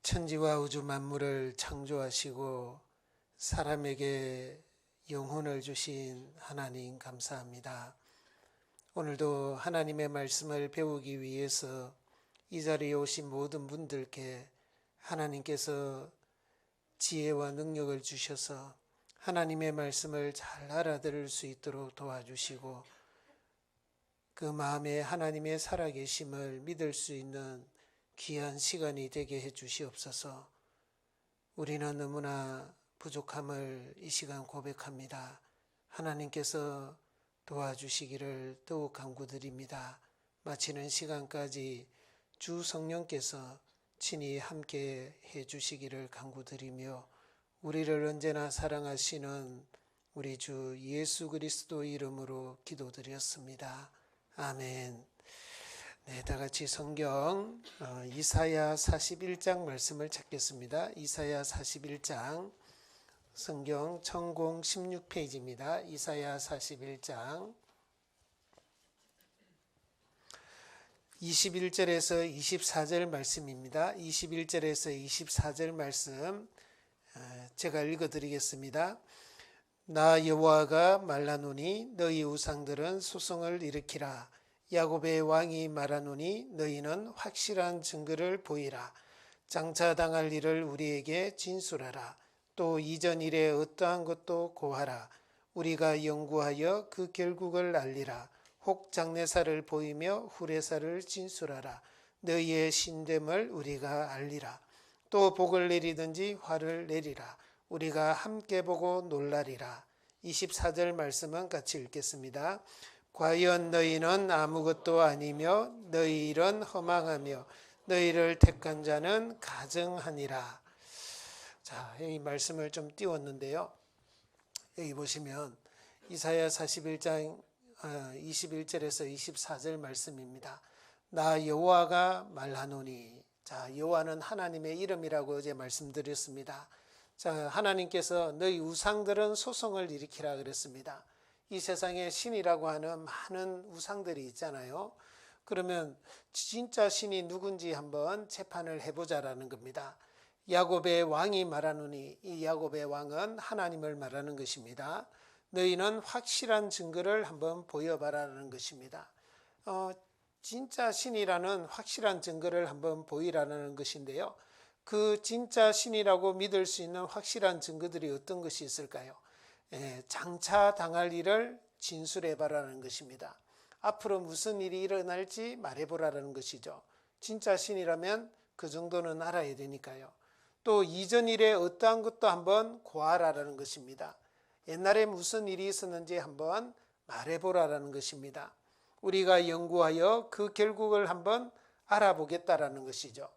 천지와 우주 만물을 창조하시고 사람에게 영혼을 주신 하나님 감사합니다. 오늘도 하나님의 말씀을 배우기 위해서 이 자리에 오신 모든 분들께 하나님께서 지혜와 능력을 주셔서 하나님의 말씀을 잘 알아들을 수 있도록 도와주시고 그 마음에 하나님의 살아계심을 믿을 수 있는 귀한 시간이 되게 해 주시옵소서. 우리는 너무나 부족함을 이 시간 고백합니다. 하나님께서 도와주시기를 더욱 간구드립니다. 마치는 시간까지 주 성령께서 친히 함께 해 주시기를 간구드리며 우리를 언제나 사랑하시는 우리 주 예수 그리스도 이름으로 기도드렸습니다. 아멘. 네, 다 같이 성경 이사야 41장 말씀을 찾겠습니다. 이사야 41장 성경 천공 16페이지입니다. 이사야 41장 21절에서 24절 말씀입니다. 21절에서 24절 말씀 제가 읽어드리겠습니다. 나 여호와가 말하노니 너희 우상들은 소송을 일으키라. 야곱의 왕이 말하노니 너희는 확실한 증거를 보이라. 장차 당할 일을 우리에게 진술하라. 또 이전 일에 어떠한 것도 고하라. 우리가 연구하여 그 결국을 알리라. 혹 장래사를 보이며 후래사를 진술하라. 너희의 신됨을 우리가 알리라. 또 복을 내리든지 화를 내리라. 우리가 함께 보고 놀라리라. 24절 말씀은 같이 읽겠습니다. 과연 너희는 아무것도 아니며 너희 일은 허망하며 너희를 택한 자는 가증하니라. 자, 이 말씀을 좀 띄웠는데요. 여기 보시면 이사야 41장 21절에서 24절 말씀입니다. 나 여호와가 말하노니. 자, 여호와는 하나님의 이름이라고 어제 말씀드렸습니다. 자, 하나님께서 너희 우상들은 소송을 일으키라 그랬습니다. 이 세상에 신이라고 하는 많은 우상들이 있잖아요. 그러면 진짜 신이 누군지 한번 재판을 해보자라는 겁니다. 야곱의 왕이 말하노니, 이 야곱의 왕은 하나님을 말하는 것입니다. 너희는 확실한 증거를 한번 보여봐라는 것입니다. 진짜 신이라는 확실한 증거를 한번 보이라는 것인데요. 그 진짜 신이라고 믿을 수 있는 확실한 증거들이 어떤 것이 있을까요? 장차 당할 일을 진술해봐라는 것입니다. 앞으로 무슨 일이 일어날지 말해보라는 것이죠. 진짜 신이라면 그 정도는 알아야 되니까요. 또 이전 일에 어떠한 것도 한번 고하라는 것입니다. 옛날에 무슨 일이 있었는지 한번 말해보라는 것입니다. 우리가 연구하여 그 결국을 한번 알아보겠다라는 것이죠.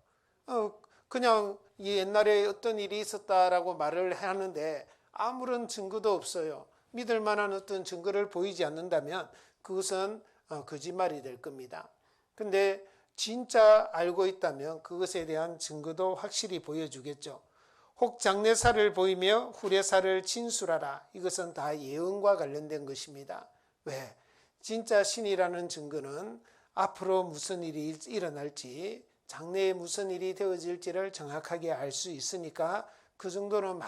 그냥 옛날에 어떤 일이 있었다라고 말을 하는데 아무런 증거도 없어요. 믿을 만한 어떤 증거를 보이지 않는다면 그것은 거짓말이 될 겁니다. 근데 진짜 알고 있다면 그것에 대한 증거도 확실히 보여주겠죠. 혹 장래사를 보이며 후래사를 진술하라. 이것은 다 예언과 관련된 것입니다. 왜? 진짜 신이라는 증거는 앞으로 무슨 일이 일어날지, 장래에 무슨 일이 되어질지를 정확하게 알 수 있으니까 그 정도는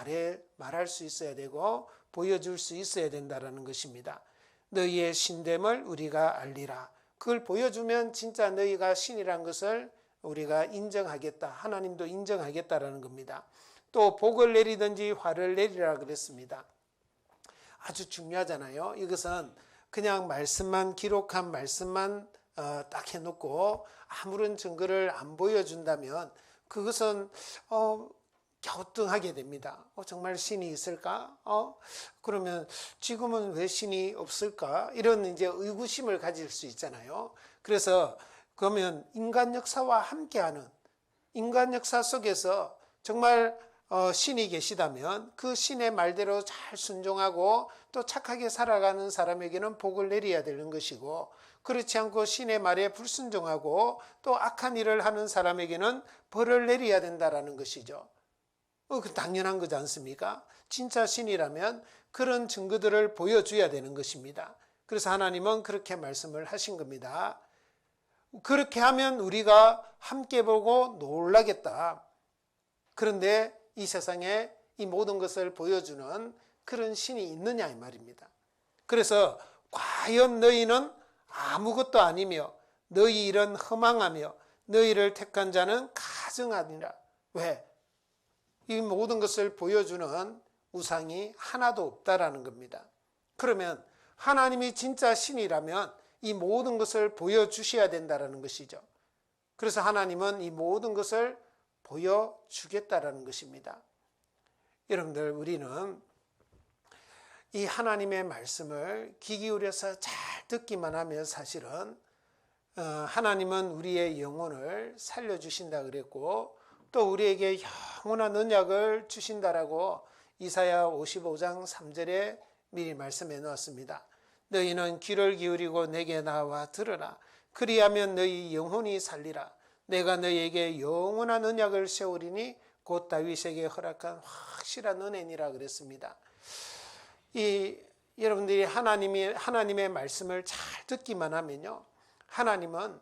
말할 수 있어야 되고 보여줄 수 있어야 된다는 것입니다. 너희의 신됨을 우리가 알리라. 그걸 보여주면 진짜 너희가 신이란 것을 우리가 인정하겠다. 하나님도 인정하겠다라는 겁니다. 또 복을 내리든지 화를 내리라 그랬습니다. 아주 중요하잖아요. 이것은 그냥 말씀만 기록한 말씀만 딱 해놓고 아무런 증거를 안 보여준다면 그것은 갸우뚱하게 됩니다. 정말 신이 있을까? 그러면 지금은 왜 신이 없을까? 이런 이제 의구심을 가질 수 있잖아요. 그래서 그러면 인간 역사와 함께하는 인간 역사 속에서 정말 신이 계시다면 그 신의 말대로 잘 순종하고 또 착하게 살아가는 사람에게는 복을 내려야 되는 것이고 그렇지 않고 신의 말에 불순종하고 또 악한 일을 하는 사람에게는 벌을 내려야 된다는 것이죠. 그 당연한 거지 않습니까? 진짜 신이라면 그런 증거들을 보여줘야 되는 것입니다. 그래서 하나님은 그렇게 말씀을 하신 겁니다. 그렇게 하면 우리가 함께 보고 놀라겠다. 그런데 이 세상에 이 모든 것을 보여주는 그런 신이 있느냐 이 말입니다. 그래서 과연 너희는 아무것도 아니며 너희 일은 허망하며 너희를 택한 자는 가증하니라. 왜? 이 모든 것을 보여주는 우상이 하나도 없다라는 겁니다. 그러면 하나님이 진짜 신이라면 이 모든 것을 보여주셔야 된다는 것이죠. 그래서 하나님은 이 모든 것을 보여주겠다라는 것입니다. 여러분들, 우리는 이 하나님의 말씀을 귀 기울여서 잘 듣기만 하면 사실은 하나님은 우리의 영혼을 살려주신다 그랬고 또 우리에게 영원한 언약을 주신다라고 이사야 55장 3절에 미리 말씀해 놓았습니다. 너희는 귀를 기울이고 내게 나와 들으라. 그리하면 너희 영혼이 살리라. 내가 너희에게 영원한 언약을 세우리니 곧 다윗에게 허락한 확실한 은혜니라 그랬습니다. 여러분들이 하나님의 말씀을 잘 듣기만 하면요, 하나님은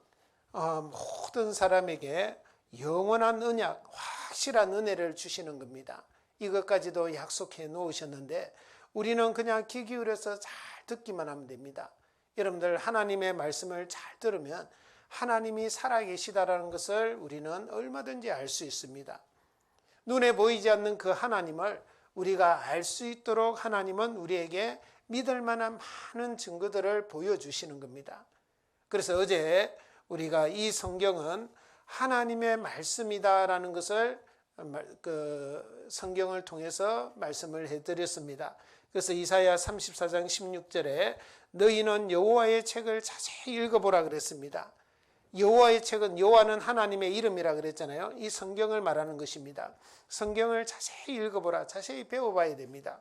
모든 사람에게 영원한 언약, 확실한 은혜를 주시는 겁니다. 이것까지도 약속해 놓으셨는데 우리는 그냥 귀 기울여서 잘 듣기만 하면 됩니다. 여러분들, 하나님의 말씀을 잘 들으면 하나님이 살아계시다라는 것을 우리는 얼마든지 알 수 있습니다. 눈에 보이지 않는 그 하나님을 우리가 알 수 있도록 하나님은 우리에게 믿을 만한 많은 증거들을 보여주시는 겁니다. 그래서 어제 우리가 이 성경은 하나님의 말씀이다라는 것을 성경을 통해서 말씀을 해드렸습니다. 그래서 이사야 34장 16절에 너희는 여호와의 책을 자세히 읽어보라 그랬습니다. 여호와의 책은, 여호와는 하나님의 이름이라 그랬잖아요. 이 성경을 말하는 것입니다. 성경을 자세히 읽어보라, 자세히 배워봐야 됩니다.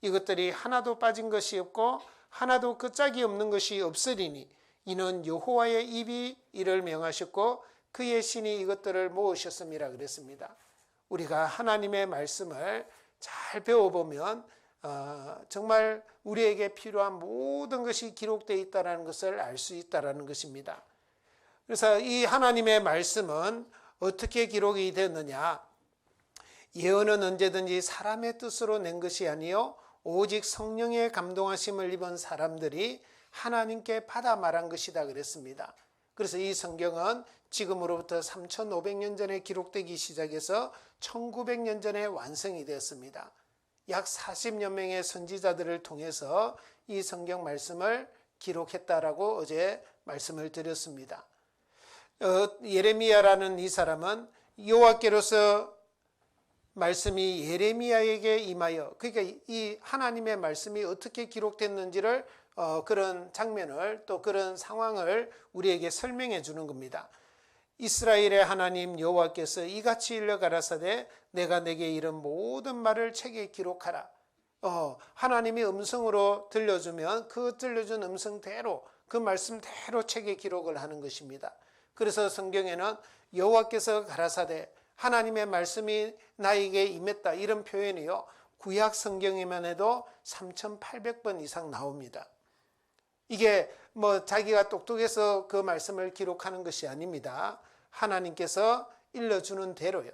이것들이 하나도 빠진 것이 없고 하나도 끝짝이 없는 것이 없으리니 이는 여호와의 입이 이를 명하셨고 그의 신이 이것들을 모으셨음이라 그랬습니다. 우리가 하나님의 말씀을 잘 배워보면 정말 우리에게 필요한 모든 것이 기록되어 있다는 것을 알 수 있다는 것입니다. 그래서 이 하나님의 말씀은 어떻게 기록이 되었느냐? 예언은 언제든지 사람의 뜻으로 낸 것이 아니요 오직 성령의 감동하심을 입은 사람들이 하나님께 받아 말한 것이다 그랬습니다. 그래서 이 성경은 지금으로부터 3,500년 전에 기록되기 시작해서 1900년 전에 완성이 되었습니다. 약 40여 명의 선지자들을 통해서 이 성경 말씀을 기록했다라고 어제 말씀을 드렸습니다. 예레미야라는 이 사람은 여호와께로서 말씀이 예레미야에게 임하여, 그러니까 이 하나님의 말씀이 어떻게 기록됐는지를 그런 장면을, 또 그런 상황을 우리에게 설명해 주는 겁니다. 이스라엘의 하나님 여호와께서 이같이 일러 가라사대 내가 내게 이른 모든 말을 책에 기록하라. 하나님이 음성으로 들려주면 그 들려준 음성대로, 그 말씀대로 책에 기록을 하는 것입니다. 그래서 성경에는 여호와께서 가라사대, 하나님의 말씀이 나에게 임했다, 이런 표현이요 구약 성경에만 해도 3,800번 이상 나옵니다. 이게 자기가 똑똑해서 그 말씀을 기록하는 것이 아닙니다. 하나님께서 일러주는 대로요.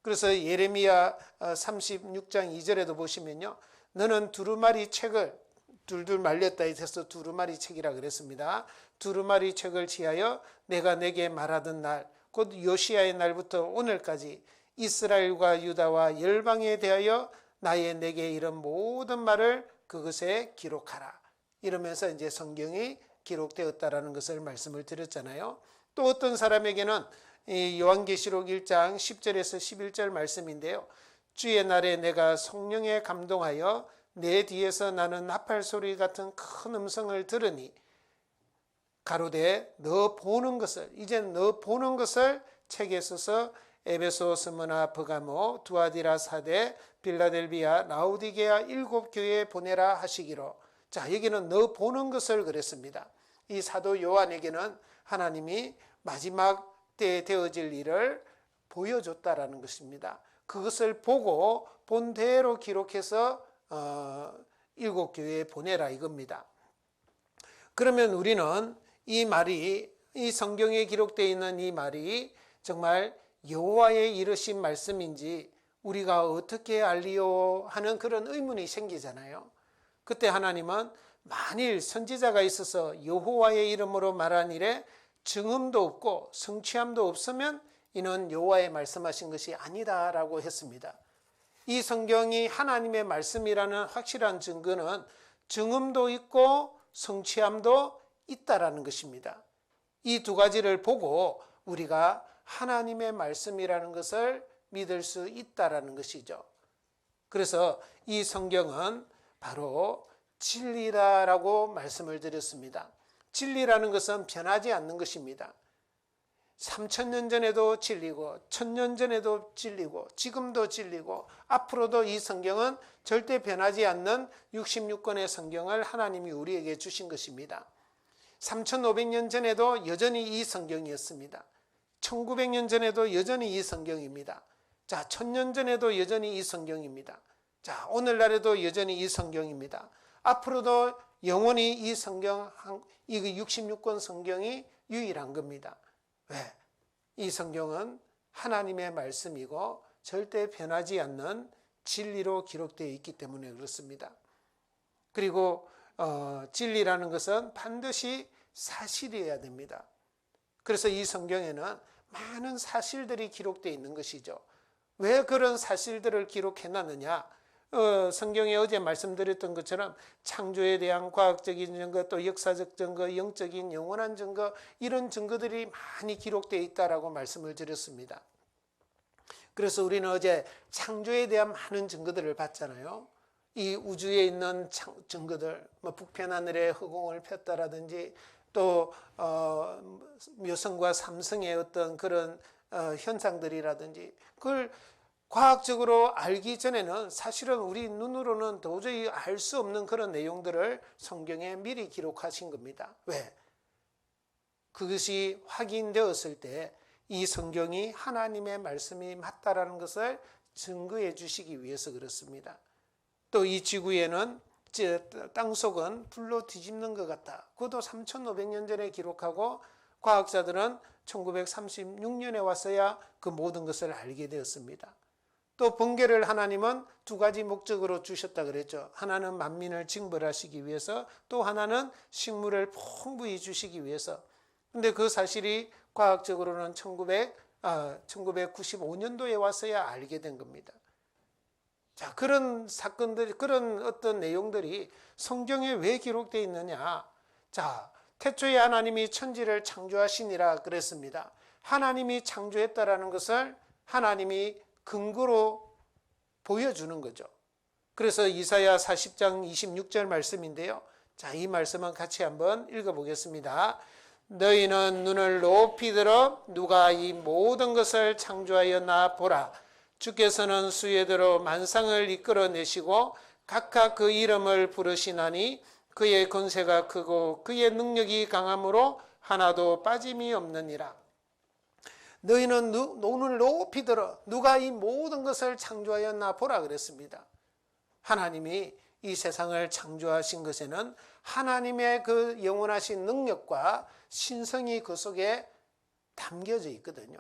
그래서 예레미야 36장 2절에도 보시면요, 너는 두루마리 책을, 둘둘 말렸다 해서 두루마리 책이라 그랬습니다. 두루마리 책을 취하여 내가 내게 말하던 날, 곧 요시야의 날부터 오늘까지 이스라엘과 유다와 열방에 대하여 나의 내게 이런 모든 말을 그것에 기록하라. 이러면서 이제 성경이 기록되었다라는 것을 말씀을 드렸잖아요. 또 어떤 사람에게는 이 요한계시록 1장 10절에서 11절 말씀인데요, 주의 날에 내가 성령에 감동하여 내 뒤에서 나는 나팔 소리 같은 큰 음성을 들으니 가로되 너 보는 것을, 이제 너 보는 것을 책에 써서 에베소, 스무나, 버가모, 두아디라, 사데, 빌라델비아, 라우디게아 7교회에 보내라 하시기로. 자, 여기는 너 보는 것을 그랬습니다. 이 사도 요한에게는 하나님이 마지막 때에 되어질 일을 보여줬다라는 것입니다. 그것을 보고 본 대로 기록해서 7교회에 보내라 이겁니다. 그러면 우리는 이 말이, 이 성경에 기록되어 있는 이 말이 정말 여호와의 이르신 말씀인지 우리가 어떻게 알리요 하는 그런 의문이 생기잖아요. 그때 하나님은 만일 선지자가 있어서 여호와의 이름으로 말한 일에 증언도 없고 성취함도 없으면 이는 여호와의 말씀하신 것이 아니다라고 했습니다. 이 성경이 하나님의 말씀이라는 확실한 증거는 증언도 있고 성취함도 있다라는 것입니다. 이 두 가지를 보고 우리가 하나님의 말씀이라는 것을 믿을 수 있다라는 것이죠. 그래서 이 성경은 바로 진리다라고 말씀을 드렸습니다. 진리라는 것은 변하지 않는 것입니다. 3000년 전에도 진리고 1000년 전에도 진리고 지금도 진리고 앞으로도 이 성경은 절대 변하지 않는 66권의 성경을 하나님이 우리에게 주신 것입니다. 3500년 전에도 여전히 이 성경이었습니다. 1900년 전에도 여전히 이 성경입니다. 자, 1000년 전에도 여전히 이 성경입니다. 자, 오늘날에도 여전히 이 성경입니다. 앞으로도 영원히 이 성경, 이 66권 성경이 유일한 겁니다. 왜? 이 성경은 하나님의 말씀이고 절대 변하지 않는 진리로 기록되어 있기 때문에 그렇습니다. 그리고 진리라는 것은 반드시 사실이어야 됩니다. 그래서 이 성경에는 많은 사실들이 기록되어 있는 것이죠. 왜 그런 사실들을 기록해놨느냐? 성경에 어제 말씀드렸던 것처럼 창조에 대한 과학적인 증거, 또 역사적 증거, 영적인 영원한 증거, 이런 증거들이 많이 기록되어 있다라고 말씀을 드렸습니다. 그래서 우리는 어제 창조에 대한 많은 증거들을 봤잖아요. 이 우주에 있는 증거들, 북편하늘에 허공을 폈다라든지 또 묘성과 삼성의 어떤 그런 현상들이라든지 그걸 과학적으로 알기 전에는 사실은 우리 눈으로는 도저히 알 수 없는 그런 내용들을 성경에 미리 기록하신 겁니다. 왜? 그것이 확인되었을 때 이 성경이 하나님의 말씀이 맞다라는 것을 증거해 주시기 위해서 그렇습니다. 또 이 지구에는 땅속은 불로 뒤집는 것 같다. 그것도 3500년 전에 기록하고 과학자들은 1936년에 와서야 그 모든 것을 알게 되었습니다. 또 번개를 하나님은 두 가지 목적으로 주셨다 그랬죠. 하나는 만민을 징벌하시기 위해서, 또 하나는 식물을 풍부히 주시기 위해서. 근데 그 사실이 과학적으로는 1995년도에 와서야 알게 된 겁니다. 자, 그런 사건들, 그런 어떤 내용들이 성경에 왜 기록되어 있느냐? 자, 태초에 하나님이 천지를 창조하시니라 그랬습니다. 하나님이 창조했다라는 것을 하나님이 근거로 보여주는 거죠. 그래서 이사야 40장 26절 말씀인데요. 자, 이 말씀은 같이 한번 읽어보겠습니다. 너희는 눈을 높이 들어 누가 이 모든 것을 창조하였나 보라. 주께서는 수혜대로 만상을 이끌어내시고 각각 그 이름을 부르시나니 그의 권세가 크고 그의 능력이 강함으로 하나도 빠짐이 없느니라. 너희는 눈을 높이 들어 누가 이 모든 것을 창조하였나 보라 그랬습니다. 하나님이 이 세상을 창조하신 것에는 하나님의 그 영원하신 능력과 신성이 그 속에 담겨져 있거든요.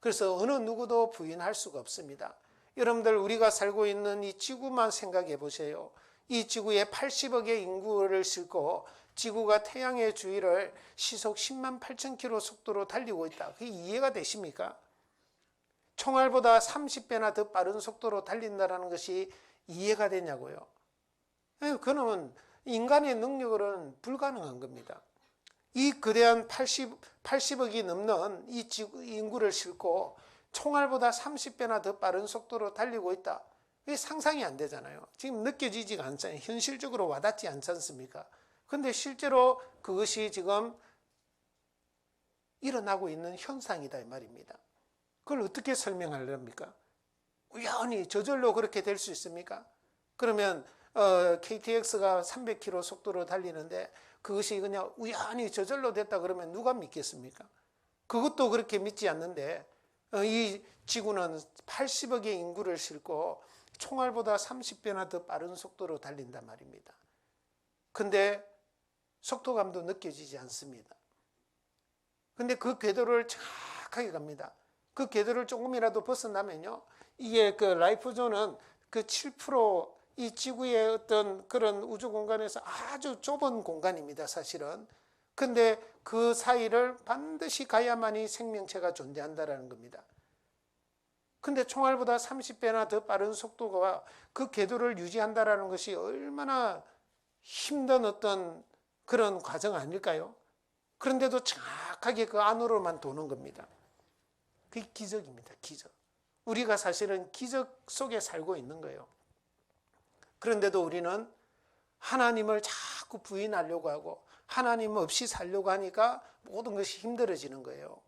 그래서 어느 누구도 부인할 수가 없습니다. 여러분들, 우리가 살고 있는 이 지구만 생각해 보세요. 이 지구에 80억의 인구를 싣고 지구가 태양의 주위를 시속 10만 8천 킬로 속도로 달리고 있다. 그게 이해가 되십니까? 총알보다 30배나 더 빠른 속도로 달린다는 것이 이해가 되냐고요. 그러면 인간의 능력으로는 불가능한 겁니다. 이 거대한 80억이 넘는 이 지구 인구를 싣고 총알보다 30배나 더 빠른 속도로 달리고 있다. 이게 상상이 안 되잖아요. 지금 느껴지지가 않잖아요. 현실적으로 와닿지 않지 않습니까? 그런데 실제로 그것이 지금 일어나고 있는 현상이다 이 말입니다. 그걸 어떻게 설명하렵니까? 우연히 저절로 그렇게 될 수 있습니까? 그러면 KTX가 300km 속도로 달리는데 그것이 그냥 우연히 저절로 됐다 그러면 누가 믿겠습니까? 그것도 그렇게 믿지 않는데 이 지구는 80억의 인구를 싣고 총알보다 30배나 더 빠른 속도로 달린단 말입니다. 근데 속도감도 느껴지지 않습니다. 근데 그 궤도를 정확하게 갑니다. 그 궤도를 조금이라도 벗어나면요, 이게 그 라이프존은 그 7%이 지구의 어떤 그런 우주 공간에서 아주 좁은 공간입니다, 사실은. 근데 그 사이를 반드시 가야만이 생명체가 존재한다라는 겁니다. 근데 총알보다 30배나 더 빠른 속도가 그 궤도를 유지한다라는 것이 얼마나 힘든 어떤 그런 과정 아닐까요? 그런데도 정확하게 그 안으로만 도는 겁니다. 그게 기적입니다, 기적. 우리가 사실은 기적 속에 살고 있는 거예요. 그런데도 우리는 하나님을 자꾸 부인하려고 하고 하나님 없이 살려고 하니까 모든 것이 힘들어지는 거예요.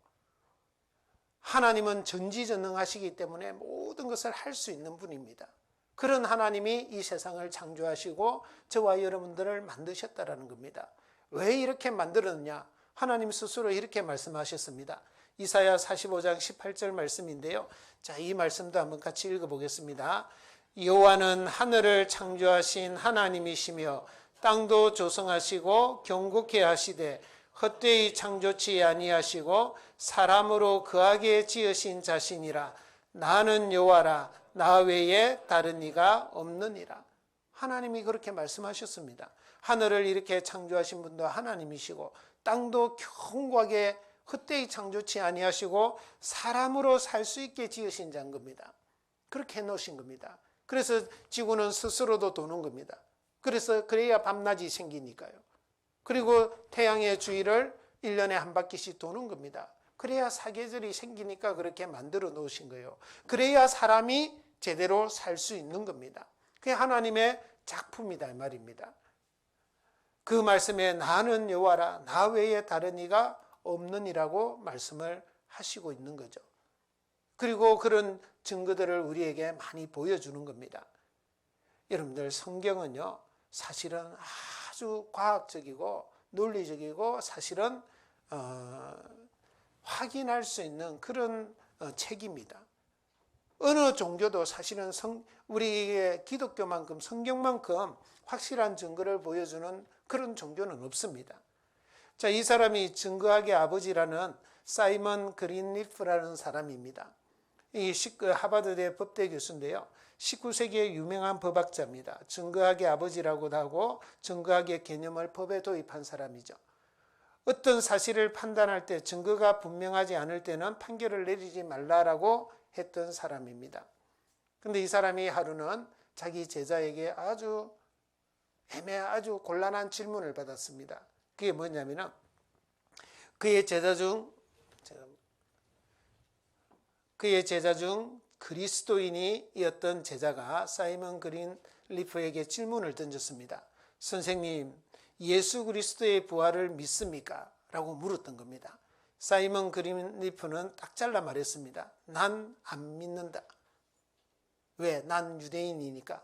하나님은 전지전능하시기 때문에 모든 것을 할 수 있는 분입니다. 그런 하나님이 이 세상을 창조하시고 저와 여러분들을 만드셨다라는 겁니다. 왜 이렇게 만들었느냐? 하나님 스스로 이렇게 말씀하셨습니다. 이사야 45장 18절 말씀인데요. 자, 이 말씀도 한번 같이 읽어보겠습니다. 여호와는 하늘을 창조하신 하나님이시며 땅도 조성하시고 경고케 하시되 헛되이 창조치 아니하시고 사람으로 거하게 지으신 자신이라. 나는 여호와라, 나 외에 다른 이가 없느니라. 하나님이 그렇게 말씀하셨습니다. 하늘을 이렇게 창조하신 분도 하나님이시고 땅도 견고하게 헛되이 창조치 아니하시고 사람으로 살 수 있게 지으신 자인 겁니다. 그렇게 해놓으신 겁니다. 그래서 지구는 스스로도 도는 겁니다. 그래야 밤낮이 생기니까요. 그리고 태양의 주위를 1년에 한 바퀴씩 도는 겁니다. 그래야 사계절이 생기니까 그렇게 만들어 놓으신 거예요. 그래야 사람이 제대로 살 수 있는 겁니다. 그게 하나님의 작품이다 이 말입니다. 그 말씀에 나는 여호와라, 나 외에 다른 이가 없느니라고 말씀을 하시고 있는 거죠. 그리고 그런 증거들을 우리에게 많이 보여주는 겁니다. 여러분들, 성경은요 사실은 아주 과학적이고 논리적이고 사실은 확인할 수 있는 그런 책입니다. 어느 종교도 사실은 우리의 기독교만큼 성경만큼 확실한 증거를 보여주는 그런 종교는 없습니다. 자, 이 사람이 증거학의 아버지라는 사이먼 그린리프라는 사람입니다. 이 하버드대 법대 교수인데요. 19세기의 유명한 법학자입니다. 증거학의 아버지라고도 하고 증거학의 개념을 법에 도입한 사람이죠. 어떤 사실을 판단할 때 증거가 분명하지 않을 때는 판결을 내리지 말라라고 했던 사람입니다. 그런데 이 사람이 하루는 자기 제자에게 아주 곤란한 질문을 받았습니다. 그게 뭐냐면은 그의 제자 중 그리스도인이었던 제자가 사이먼 그린리프에게 질문을 던졌습니다. 선생님, 예수 그리스도의 부활을 믿습니까? 라고 물었던 겁니다. 사이먼 그린리프는 딱 잘라 말했습니다. 난 안 믿는다. 왜? 난 유대인이니까.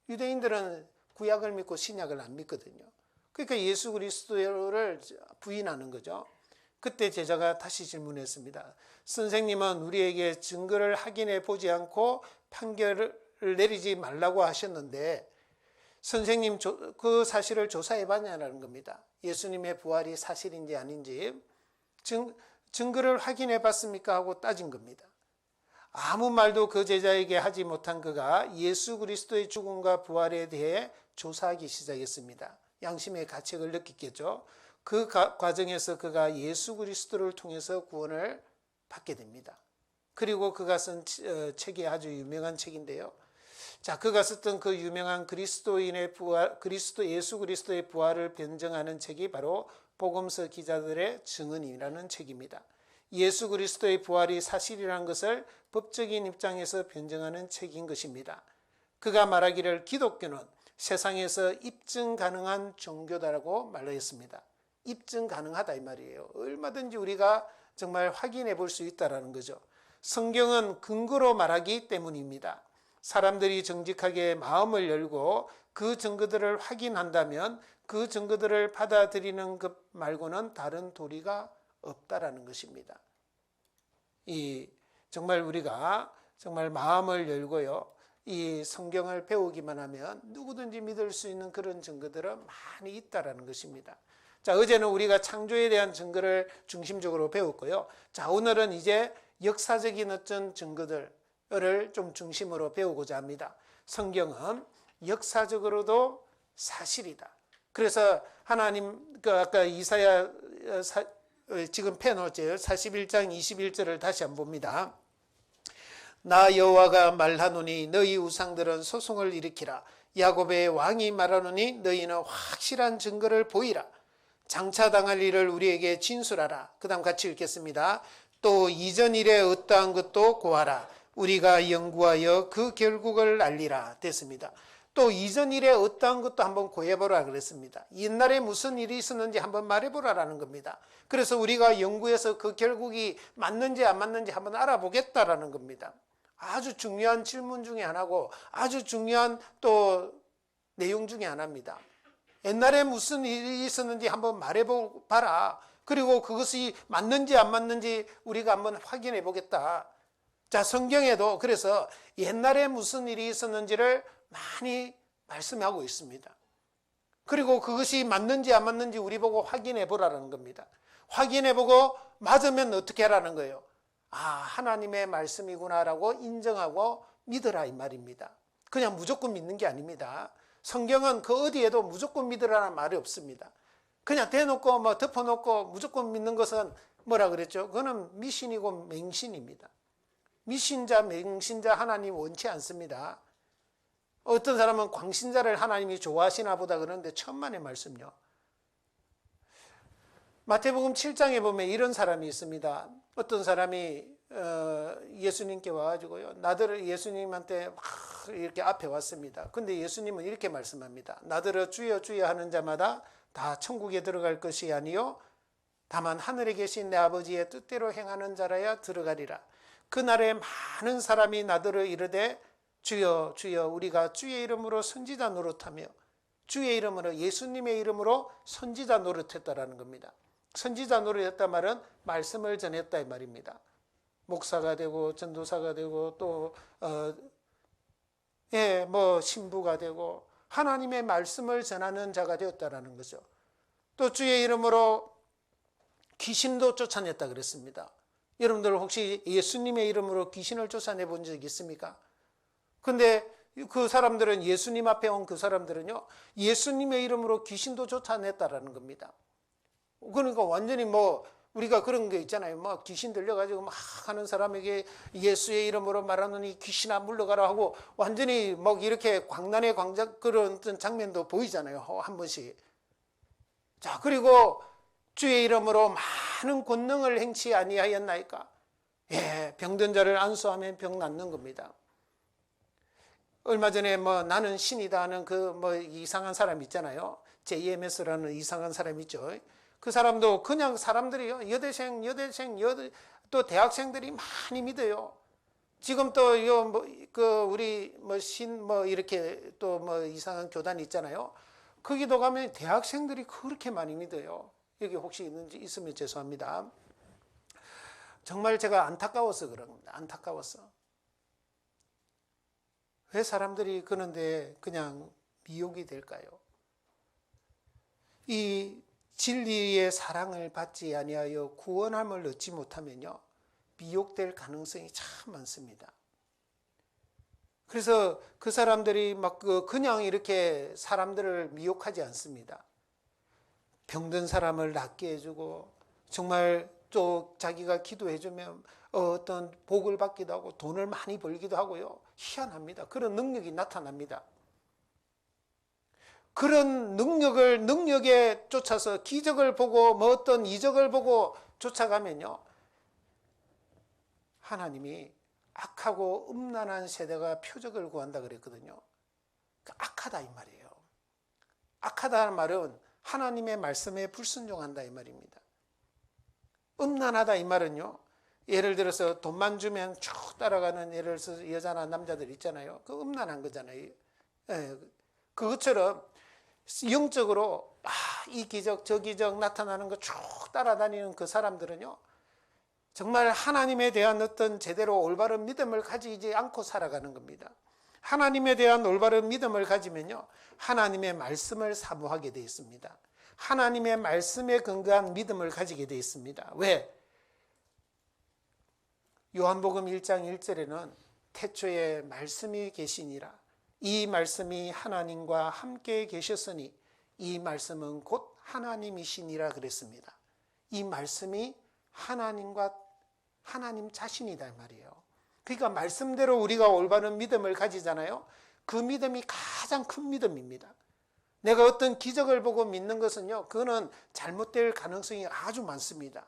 유대인들은 구약을 믿고 신약을 안 믿거든요. 그러니까 예수 그리스도를 부인하는 거죠. 그때 제자가 다시 질문했습니다. 선생님은 우리에게 증거를 확인해 보지 않고 판결을 내리지 말라고 하셨는데 선생님 그 사실을 조사해 봤냐는 겁니다. 예수님의 부활이 사실인지 아닌지 증거를 확인해 봤습니까? 하고 따진 겁니다. 아무 말도 그 제자에게 하지 못한 그가 예수 그리스도의 죽음과 부활에 대해 조사하기 시작했습니다. 양심의 가책을 느꼈겠죠. 그 과정에서 그가 예수 그리스도를 통해서 구원을 받게 됩니다. 그리고 그가 쓴 책이 아주 유명한 책인데요. 자, 그가 썼던 그 유명한 예수 그리스도의 부활을 변증하는 책이 바로 복음서 기자들의 증언이라는 책입니다. 예수 그리스도의 부활이 사실이라는 것을 법적인 입장에서 변증하는 책인 것입니다. 그가 말하기를 기독교는 세상에서 입증 가능한 종교다라고 말했습니다. 입증 가능하다 이 말이에요. 얼마든지 우리가 정말 확인해 볼 수 있다는 거죠. 성경은 근거로 말하기 때문입니다. 사람들이 정직하게 마음을 열고 그 증거들을 확인한다면 그 증거들을 받아들이는 것 말고는 다른 도리가 없다라는 것입니다. 정말 우리가 정말 마음을 열고요. 이 성경을 배우기만 하면 누구든지 믿을 수 있는 그런 증거들은 많이 있다라는 것입니다. 자, 어제는 우리가 창조에 대한 증거를 중심적으로 배웠고요. 자, 오늘은 이제 역사적인 어떤 증거들, 를 좀 중심으로 배우고자 합니다. 성경은 역사적으로도 사실이다. 그래서 하나님 아까 이사야 지금 펴놓았죠. 41장 21절을 다시 한번 봅니다. 나 여호와가 말하노니 너희 우상들은 소송을 일으키라. 야곱의 왕이 말하노니 너희는 확실한 증거를 보이라. 장차 당할 일을 우리에게 진술하라. 그 다음 같이 읽겠습니다. 또 이전 일에 어떠한 것도 고하라. 우리가 연구하여 그 결국을 알리라. 됐습니다. 또 이전 일에 어떠한 것도 한번 고해보라 그랬습니다. 옛날에 무슨 일이 있었는지 한번 말해보라라는 겁니다. 그래서 우리가 연구해서 그 결국이 맞는지 안 맞는지 한번 알아보겠다라는 겁니다. 아주 중요한 질문 중에 하나고 아주 중요한 또 내용 중에 하나입니다. 옛날에 무슨 일이 있었는지 한번 말해봐라. 그리고 그것이 맞는지 안 맞는지 우리가 한번 확인해 보겠다. 자, 성경에도 그래서 옛날에 무슨 일이 있었는지를 많이 말씀하고 있습니다. 그리고 그것이 맞는지 안 맞는지 우리 보고 확인해 보라는 겁니다. 확인해 보고 맞으면 어떻게 하라는 거예요? 아, 하나님의 말씀이구나라고 인정하고 믿으라 이 말입니다. 그냥 무조건 믿는 게 아닙니다. 성경은 그 어디에도 무조건 믿으라는 말이 없습니다. 그냥 대놓고 뭐 덮어놓고 무조건 믿는 것은 뭐라 그랬죠? 그거는 미신이고 맹신입니다. 미신자, 맹신자 하나님 원치 않습니다. 어떤 사람은 광신자를 하나님이 좋아하시나 보다 그러는데 천만의 말씀요. 마태복음 7장에 보면 이런 사람이 있습니다. 어떤 사람이 예수님께 와가지고요. 나더러 예수님한테 막 이렇게 앞에 왔습니다. 근데 예수님은 이렇게 말씀합니다. 나더러 주여 주여 하는 자마다 다 천국에 들어갈 것이 아니요 다만 하늘에 계신 내 아버지의 뜻대로 행하는 자라야 들어가리라. 그날에 많은 사람이 나더러 이르되 주여 주여 우리가 주의 이름으로 선지자 노릇하며 주의 이름으로 예수님의 이름으로 선지자 노릇했다라는 겁니다. 선지자 노릇했다 말은 말씀을 전했다 이 말입니다. 목사가 되고 전도사가 되고 또 신부가 되고 하나님의 말씀을 전하는 자가 되었다라는 거죠. 또 주의 이름으로 귀신도 쫓아냈다 그랬습니다. 여러분들 혹시 예수님의 이름으로 귀신을 쫓아내 본 적 있습니까? 근데 그 사람들은 예수님 앞에 온 그 사람들은요. 예수님의 이름으로 귀신도 쫓아냈다라는 겁니다. 그러니까 완전히 우리가 그런 게 있잖아요. 귀신 들려가지고 막 하는 사람에게 예수의 이름으로 말하느니 귀신아 물러가라 하고 완전히 이렇게 광란의 광작 그런 장면도 보이잖아요. 한 번씩. 자, 그리고 주의 이름으로 많은 권능을 행치 아니하였나이까? 예, 병든 자를 안수하면 병 낫는 겁니다. 얼마 전에 나는 신이다 하는 이상한 사람 있잖아요. JMS라는 이상한 사람 있죠. 그 사람도 그냥 사람들이요. 여대생, 또 대학생들이 많이 믿어요. 지금 또 우리 이렇게 또 이상한 교단 있잖아요. 거기도 가면 대학생들이 그렇게 많이 믿어요. 여기 혹시 있으면 죄송합니다. 정말 제가 안타까워서 그런 겁니다. 안타까워서. 왜 사람들이 그런데 그냥 미혹이 될까요? 이 진리의 사랑을 받지 아니하여 구원함을 얻지 못하면요. 미혹될 가능성이 참 많습니다. 그래서 그 사람들이 그냥 이렇게 사람들을 미혹하지 않습니다. 병든 사람을 낫게 해주고 정말 또 자기가 기도해주면 어떤 복을 받기도 하고 돈을 많이 벌기도 하고요. 희한합니다. 그런 능력이 나타납니다. 그런 능력에 쫓아서 기적을 보고 어떤 이적을 보고 쫓아가면요. 하나님이 악하고 음란한 세대가 표적을 구한다 그랬거든요. 악하다 이 말이에요. 악하다는 말은 하나님의 말씀에 불순종한다 이 말입니다. 음란하다 이 말은요. 예를 들어서 돈만 주면 쭉 따라가는 예를 들어서 여자나 남자들 있잖아요. 그 음란한 거잖아요. 예, 그것처럼 영적으로 이 기적 저 기적 나타나는 거 쭉 따라다니는 그 사람들은요. 정말 하나님에 대한 어떤 제대로 올바른 믿음을 가지지 않고 살아가는 겁니다. 하나님에 대한 올바른 믿음을 가지면요. 하나님의 말씀을 사모하게 되어 있습니다. 하나님의 말씀에 근거한 믿음을 가지게 되어 있습니다. 왜? 요한복음 1장 1절에는 태초에 말씀이 계시니라. 이 말씀이 하나님과 함께 계셨으니 이 말씀은 곧 하나님이시니라 그랬습니다. 이 말씀이 하나님 자신이다 이 말이에요. 그러니까 말씀대로 우리가 올바른 믿음을 가지잖아요. 그 믿음이 가장 큰 믿음입니다. 내가 어떤 기적을 보고 믿는 것은요, 그거는 잘못될 가능성이 아주 많습니다.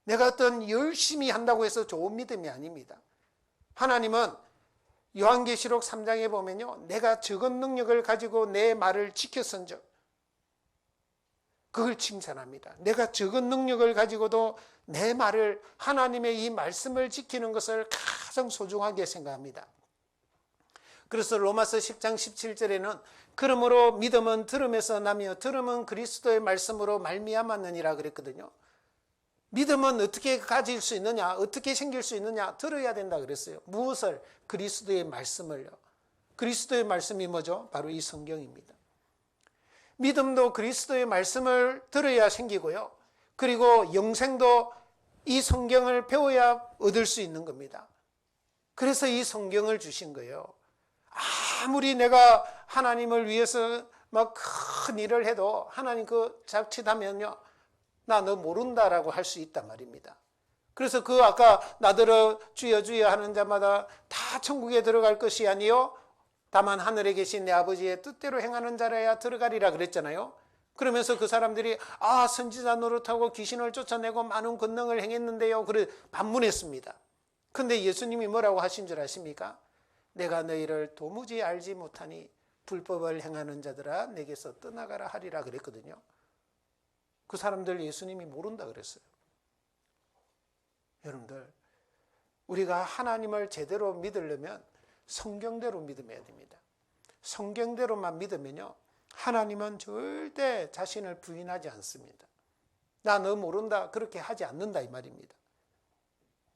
내가 어떤 열심히 한다고 해서 좋은 믿음이 아닙니다. 하나님은 요한계시록 3장에 보면요, 내가 적은 능력을 가지고 내 말을 지켰은즉 그걸 칭찬합니다. 내가 적은 능력을 가지고도 내 말을, 하나님의 이 말씀을 지키는 것을 가장 소중하게 생각합니다. 그래서 로마서 10장 17절에는 그러므로 믿음은 들음에서 나며 들음은 그리스도의 말씀으로 말미암았느니라 그랬거든요. 믿음은 어떻게 가질 수 있느냐, 어떻게 생길 수 있느냐, 들어야 된다 그랬어요. 무엇을? 그리스도의 말씀을요. 그리스도의 말씀이 뭐죠? 바로 이 성경입니다. 믿음도 그리스도의 말씀을 들어야 생기고요. 그리고 영생도 이 성경을 배워야 얻을 수 있는 겁니다. 그래서 이 성경을 주신 거예요. 아무리 내가 하나님을 위해서 막 큰 일을 해도 하나님 그 자칫하면요, 나 너 모른다라고 할 수 있단 말입니다. 그래서 그 아까 나더러 주여 주여 하는 자마다 다 천국에 들어갈 것이 아니요 다만 하늘에 계신 내 아버지의 뜻대로 행하는 자라야 들어가리라 그랬잖아요. 그러면서 그 사람들이 선지자 노릇하고 귀신을 쫓아내고 많은 권능을 행했는데요, 그래 반문했습니다. 근데 예수님이 뭐라고 하신 줄 아십니까? 내가 너희를 도무지 알지 못하니 불법을 행하는 자들아 내게서 떠나가라 하리라 그랬거든요. 그 사람들 예수님이 모른다 그랬어요. 여러분들, 우리가 하나님을 제대로 믿으려면 성경대로 믿어야 됩니다. 성경대로만 믿으면요, 하나님은 절대 자신을 부인하지 않습니다. 나 너 모른다 그렇게 하지 않는다 이 말입니다.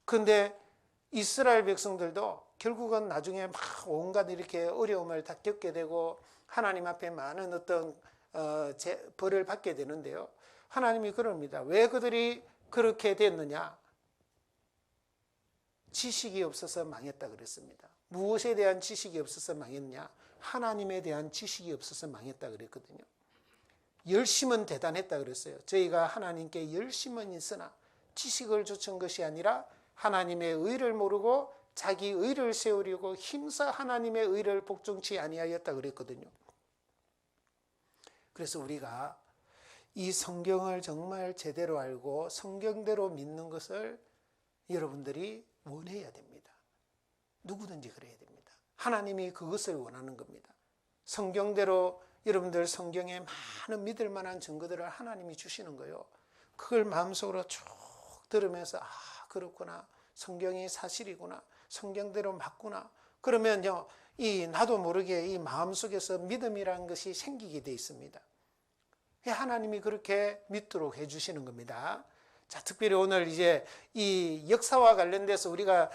그런데 이스라엘 백성들도 결국은 나중에 막 온갖 이렇게 어려움을 다 겪게 되고 하나님 앞에 많은 어떤 벌을 받게 되는데요, 하나님이 그럽니다. 왜 그들이 그렇게 됐느냐? 지식이 없어서 망했다 그랬습니다. 무엇에 대한 지식이 없어서 망했냐? 하나님에 대한 지식이 없어서 망했다 그랬거든요. 열심은 대단했다 그랬어요. 저희가 하나님께 열심은 있으나 지식을 좇은 것이 아니라 하나님의 의를 모르고 자기 의를 세우려고 힘써 하나님의 의를 복종치 아니하였다 그랬거든요. 그래서 우리가 이 성경을 정말 제대로 알고 성경대로 믿는 것을 여러분들이 원해야 됩니다. 누구든지 그래야 됩니다. 하나님이 그것을 원하는 겁니다. 성경대로 여러분들 성경에 많은 믿을 만한 증거들을 하나님이 주시는 거예요. 그걸 마음속으로 쭉 들으면서 그렇구나, 성경이 사실이구나, 성경대로 맞구나, 그러면요, 나도 모르게 이 마음속에서 믿음이라는 것이 생기게 돼 있습니다. 하나님이 그렇게 믿도록 해주시는 겁니다. 자, 특별히 오늘 이제 이 역사와 관련돼서 우리가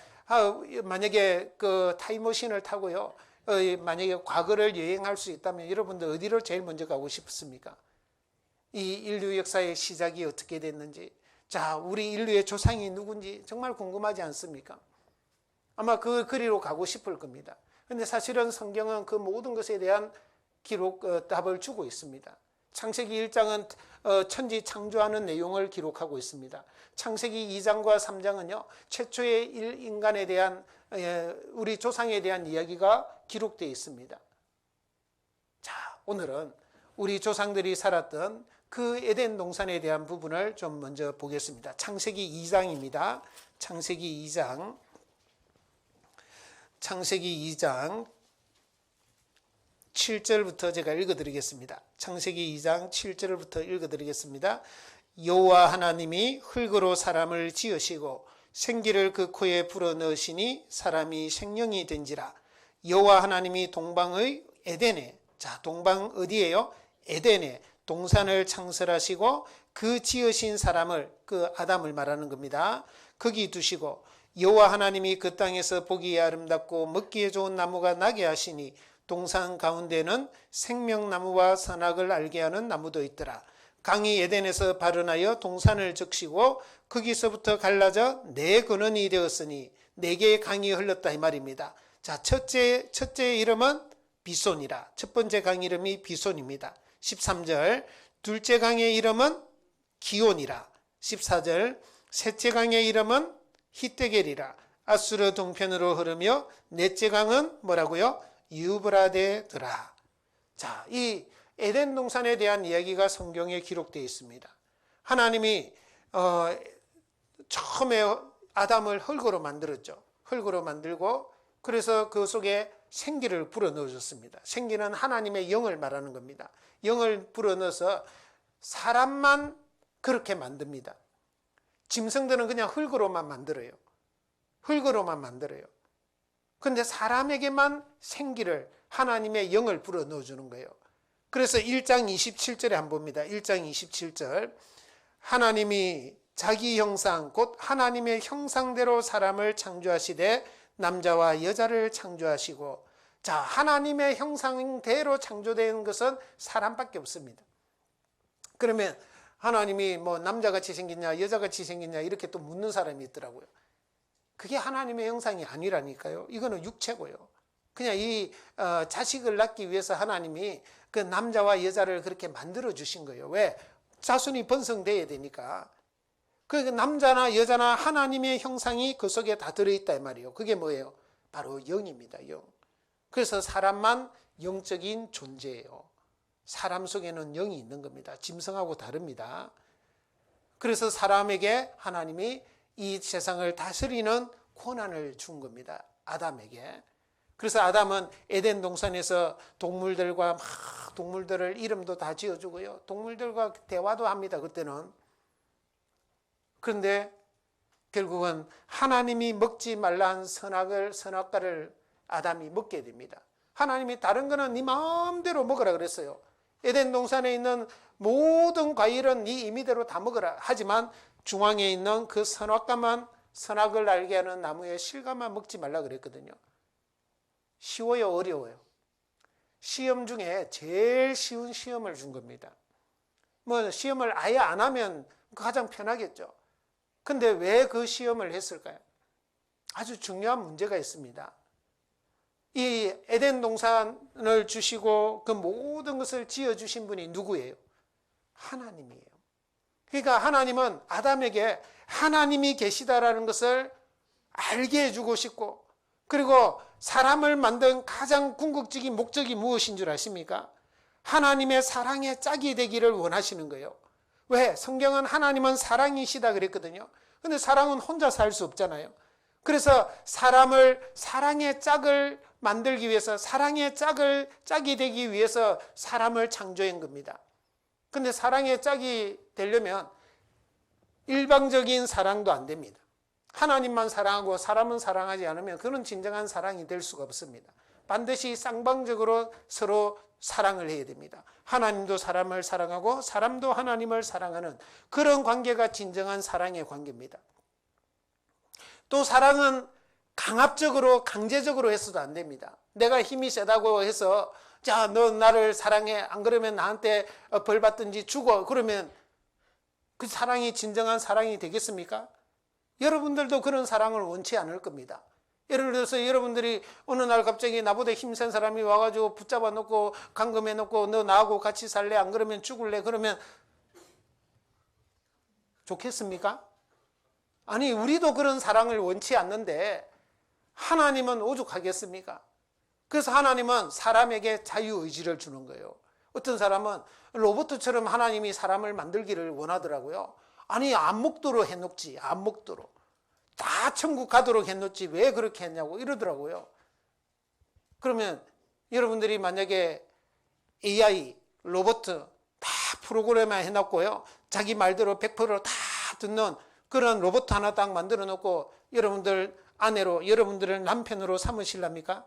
만약에 그 타임머신을 타고요, 만약에 과거를 여행할 수 있다면 여러분들 어디로 제일 먼저 가고 싶습니까? 이 인류 역사의 시작이 어떻게 됐는지, 자, 우리 인류의 조상이 누군지 정말 궁금하지 않습니까? 아마 그 거리로 가고 싶을 겁니다. 그런데 사실은 성경은 그 모든 것에 대한 답을 주고 있습니다. 창세기 1장은 천지 창조하는 내용을 기록하고 있습니다. 창세기 2장과 3장은요, 최초의 인간에 대한, 우리 조상에 대한 이야기가 기록되어 있습니다. 자, 오늘은 우리 조상들이 살았던 그 에덴 동산에 대한 부분을 좀 먼저 보겠습니다. 창세기 2장입니다. 창세기 2장 7절부터 제가 읽어드리겠습니다. 창세기 2장 7절부터 읽어드리겠습니다. 여호와 하나님이 흙으로 사람을 지으시고 생기를 그 코에 불어넣으시니 사람이 생명이 된지라. 여호와 하나님이 동방의 에덴에, 자, 동방 어디예요? 에덴에 동산을 창설하시고 그 지으신 사람을, 그 아담을 말하는 겁니다. 거기 두시고 여호와 하나님이 그 땅에서 보기에 아름답고 먹기에 좋은 나무가 나게 하시니 동산 가운데는 생명나무와 선악을 알게 하는 나무도 있더라. 강이 에덴에서 발원하여 동산을 적시고 거기서부터 갈라져 네 근원이 되었으니 네 개의 강이 흘렀다 이 말입니다. 자, 첫째 이름은 비손이라. 첫 번째 강 이름이 비손입니다. 13절. 둘째 강의 이름은 기온이라. 14절. 셋째 강의 이름은 히데겔이라. 아수르 동편으로 흐르며 넷째 강은 뭐라고요? 유브라데더라. 자, 이 에덴 동산에 대한 이야기가 성경에 기록되어 있습니다. 하나님이 처음에 아담을 흙으로 만들었죠. 흙으로 만들고 그래서 그 속에 생기를 불어넣어 줬습니다. 생기는 하나님의 영을 말하는 겁니다. 영을 불어넣어서 사람만 그렇게 만듭니다. 짐승들은 그냥 흙으로만 만들어요. 흙으로만 만들어요. 그런데 사람에게만 생기를 하나님의 영을 불어넣어 주는 거예요. 그래서 1장 27절에 한번 봅니다. 1장 27절. 하나님이 자기 형상 곧 하나님의 형상대로 사람을 창조하시되 남자와 여자를 창조하시고, 자, 하나님의 형상대로 창조된 것은 사람밖에 없습니다. 그러면 하나님이 뭐 남자같이 생겼냐 여자같이 생겼냐 이렇게 또 묻는 사람이 있더라고요. 그게 하나님의 형상이 아니라니까요. 이거는 육체고요. 그냥 이 자식을 낳기 위해서 하나님이 그 남자와 여자를 그렇게 만들어 주신 거예요. 왜? 자손이 번성돼야 되니까. 그 남자나 여자나 하나님의 형상이 그 속에 다 들어있다 이 말이에요. 그게 뭐예요? 바로 영입니다. 영. 그래서 사람만 영적인 존재예요. 사람 속에는 영이 있는 겁니다. 짐승하고 다릅니다. 그래서 사람에게 하나님이 이 세상을 다스리는 권한을 준 겁니다. 아담에게. 그래서 아담은 에덴 동산에서 동물들과 막 동물들을 이름도 다 지어주고요. 동물들과 대화도 합니다. 그때는. 그런데 결국은 하나님이 먹지 말라 한 선악과를 아담이 먹게 됩니다. 하나님이 다른 거는 네 마음대로 먹으라 그랬어요. 에덴 동산에 있는 모든 과일은 네 임의대로 다 먹으라. 하지만 중앙에 있는 그 선악과만, 선악을 알게 하는 나무의 실과만 먹지 말라 그랬거든요. 쉬워요, 어려워요? 시험 중에 제일 쉬운 시험을 준 겁니다. 뭐 시험을 아예 안 하면 가장 편하겠죠. 근데 왜 그 시험을 했을까요? 아주 중요한 문제가 있습니다. 이 에덴 동산을 주시고 그 모든 것을 지어주신 분이 누구예요? 하나님이에요. 그러니까 하나님은 아담에게 하나님이 계시다라는 것을 알게 해주고 싶고, 그리고 사람을 만든 가장 궁극적인 목적이 무엇인 줄 아십니까? 하나님의 사랑의 짝이 되기를 원하시는 거예요. 왜? 성경은 하나님은 사랑이시다 그랬거든요. 근데 사랑은 혼자 살 수 없잖아요. 그래서 사람을 사랑의 짝을 만들기 위해서, 사랑의 짝이 되기 위해서 사람을 창조한 겁니다. 근데 사랑의 짝이 되려면 일방적인 사랑도 안 됩니다. 하나님만 사랑하고 사람은 사랑하지 않으면 그는 진정한 사랑이 될 수가 없습니다. 반드시 쌍방적으로 서로 사랑을 해야 됩니다. 하나님도 사람을 사랑하고 사람도 하나님을 사랑하는 그런 관계가 진정한 사랑의 관계입니다. 또 사랑은 강압적으로 강제적으로 해서도 안 됩니다. 내가 힘이 세다고 해서 자, 너 나를 사랑해, 안 그러면 나한테 벌 받든지 죽어, 그러면 그 사랑이 진정한 사랑이 되겠습니까? 여러분들도 그런 사랑을 원치 않을 겁니다. 예를 들어서 여러분들이 어느 날 갑자기 나보다 힘센 사람이 와가지고 붙잡아 놓고 감금해 놓고 너 나하고 같이 살래? 안 그러면 죽을래? 그러면 좋겠습니까? 아니, 우리도 그런 사랑을 원치 않는데 하나님은 오죽하겠습니까? 그래서 하나님은 사람에게 자유의지를 주는 거예요. 어떤 사람은 로봇처럼 하나님이 사람을 만들기를 원하더라고요. 아니, 안 먹도록 해놓지. 안 먹도록. 다 천국 가도록 해놓지. 왜 그렇게 했냐고 이러더라고요. 그러면 여러분들이 만약에 AI, 로봇 다 프로그램 해놨고요. 자기 말대로 100%다 듣는 그런 로봇 하나 딱 만들어 놓고 여러분들 아내로, 여러분들을 남편으로 삼으실랍니까?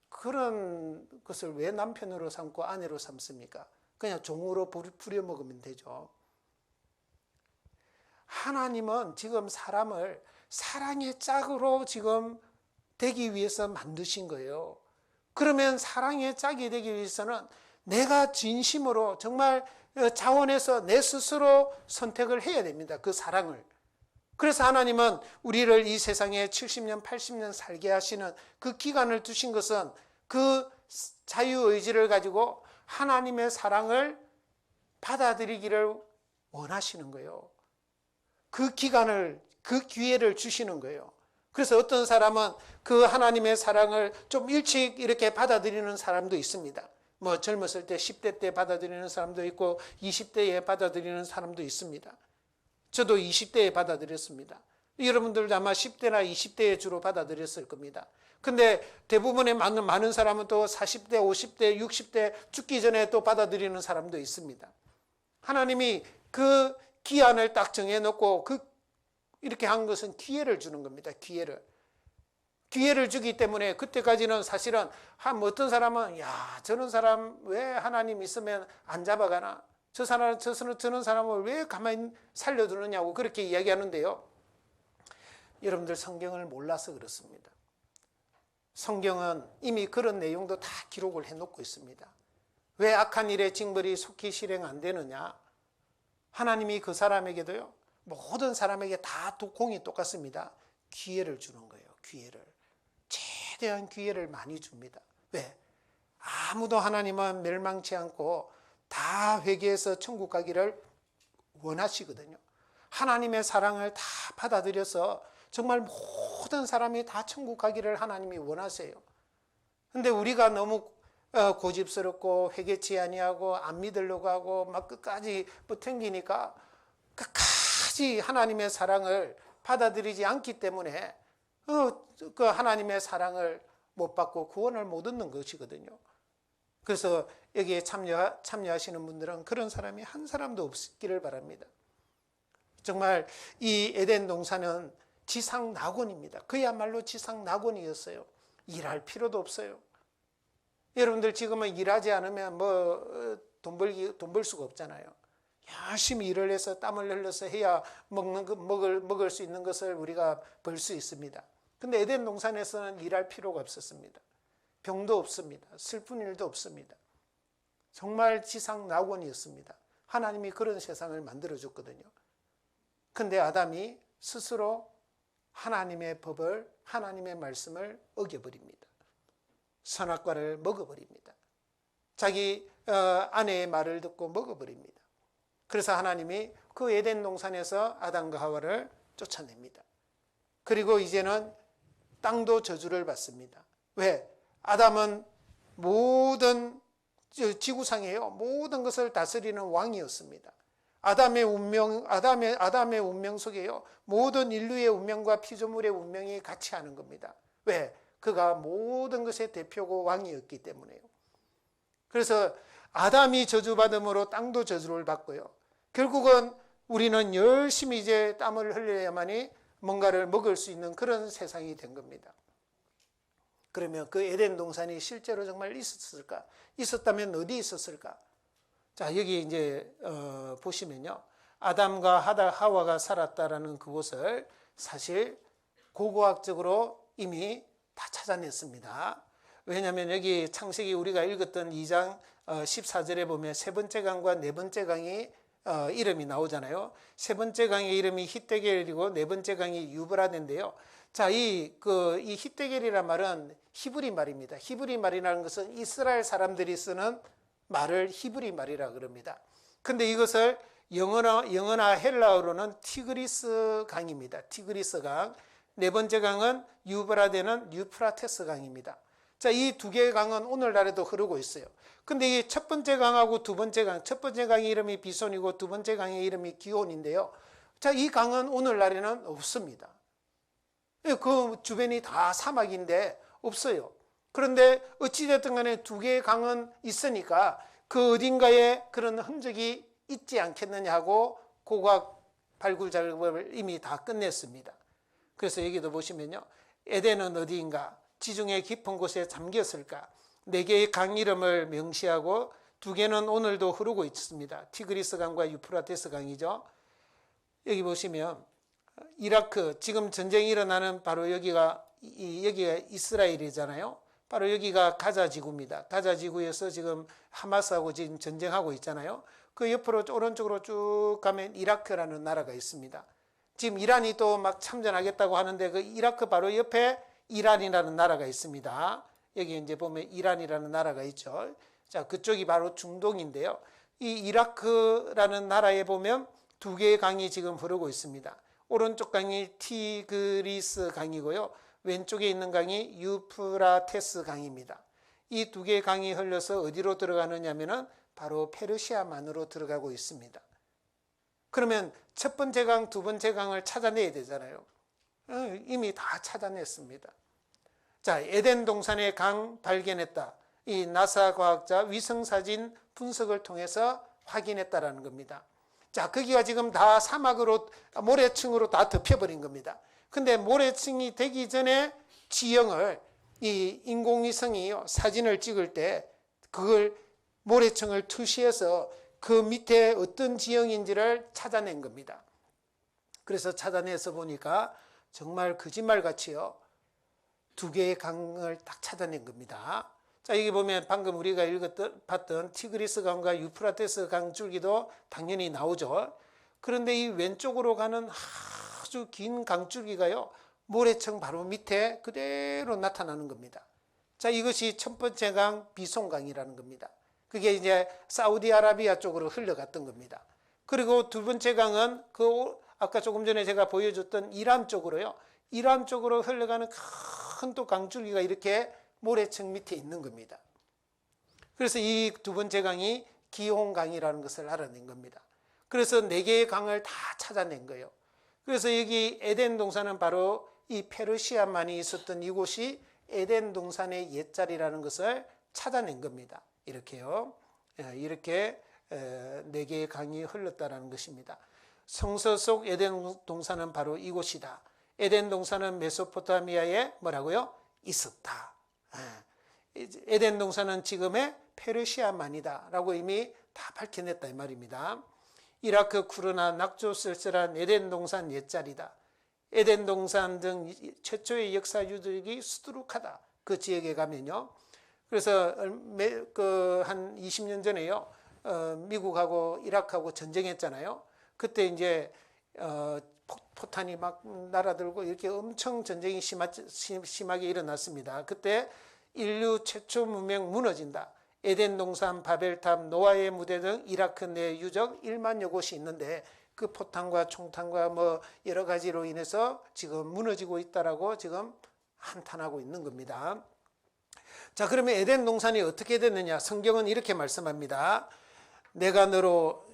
그런 것을 왜 남편으로 삼고 아내로 삼습니까? 그냥 종으로 부려먹으면 되죠. 하나님은 지금 사람을 사랑의 짝으로 지금 되기 위해서 만드신 거예요. 그러면 사랑의 짝이 되기 위해서는 내가 진심으로 정말 자원해서 내 스스로 선택을 해야 됩니다. 그 사랑을. 그래서 하나님은 우리를 이 세상에 70년, 80년 살게 하시는 그 기간을 두신 것은 그 자유의지를 가지고 하나님의 사랑을 받아들이기를 원하시는 거예요. 그 기간을, 그 기회를 주시는 거예요. 그래서 어떤 사람은 그 하나님의 사랑을 좀 일찍 이렇게 받아들이는 사람도 있습니다. 뭐 젊었을 때 10대 때 받아들이는 사람도 있고 20대에 받아들이는 사람도 있습니다. 저도 20대에 받아들였습니다. 여러분들도 아마 10대나 20대에 주로 받아들였을 겁니다. 근데 대부분의 많은 사람은 또 40대, 50대, 60대 죽기 전에 또 받아들이는 사람도 있습니다. 하나님이 그 기한을 딱 정해놓고 이렇게 한 것은 기회를 주는 겁니다. 기회를 주기 때문에 그때까지는 사실은 어떤 사람은 저런 사람 왜 하나님 있으면 안 잡아가나? 저런 사람을 왜 가만히 살려두느냐고 그렇게 이야기하는데요. 여러분들 성경을 몰라서 그렇습니다. 성경은 이미 그런 내용도 다 기록을 해놓고 있습니다. 왜 악한 일의 징벌이 속히 실행 안 되느냐? 하나님이 그 사람에게도요, 모든 사람에게 다 공이 똑같습니다. 기회를 주는 거예요. 기회를. 최대한 기회를 많이 줍니다. 왜? 아무도 하나님은 멸망치 않고 다 회개해서 천국 가기를 원하시거든요. 하나님의 사랑을 다 받아들여서 정말 모든 사람이 다 천국 가기를 하나님이 원하세요. 근데 우리가 너무 고집스럽고 회개치 아니하고 안 믿으려고 하고 막 끝까지 땡기니까 끝까지 하나님의 사랑을 받아들이지 않기 때문에 그 하나님의 사랑을 못 받고 구원을 못 얻는 것이거든요. 그래서 여기에 참여하시는 분들은 그런 사람이 한 사람도 없기를 바랍니다. 정말 이 에덴 동산은 지상 낙원입니다. 그야말로 지상 낙원이었어요. 일할 필요도 없어요. 여러분들 지금은 일하지 않으면 돈 벌 수가 없잖아요. 열심히 일을 해서 땀을 흘려서 해야 먹을 수 있는 것을 우리가 벌 수 있습니다. 근데 에덴 동산에서는 일할 필요가 없었습니다. 병도 없습니다. 슬픈 일도 없습니다. 정말 지상 낙원이었습니다. 하나님이 그런 세상을 만들어줬거든요. 근데 아담이 스스로 하나님의 법을, 하나님의 말씀을 어겨버립니다. 선악과를 먹어버립니다. 자기 아내의 말을 듣고 먹어버립니다. 그래서 하나님이 그 에덴 동산에서 아담과 하와를 쫓아냅니다. 그리고 이제는 땅도 저주를 받습니다. 왜? 아담은 모든 지구상에요. 모든 것을 다스리는 왕이었습니다. 아담의 운명 속에요. 모든 인류의 운명과 피조물의 운명이 같이 하는 겁니다. 왜? 그가 모든 것의 대표고 왕이었기 때문에요. 그래서 아담이 저주받음으로 땅도 저주를 받고요. 결국은 우리는 열심히 이제 땀을 흘려야만이 뭔가를 먹을 수 있는 그런 세상이 된 겁니다. 그러면 그 에덴 동산이 실제로 정말 있었을까? 있었다면 어디 있었을까? 자, 여기 이제 보시면요. 아담과 하와가 살았다라는 그곳을 사실 고고학적으로 이미 다 찾아냈습니다. 왜냐하면 여기 창세기 우리가 읽었던 2장 14절에 보면 세 번째 강과 네 번째 강이 이름이 나오잖아요. 세 번째 강의 이름이 히데겔이고 네 번째 강이 유브라데인데요. 자, 이 히데겔이란 말은 히브리 말입니다. 히브리 말이라는 것은 이스라엘 사람들이 쓰는 말을 히브리 말이라 그럽니다. 근데 이것을 영어나 헬라어로는 티그리스 강입니다. 티그리스 강. 네 번째 강은 유브라데는 유프라테스 강입니다. 자, 이 두 개의 강은 오늘날에도 흐르고 있어요. 근데 이 첫 번째 강하고 두 번째 강, 첫 번째 강의 이름이 비손이고 두 번째 강의 이름이 기온인데요. 자, 이 강은 오늘날에는 없습니다. 그 주변이 다 사막인데 없어요. 그런데 어찌됐든 간에 두 개의 강은 있으니까 그 어딘가에 그런 흔적이 있지 않겠느냐 하고 고고학 발굴 작업을 이미 다 끝냈습니다. 그래서 여기도 보시면요. 에덴은 어디인가? 지중해 깊은 곳에 잠겼을까? 네 개의 강 이름을 명시하고 두 개는 오늘도 흐르고 있습니다. 티그리스 강과 유프라테스 강이죠. 여기 보시면 이라크, 지금 전쟁이 일어나는 바로 여기가 이스라엘이잖아요. 바로 여기가 가자 지구입니다. 가자 지구에서 지금 하마스하고 지금 전쟁하고 있잖아요. 그 옆으로 오른쪽으로 쭉 가면 이라크라는 나라가 있습니다. 지금 이란이 또 막 참전하겠다고 하는데 그 이라크 바로 옆에 이란이라는 나라가 있습니다. 여기 이제 보면 이란이라는 나라가 있죠. 자, 그쪽이 바로 중동인데요. 이 이라크라는 나라에 보면 두 개의 강이 지금 흐르고 있습니다. 오른쪽 강이 티그리스 강이고요. 왼쪽에 있는 강이 유프라테스 강입니다. 이 두 개의 강이 흘러서 어디로 들어가느냐면은 바로 페르시아만으로 들어가고 있습니다. 그러면 첫 번째 강, 두 번째 강을 찾아내야 되잖아요. 이미 다 찾아냈습니다. 자, 에덴 동산의 강 발견했다. 이 나사 과학자 위성사진 분석을 통해서 확인했다라는 겁니다. 자, 거기가 지금 다 사막으로, 모래층으로 다 덮여버린 겁니다. 근데 모래층이 되기 전에 지형을 이 인공위성이 사진을 찍을 때 그걸 모래층을 투시해서 그 밑에 어떤 지형인지를 찾아낸 겁니다. 그래서 찾아내서 보니까 정말 거짓말같이요. 두 개의 강을 딱 찾아낸 겁니다. 자, 여기 보면 방금 우리가 봤던 티그리스 강과 유프라테스 강 줄기도 당연히 나오죠. 그런데 이 왼쪽으로 가는 아주 긴 강줄기가요, 모래층 바로 밑에 그대로 나타나는 겁니다. 자, 이것이 첫 번째 강 비송강이라는 겁니다. 그게 이제 사우디아라비아 쪽으로 흘러갔던 겁니다. 그리고 두 번째 강은 그 아까 조금 전에 제가 보여줬던 이란 쪽으로요. 이란 쪽으로 흘러가는 큰 또 강줄기가 이렇게 모래층 밑에 있는 겁니다. 그래서 이 두 번째 강이 기홍강이라는 것을 알아낸 겁니다. 그래서 네 개의 강을 다 찾아낸 거예요. 그래서 여기 에덴 동산은 바로 이 페르시아만이 있었던 이곳이 에덴 동산의 옛자리라는 것을 찾아낸 겁니다. 이렇게요. 이렇게 네 개의 강이 흘렀다는 것입니다. 성서 속 에덴 동산은 바로 이곳이다. 에덴 동산은 메소포타미아에 뭐라고요? 있었다. 에덴 동산은 지금의 페르시아만이다 라고 이미 다 밝혀냈다 이 말입니다. 이라크 쿠르나 낙조 쓸쓸한 에덴 동산 옛자리다. 에덴 동산 등 최초의 역사 유적이 수두룩하다. 그 지역에 가면요. 그래서 한 20년 전에요. 미국하고 이라크하고 전쟁했잖아요. 그때 이제 포탄이 막 날아들고 이렇게 엄청 전쟁이 심하게 일어났습니다. 그때 인류 최초 문명 무너진다. 에덴 동산, 바벨탑, 노아의 무대 등 이라크 내 유적 1만여 곳이 있는데 그 포탄과 총탄과 뭐 여러 가지로 인해서 지금 무너지고 있다라고 지금 한탄하고 있는 겁니다. 자, 그러면 에덴 동산이 어떻게 됐느냐? 성경은 이렇게 말씀합니다. 내가 너로,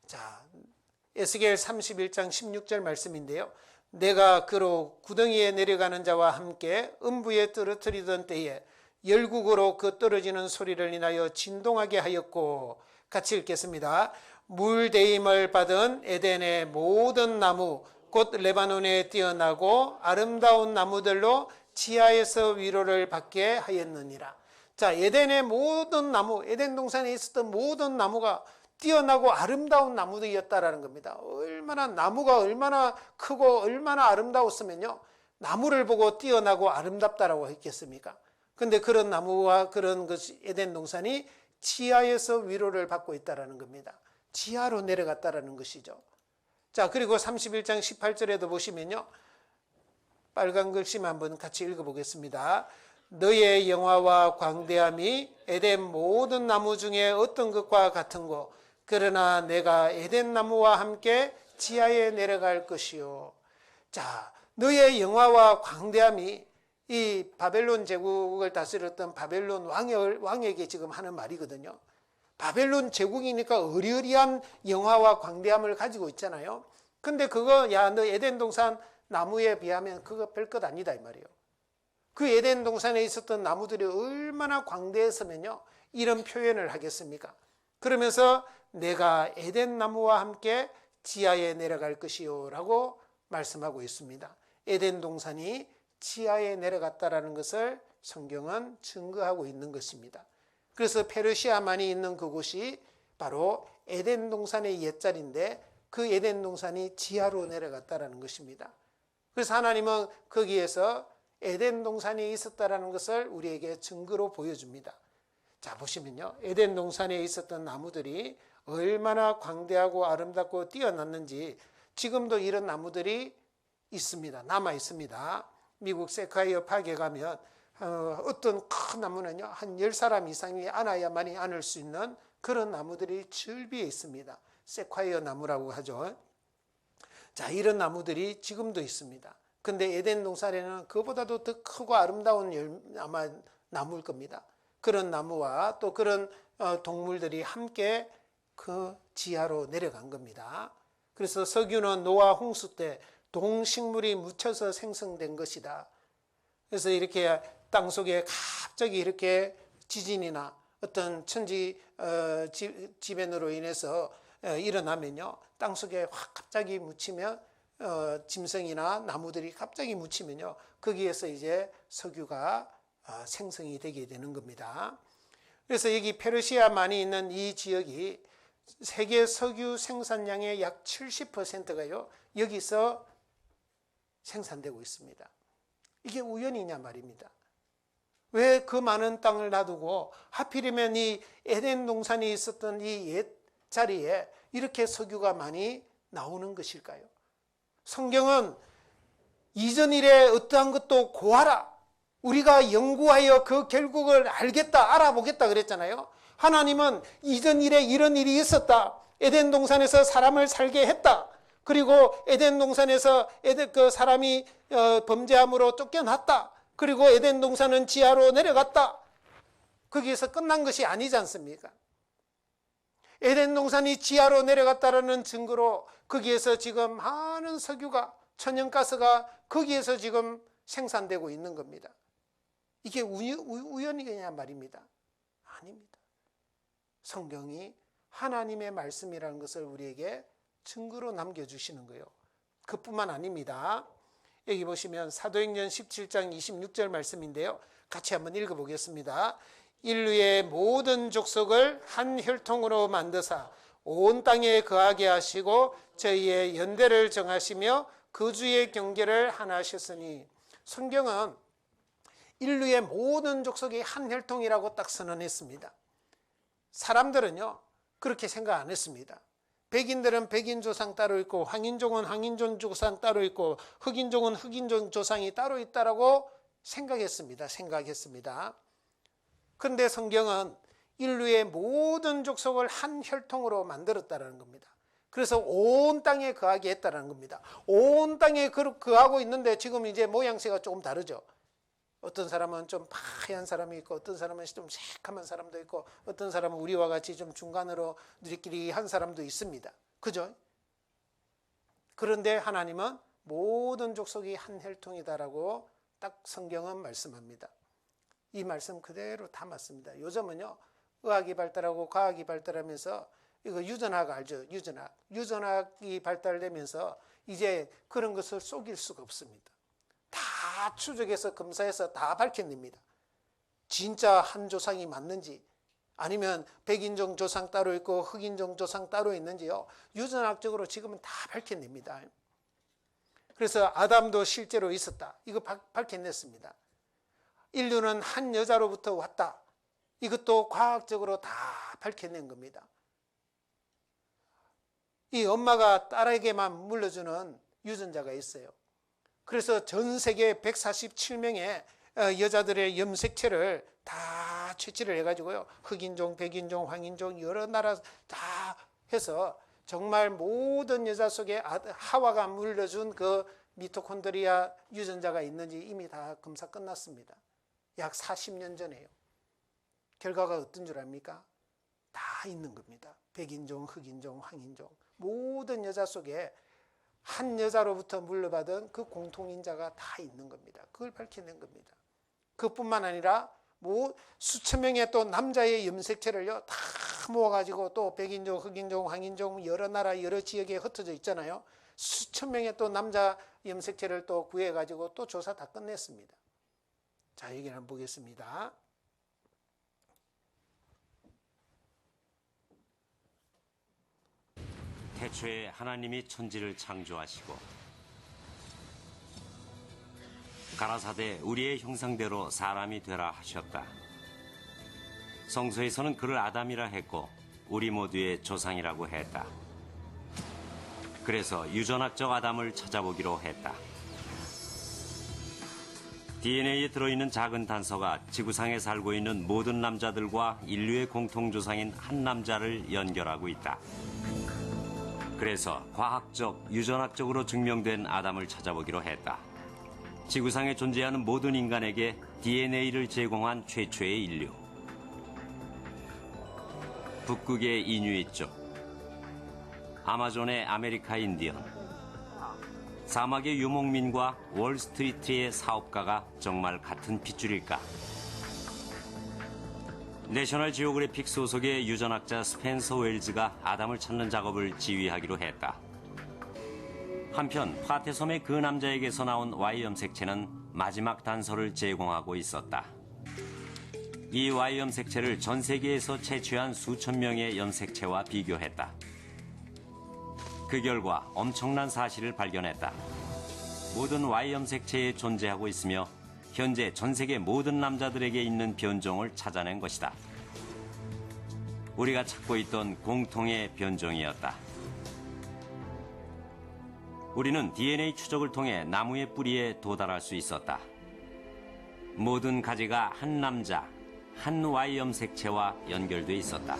자, 에스겔 31장 16절 말씀인데요. 내가 그로 구덩이에 내려가는 자와 함께 음부에 떨어뜨리던 때에 열국으로 그 떨어지는 소리를 인하여 진동하게 하였고, 같이 읽겠습니다. 물대임을 받은 에덴의 모든 나무 곧 레바논에 뛰어나고 아름다운 나무들로 지하에서 위로를 받게 하였느니라. 자, 에덴의 모든 나무, 에덴 동산에 있었던 모든 나무가 뛰어나고 아름다운 나무들이었다라는 겁니다. 나무가 얼마나 크고 얼마나 아름다웠으면요, 나무를 보고 뛰어나고 아름답다라고 했겠습니까? 근데 그런 나무와 그런 것이 에덴 동산이 지하에서 위로를 받고 있다라는 겁니다. 지하로 내려갔다라는 것이죠. 자, 그리고 31장 18절에도 보시면요, 빨간 글씨만 한번 같이 읽어보겠습니다. 너의 영화와 광대함이 에덴 모든 나무 중에 어떤 것과 같은고, 그러나 내가 에덴 나무와 함께 지하에 내려갈 것이요. 자, 너의 영화와 광대함이 이 바벨론 제국을 다스렸던 바벨론 왕에게 지금 하는 말이거든요. 바벨론 제국이니까 어리어리한 영화와 광대함을 가지고 있잖아요. 근데 그거, 야, 너 에덴 동산 나무에 비하면 그거 별것 아니다 이 말이에요. 그 에덴 동산에 있었던 나무들이 얼마나 광대했으면요, 이런 표현을 하겠습니까? 그러면서 내가 에덴 나무와 함께 지하에 내려갈 것이요 라고 말씀하고 있습니다. 에덴 동산이 지하에 내려갔다라는 것을 성경은 증거하고 있는 것입니다. 그래서 페르시아만이 있는 그곳이 바로 에덴 동산의 옛자리인데 그 에덴 동산이 지하로 내려갔다라는 것입니다. 그래서 하나님은 거기에서 에덴 동산이 있었다라는 것을 우리에게 증거로 보여줍니다. 자, 보시면요, 에덴 동산에 있었던 나무들이 얼마나 광대하고 아름답고 뛰어났는지 지금도 이런 나무들이 있습니다. 남아 있습니다. 미국 세콰이어 파크에 가면 어떤 큰 나무는요, 한 10사람 이상이 안아야만이 안을 수 있는 그런 나무들이 즐비해 있습니다. 세콰이어 나무라고 하죠. 자, 이런 나무들이 지금도 있습니다. 근데 에덴 동산에는 그보다도 더 크고 아름다운 아마 나무일 겁니다. 그런 나무와 또 그런 동물들이 함께 그 지하로 내려간 겁니다. 그래서 석유는 노아 홍수 때 동식물이 묻혀서 생성된 것이다. 그래서 이렇게 땅 속에 갑자기 이렇게 지진이나 어떤 천지 지변으로 인해서 일어나면요, 땅 속에 확 갑자기 묻히면 짐승이나 나무들이 갑자기 묻히면요, 거기에서 이제 석유가 생성이 되게 되는 겁니다. 그래서 여기 페르시아만이 있는 이 지역이 세계 석유 생산량의 약 70%가요 여기서 생산되고 있습니다. 이게 우연이냐 말입니다. 왜 그 많은 땅을 놔두고 하필이면 이 에덴 동산이 있었던 이 옛 자리에 이렇게 석유가 많이 나오는 것일까요? 성경은 이전 일에 어떠한 것도 고하라, 우리가 연구하여 그 결국을 알겠다, 알아보겠다 그랬잖아요. 하나님은 이전 일에 이런 일이 있었다, 에덴 동산에서 사람을 살게 했다, 그리고 에덴 동산에서 그 사람이 범죄함으로 쫓겨났다, 그리고 에덴 동산은 지하로 내려갔다. 거기에서 끝난 것이 아니지 않습니까? 에덴 동산이 지하로 내려갔다라는 증거로 거기에서 지금 많은 석유가, 천연가스가 거기에서 지금 생산되고 있는 겁니다. 이게 우연이냐 말입니다. 아닙니다. 성경이 하나님의 말씀이라는 것을 우리에게 증거로 남겨주시는 거예요. 그뿐만 아닙니다. 여기 보시면 사도행전 17장 26절 말씀인데요, 같이 한번 읽어보겠습니다. 인류의 모든 족속을 한 혈통으로 만드사 온 땅에 거하게 하시고 저희의 연대를 정하시며 거주의 경계를 하나 하셨으니, 성경은 인류의 모든 족속이 한 혈통이라고 딱 선언했습니다. 사람들은요 그렇게 생각 안 했습니다. 백인들은 백인 조상 따로 있고, 황인종은 황인종 조상 따로 있고, 흑인종은 흑인종 조상이 따로 있다라고 생각했습니다. 그런데 성경은 인류의 모든 족속을 한 혈통으로 만들었다는 겁니다. 그래서 온 땅에 거하게 했다는 겁니다. 온 땅에 거하고 있는데 지금 이제 모양새가 조금 다르죠. 어떤 사람은 좀 하얀 사람이 있고, 어떤 사람은 좀 새카만 사람도 있고, 어떤 사람은 우리와 같이 좀 중간으로 느끼리한 사람도 있습니다. 그죠? 그런데 하나님은 모든 족속이 한 혈통이다라고 딱 성경은 말씀합니다. 이 말씀 그대로 다 맞습니다. 요즘은요, 의학이 발달하고 과학이 발달하면서, 이거 유전학 알죠? 유전학이 발달되면서 이제 그런 것을 속일 수가 없습니다. 다 추적해서 검사해서 다 밝혀냅니다. 진짜 한 조상이 맞는지, 아니면 백인종 조상 따로 있고 흑인종 조상 따로 있는지요, 유전학적으로 지금은 다 밝혀냅니다. 그래서 아담도 실제로 있었다, 이거 밝혀냈습니다. 인류는 한 여자로부터 왔다, 이것도 과학적으로 다 밝혀낸 겁니다. 이 엄마가 딸에게만 물려주는 유전자가 있어요. 그래서 전 세계 147명의 여자들의 염색체를 다 채취를 해가지고요, 흑인종, 백인종, 황인종 여러 나라 다 해서 정말 모든 여자 속에 하와가 물려준 그 미토콘드리아 유전자가 있는지 이미 다 검사 끝났습니다. 약 40년 전에요. 결과가 어떤 줄 압니까? 다 있는 겁니다. 백인종, 흑인종, 황인종 모든 여자 속에 한 여자로부터 물려받은 그 공통인자가 다 있는 겁니다. 그걸 밝혀낸 겁니다. 그뿐만 아니라 수천 명의 또 남자의 염색체를요 다 모아가지고, 또 백인종, 흑인종, 황인종 여러 나라 여러 지역에 흩어져 있잖아요. 수천 명의 또 남자 염색체를 또 구해가지고 또 조사 다 끝냈습니다. 자, 여기 한번 보겠습니다. 태초에 하나님이 천지를 창조하시고 가라사대 우리의 형상대로 사람이 되라 하셨다. 성서에서는 그를 아담이라 했고 우리 모두의 조상이라고 했다. 그래서 유전학적 아담을 찾아보기로 했다. DNA에 들어있는 작은 단서가 지구상에 살고 있는 모든 남자들과 인류의 공통조상인 한 남자를 연결하고 있다. 그래서 과학적, 유전학적으로 증명된 아담을 찾아보기로 했다. 지구상에 존재하는 모든 인간에게 DNA를 제공한 최초의 인류. 북극의 이누이족, 아마존의 아메리카 인디언, 사막의 유목민과 월스트리트의 사업가가 정말 같은 핏줄일까? 내셔널 지오그래픽 소속의 유전학자 스펜서 웰즈가 아담을 찾는 작업을 지휘하기로 했다. 한편 파테섬의 그 남자에게서 나온 Y 염색체는 마지막 단서를 제공하고 있었다. 이 Y 염색체를 전 세계에서 채취한 수천 명의 염색체와 비교했다. 그 결과 엄청난 사실을 발견했다. 모든 Y 염색체에 존재하고 있으며 현재 전 세계 모든 남자들에게 있는 변종을 찾아낸 것이다. 우리가 찾고 있던 공통의 변종이었다. 우리는 DNA 추적을 통해 나무의 뿌리에 도달할 수 있었다. 모든 가지가 한 남자, 한 Y 염색체와 연결돼 있었다.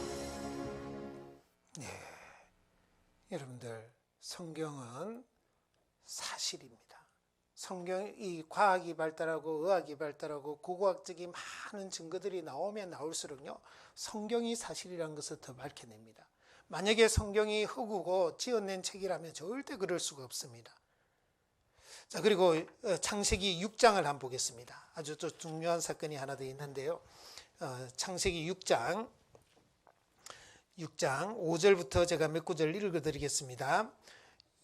여러분들, 성경은 사실입니다. 성경이 과학이 발달하고 의학이 발달하고 고고학적인 많은 증거들이 나오면 나올수록요, 성경이 사실이라는 것을 더 밝혀냅니다. 만약에 성경이 흑우고 지어낸 책이라면 절대 그럴 수가 없습니다. 자, 그리고 창세기 6장을 한번 보겠습니다. 아주 또 중요한 사건이 하나 더 있는데요. 창세기 6장 5절부터 제가 몇 구절 읽어드리겠습니다.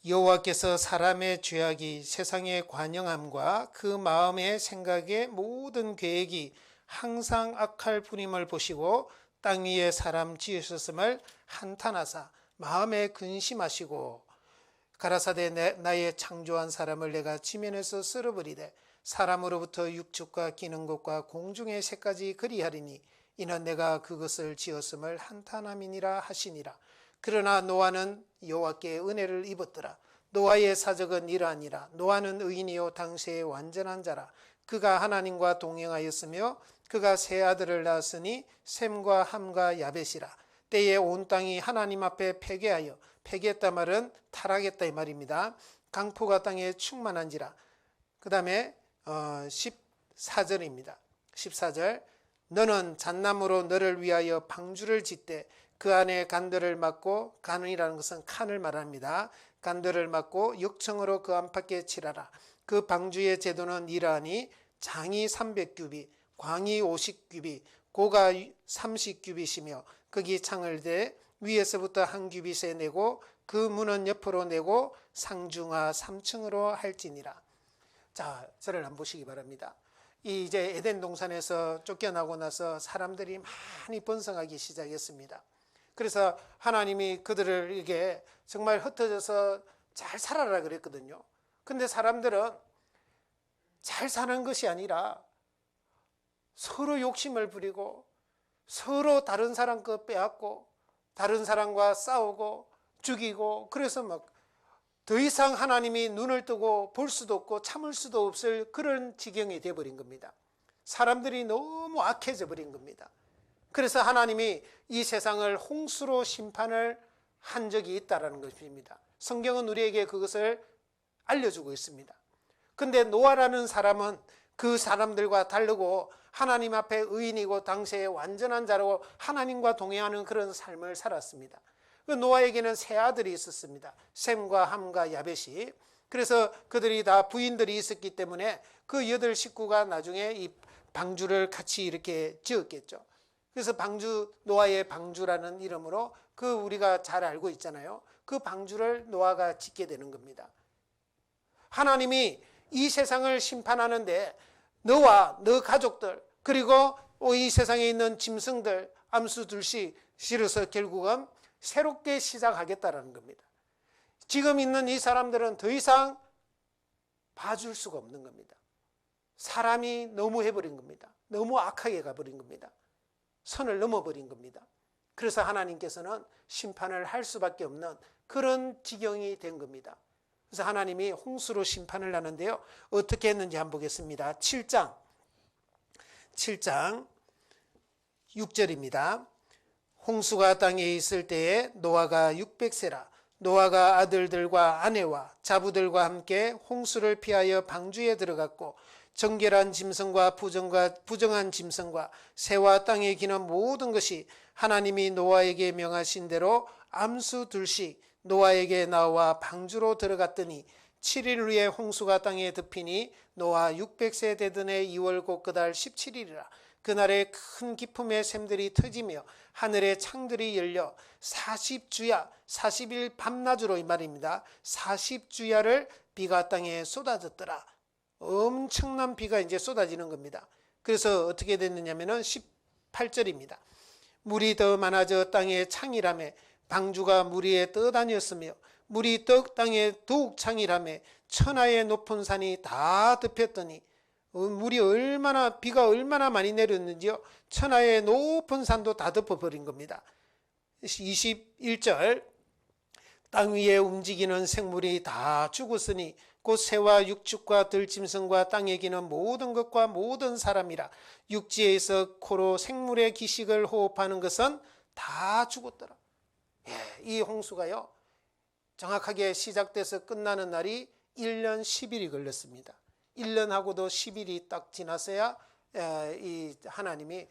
여호와께서 사람의 죄악이 세상의 관영함과 그 마음의 생각의 모든 계획이 항상 악할 뿐임을 보시고 땅 위에 사람 지으셨음을 한탄하사 마음에 근심하시고 가라사대 나의 창조한 사람을 내가 지면에서 쓸어버리되 사람으로부터 육축과 기는 것과 공중의 새까지 그리하리니 이는 내가 그것을 지었음을 한탄함이니라 하시니라. 그러나 노아는 여호와께 은혜를 입었더라. 노아의 사적은 이러하니라. 노아는 의인이요 당시의 완전한 자라. 그가 하나님과 동행하였으며 그가 세 아들을 낳았으니 셈과 함과 야벳이라. 때에 온 땅이 하나님 앞에 패괴하여, 패괴했다 말은 타락했다 이 말입니다. 강포가 땅에 충만한지라. 그 다음에 14절입니다. 14절. 너는 잣나무로 너를 위하여 방주를 짓되 그 안에 간들을 막고, 간이라는 것은 칸을 말합니다. 간들을 막고 역청으로 그 안팎에 칠하라. 그 방주의 제도는 이러하니 장이 300규빗, 광이 50규빗, 고가 30규빗이며 거기 창을 대 위에서부터 한 규빗에 내고 그 문은 옆으로 내고 상중하 3층으로 할지니라. 자, 저를 한번 보시기 바랍니다. 이제 에덴 동산에서 쫓겨나고 나서 사람들이 많이 번성하기 시작했습니다. 그래서 하나님이 그들을 이게 정말 흩어져서 잘 살아라 그랬거든요. 근데 사람들은 잘 사는 것이 아니라 서로 욕심을 부리고 서로 다른 사람 거 빼앗고 다른 사람과 싸우고 죽이고, 그래서 막 더 이상 하나님이 눈을 뜨고 볼 수도 없고 참을 수도 없을 그런 지경이 되어버린 겁니다. 사람들이 너무 악해져 버린 겁니다. 그래서 하나님이 이 세상을 홍수로 심판을 한 적이 있다는 것입니다. 성경은 우리에게 그것을 알려주고 있습니다. 근데 노아라는 사람은 그 사람들과 다르고 하나님 앞에 의인이고 당시에 완전한 자로 하나님과 동행하는 그런 삶을 살았습니다. 그 노아에게는 세 아들이 있었습니다. 셈과 함과 야벳이. 그래서 그들이 다 부인들이 있었기 때문에 그 8 식구가 나중에 이 방주를 같이 이렇게 지었겠죠. 그래서 방주, 노아의 방주라는 이름으로 그 우리가 잘 알고 있잖아요. 그 방주를 노아가 짓게 되는 겁니다. 하나님이 이 세상을 심판하는데 너와 너 가족들 그리고 이 세상에 있는 짐승들 암수 둘씩 실어서 결국은 새롭게 시작하겠다라는 겁니다. 지금 있는 이 사람들은 더 이상 봐줄 수가 없는 겁니다. 사람이 너무 해버린 겁니다. 너무 악하게 가버린 겁니다. 선을 넘어버린 겁니다. 그래서 하나님께서는 심판을 할 수밖에 없는 그런 지경이 된 겁니다. 그래서 하나님이 홍수로 심판을 하는데요. 어떻게 했는지 한번 보겠습니다. 7장 6절입니다. 홍수가 땅에 있을 때에 노아가 600세라 노아가 아들들과 아내와 자부들과 함께 홍수를 피하여 방주에 들어갔고 정결한 짐승과 부정한 짐승과 새와 땅에 기는 모든 것이 하나님이 노아에게 명하신 대로 암수 둘씩 노아에게 나와 방주로 들어갔더니 7일 후에 홍수가 땅에 덮이니 노아 600세 되던 해 2월 곧 그달 17일이라 그날에 큰 기품의 샘들이 터지며 하늘의 창들이 열려 40주야 40일 밤낮으로 이 말입니다. 40주야를 비가 땅에 쏟아졌더라. 엄청난 비가 이제 쏟아지는 겁니다. 그래서 어떻게 됐느냐면은 18절입니다. 물이 더 많아져 땅에 창이라며 방주가 물 위에 떠다녔으며 물이 땅에 더욱 창이라며 천하의 높은 산이 다 덮였더니 비가 얼마나 많이 내렸는지요. 천하의 높은 산도 다 덮어버린 겁니다. 21절 땅 위에 움직이는 생물이 다 죽었으니 곧 새와 육축과 들짐승과 땅에 기는 모든 것과 모든 사람이라 육지에서 코로 생물의 기식을 호흡하는 것은 다 죽었더라. 이 홍수가요 정확하게 시작돼서 끝나는 날이 1년 10일이 걸렸습니다. 1년하고도 10일이 딱 지났어야 이 하나님이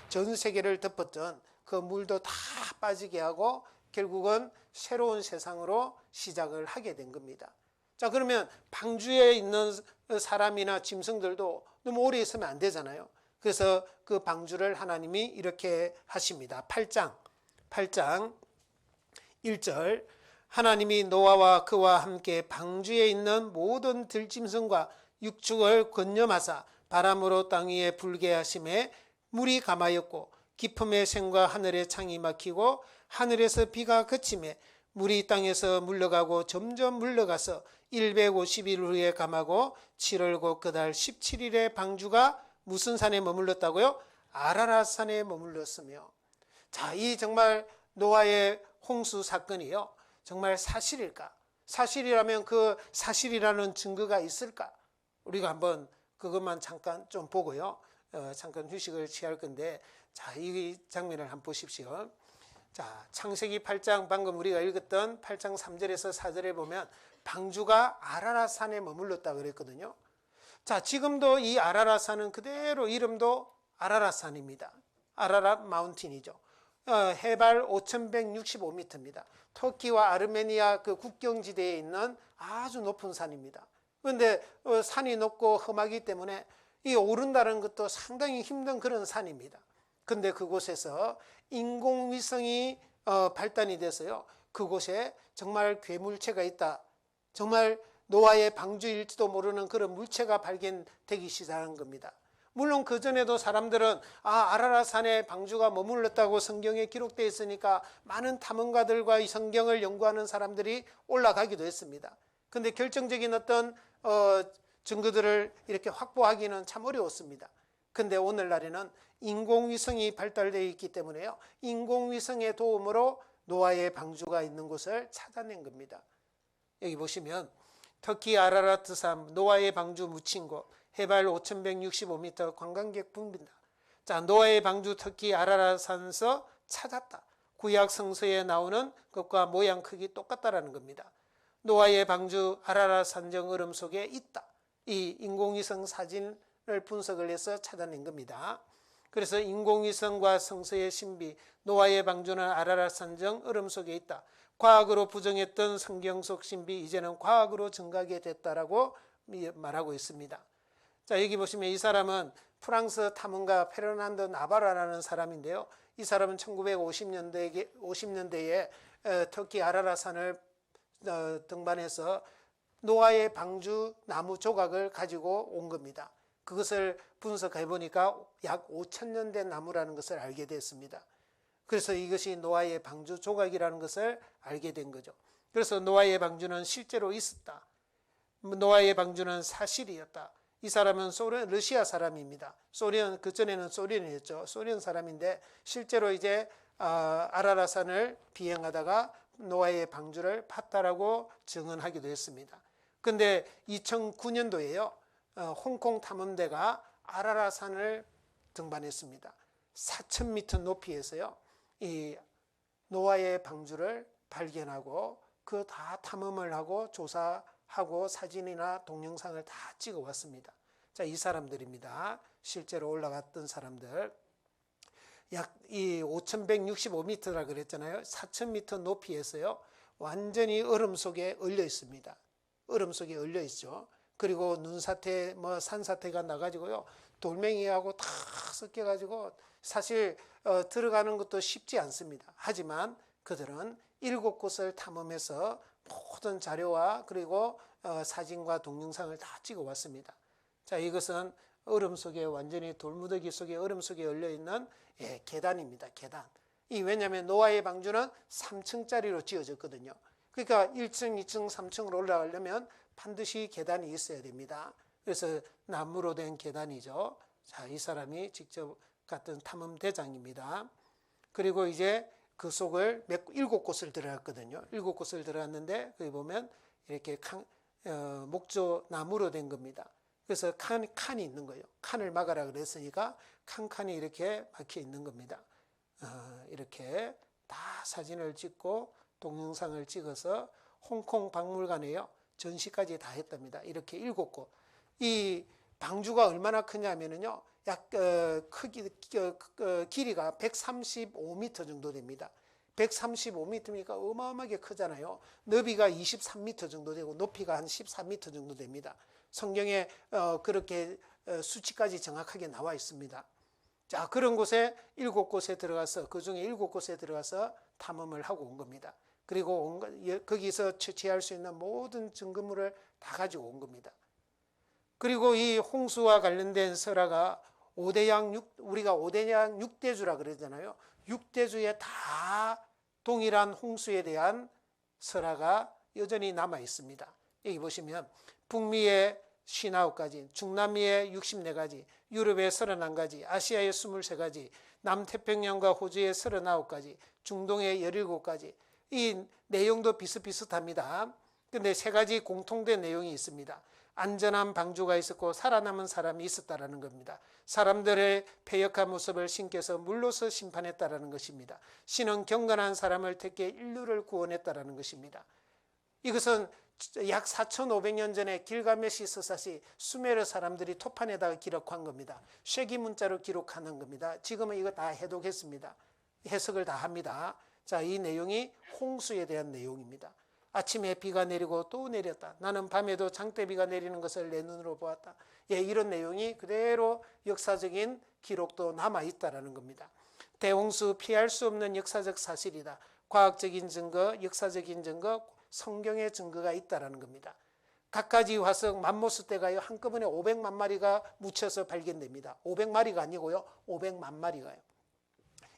전 세계를 덮었던 그 물도 다 빠지게 하고 결국은 새로운 세상으로 시작을 하게 된 겁니다. 자, 그러면 방주에 있는 사람이나 짐승들도 너무 오래 있으면 안 되잖아요. 그래서 그 방주를 하나님이 이렇게 하십니다. 8장 1절 하나님이 노아와 그와 함께 방주에 있는 모든 들짐승과 육축을 건념하사 바람으로 땅 위에 불게 하심에 물이 감하였고 기품의 샘과 하늘의 창이 막히고 하늘에서 비가 그침에 물이 땅에서 물러가고 점점 물러가서 150일 후에 감하고 7월 곧 그달 17일에 방주가 무슨 산에 머물렀다고요? 아라랏산에 머물렀으며 자, 이 정말 노아의 홍수 사건이요 정말 사실일까? 사실이라면 그 사실이라는 증거가 있을까? 우리가 한번 그것만 잠깐 좀 보고요 잠깐 휴식을 취할 건데 자, 이 장면을 한번 보십시오. 자, 창세기 8장 방금 우리가 읽었던 8장 3절에서 4절에 보면 방주가 아라랏산에 머물렀다 그랬거든요. 자, 지금도 이 아라랏산은 그대로 이름도 아라랏산입니다. 아라랏 마운틴이죠. 해발 5,165m입니다. 터키와 아르메니아 그 국경지대에 있는 아주 높은 산입니다. 그런데 산이 높고 험하기 때문에 이 오른다는 것도 상당히 힘든 그런 산입니다. 근데 그곳에서 인공위성이 발단이 돼서요. 그곳에 정말 괴물체가 있다. 정말 노아의 방주일지도 모르는 그런 물체가 발견되기 시작한 겁니다. 물론 그전에도 사람들은 아라랏산에 방주가 머물렀다고 성경에 기록되어 있으니까 많은 탐험가들과 이 성경을 연구하는 사람들이 올라가기도 했습니다. 근데 결정적인 어떤 증거들을 이렇게 확보하기는 참 어려웠습니다. 근데 오늘날에는 인공위성이 발달되어 있기 때문에요. 인공위성의 도움으로 노아의 방주가 있는 곳을 찾아낸 겁니다. 여기 보시면 터키 아라라트산 노아의 방주 묻힌 곳 해발 5,165m 관광객 붐빈다. 자, 노아의 방주 터키 아라랏산에서 찾았다. 구약 성서에 나오는 것과 모양 크기 똑같다라는 겁니다. 노아의 방주 아라랏 산정 얼음 속에 있다. 이 인공위성 사진을 분석을 해서 찾아낸 겁니다. 그래서 인공위성과 성서의 신비, 노아의 방주는 아라랏 산정 얼음 속에 있다. 과학으로 부정했던 성경 속 신비 이제는 과학으로 증가하게 됐다라고 말하고 있습니다. 자, 여기 보시면 이 사람은 프랑스 탐험가 페르난드 나바라라는 사람인데요. 이 사람은 1950년대에 터키 아라랏산을 등반해서 노아의 방주 나무 조각을 가지고 온 겁니다. 그것을 분석해 보니까 약 5,000년 된 나무라는 것을 알게 됐습니다. 그래서 이것이 노아의 방주 조각이라는 것을 알게 된 거죠. 그래서 노아의 방주는 실제로 있었다. 노아의 방주는 사실이었다. 이 사람은 러시아 사람입니다. 그전에는 소련이었죠. 소련 사람인데 실제로 이제 아라랏산을 비행하다가 노아의 방주를 봤다라고 증언하기도 했습니다. 근데 2009년도에요. 홍콩 탐험대가 아라라산을 등반했습니다. 4,000m 높이에서요. 이 노아의 방주를 발견하고 그 다 탐험을 하고 조사하고 사진이나 동영상을 다 찍어 왔습니다. 자, 이 사람들입니다. 실제로 올라갔던 사람들. 약 이 5,165m라 그랬잖아요. 4,000m 높이에서요. 완전히 얼음 속에 얼려 있습니다. 얼음 속에 얼려 있죠. 그리고 눈사태, 산사태가 나가지고요. 돌멩이하고 다 섞여가지고 사실 들어가는 것도 쉽지 않습니다. 하지만 그들은 7곳을 탐험해서 모든 자료와 그리고 사진과 동영상을 다 찍어 왔습니다. 자, 이것은 얼음 속에 완전히 돌무더기 속에 얼음 속에 열려 있는 계단입니다. 계단. 왜냐하면 노아의 방주는 3층짜리로 지어졌거든요. 그러니까 1층, 2층, 3층으로 올라가려면 반드시 계단이 있어야 됩니다. 그래서 나무로 된 계단이죠. 자, 이 사람이 직접 갔던 탐험대장입니다. 그리고 이제 그 속을 7곳을 들어갔거든요. 7곳을 들어갔는데 거기 보면 이렇게 목조 나무로 된 겁니다. 그래서 칸이 있는 거예요. 칸을 막아라 그랬으니까 칸칸이 이렇게 막혀 있는 겁니다. 이렇게 다 사진을 찍고 동영상을 찍어서 홍콩 박물관에요. 전시까지 다 했답니다. 이렇게 7곳. 이 방주가 얼마나 크냐면요. 약 길이가 135m 정도 됩니다. 135m니까 어마어마하게 크잖아요. 너비가 23m 정도 되고 높이가 한 14m 정도 됩니다. 성경에 그렇게 수치까지 정확하게 나와 있습니다. 자, 그런 곳에 7곳에 들어가서 그중에 7곳에 들어가서 탐험을 하고 온 겁니다. 그리고 거기서 채취할 수 있는 모든 증거물을 다 가지고 온 겁니다. 그리고 이 홍수와 관련된 설화가 우리가 5대양 6대주라 그러잖아요. 6대주에 다 동일한 홍수에 대한 설화가 여전히 남아 있습니다. 여기 보시면 북미의 59가지, 중남미의 64가지, 유럽의 31가지, 아시아의 23가지, 남태평양과 호주의 39가지, 중동의 17가지. 이 내용도 비슷비슷합니다. 근데 3가지 공통된 내용이 있습니다. 안전한 방주가 있었고 살아남은 사람이 있었다라는 겁니다. 사람들의 패역한 모습을 신께서 물로서 심판했다라는 것입니다. 신은 경건한 사람을 택해 인류를 구원했다라는 것입니다. 이것은 약 4,500년 전에 길가메시 서사시 수메르 사람들이 토판에다가 기록한 겁니다. 쉐기 문자로 기록하는 겁니다. 지금은 이거 다 해독했습니다. 해석을 다 합니다. 자, 이 내용이 홍수에 대한 내용입니다. 아침에 비가 내리고 또 내렸다. 나는 밤에도 장대비가 내리는 것을 내 눈으로 보았다. 이런 내용이 그대로 역사적인 기록도 남아있다는 겁니다. 대홍수 피할 수 없는 역사적 사실이다. 과학적인 증거, 역사적인 증거, 성경의 증거가 있다는 겁니다. 갖가지 화석 맘모스 떼가요 한꺼번에 500만 마리가 묻혀서 발견됩니다. 500마리가 아니고요. 500만 마리가요.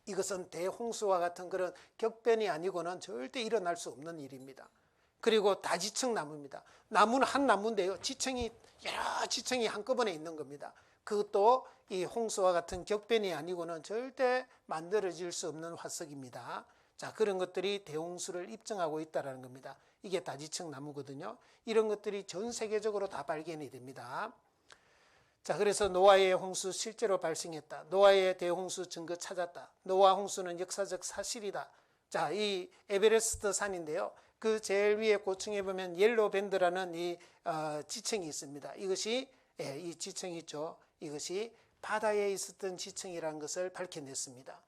이것은 대홍수와 같은 그런 격변이 아니고는 절대 일어날 수 없는 일입니다. 그리고 다지층 나무입니다. 나무는 한 나무인데요. 여러 지층이 한꺼번에 있는 겁니다. 그것도 이 홍수와 같은 격변이 아니고는 절대 만들어질 수 없는 화석입니다. 자, 그런 것들이 대홍수를 입증하고 있다는 겁니다. 이게 다지층 나무거든요. 이런 것들이 전 세계적으로 다 발견이 됩니다. 자, 그래서 노아의 홍수 실제로 발생했다. 노아의 대홍수 증거 찾았다. 노아 홍수는 역사적 사실이다. 자, 이 에베레스트 산인데요. 그 제일 위에 고층에 보면 옐로우 밴드라는 이 지층이 있습니다. 이것이 이 지층이 있죠. 이것이 바다에 있었던 지층이라는 것을 밝혀냈습니다.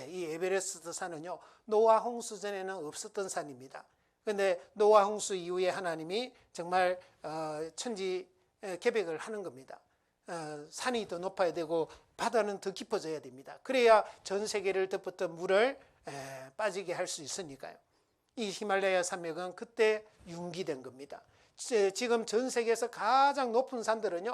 이 에베레스트 산은요. 노아 홍수 전에는 없었던 산입니다. 그런데 노아 홍수 이후에 하나님이 정말 천지 계획을 하는 겁니다. 산이 더 높아야 되고 바다는 더 깊어져야 됩니다. 그래야 전 세계를 덮었던 물을 빠지게 할 수 있으니까요. 이 히말라야 산맥은 그때 융기된 겁니다. 지금 전 세계에서 가장 높은 산들은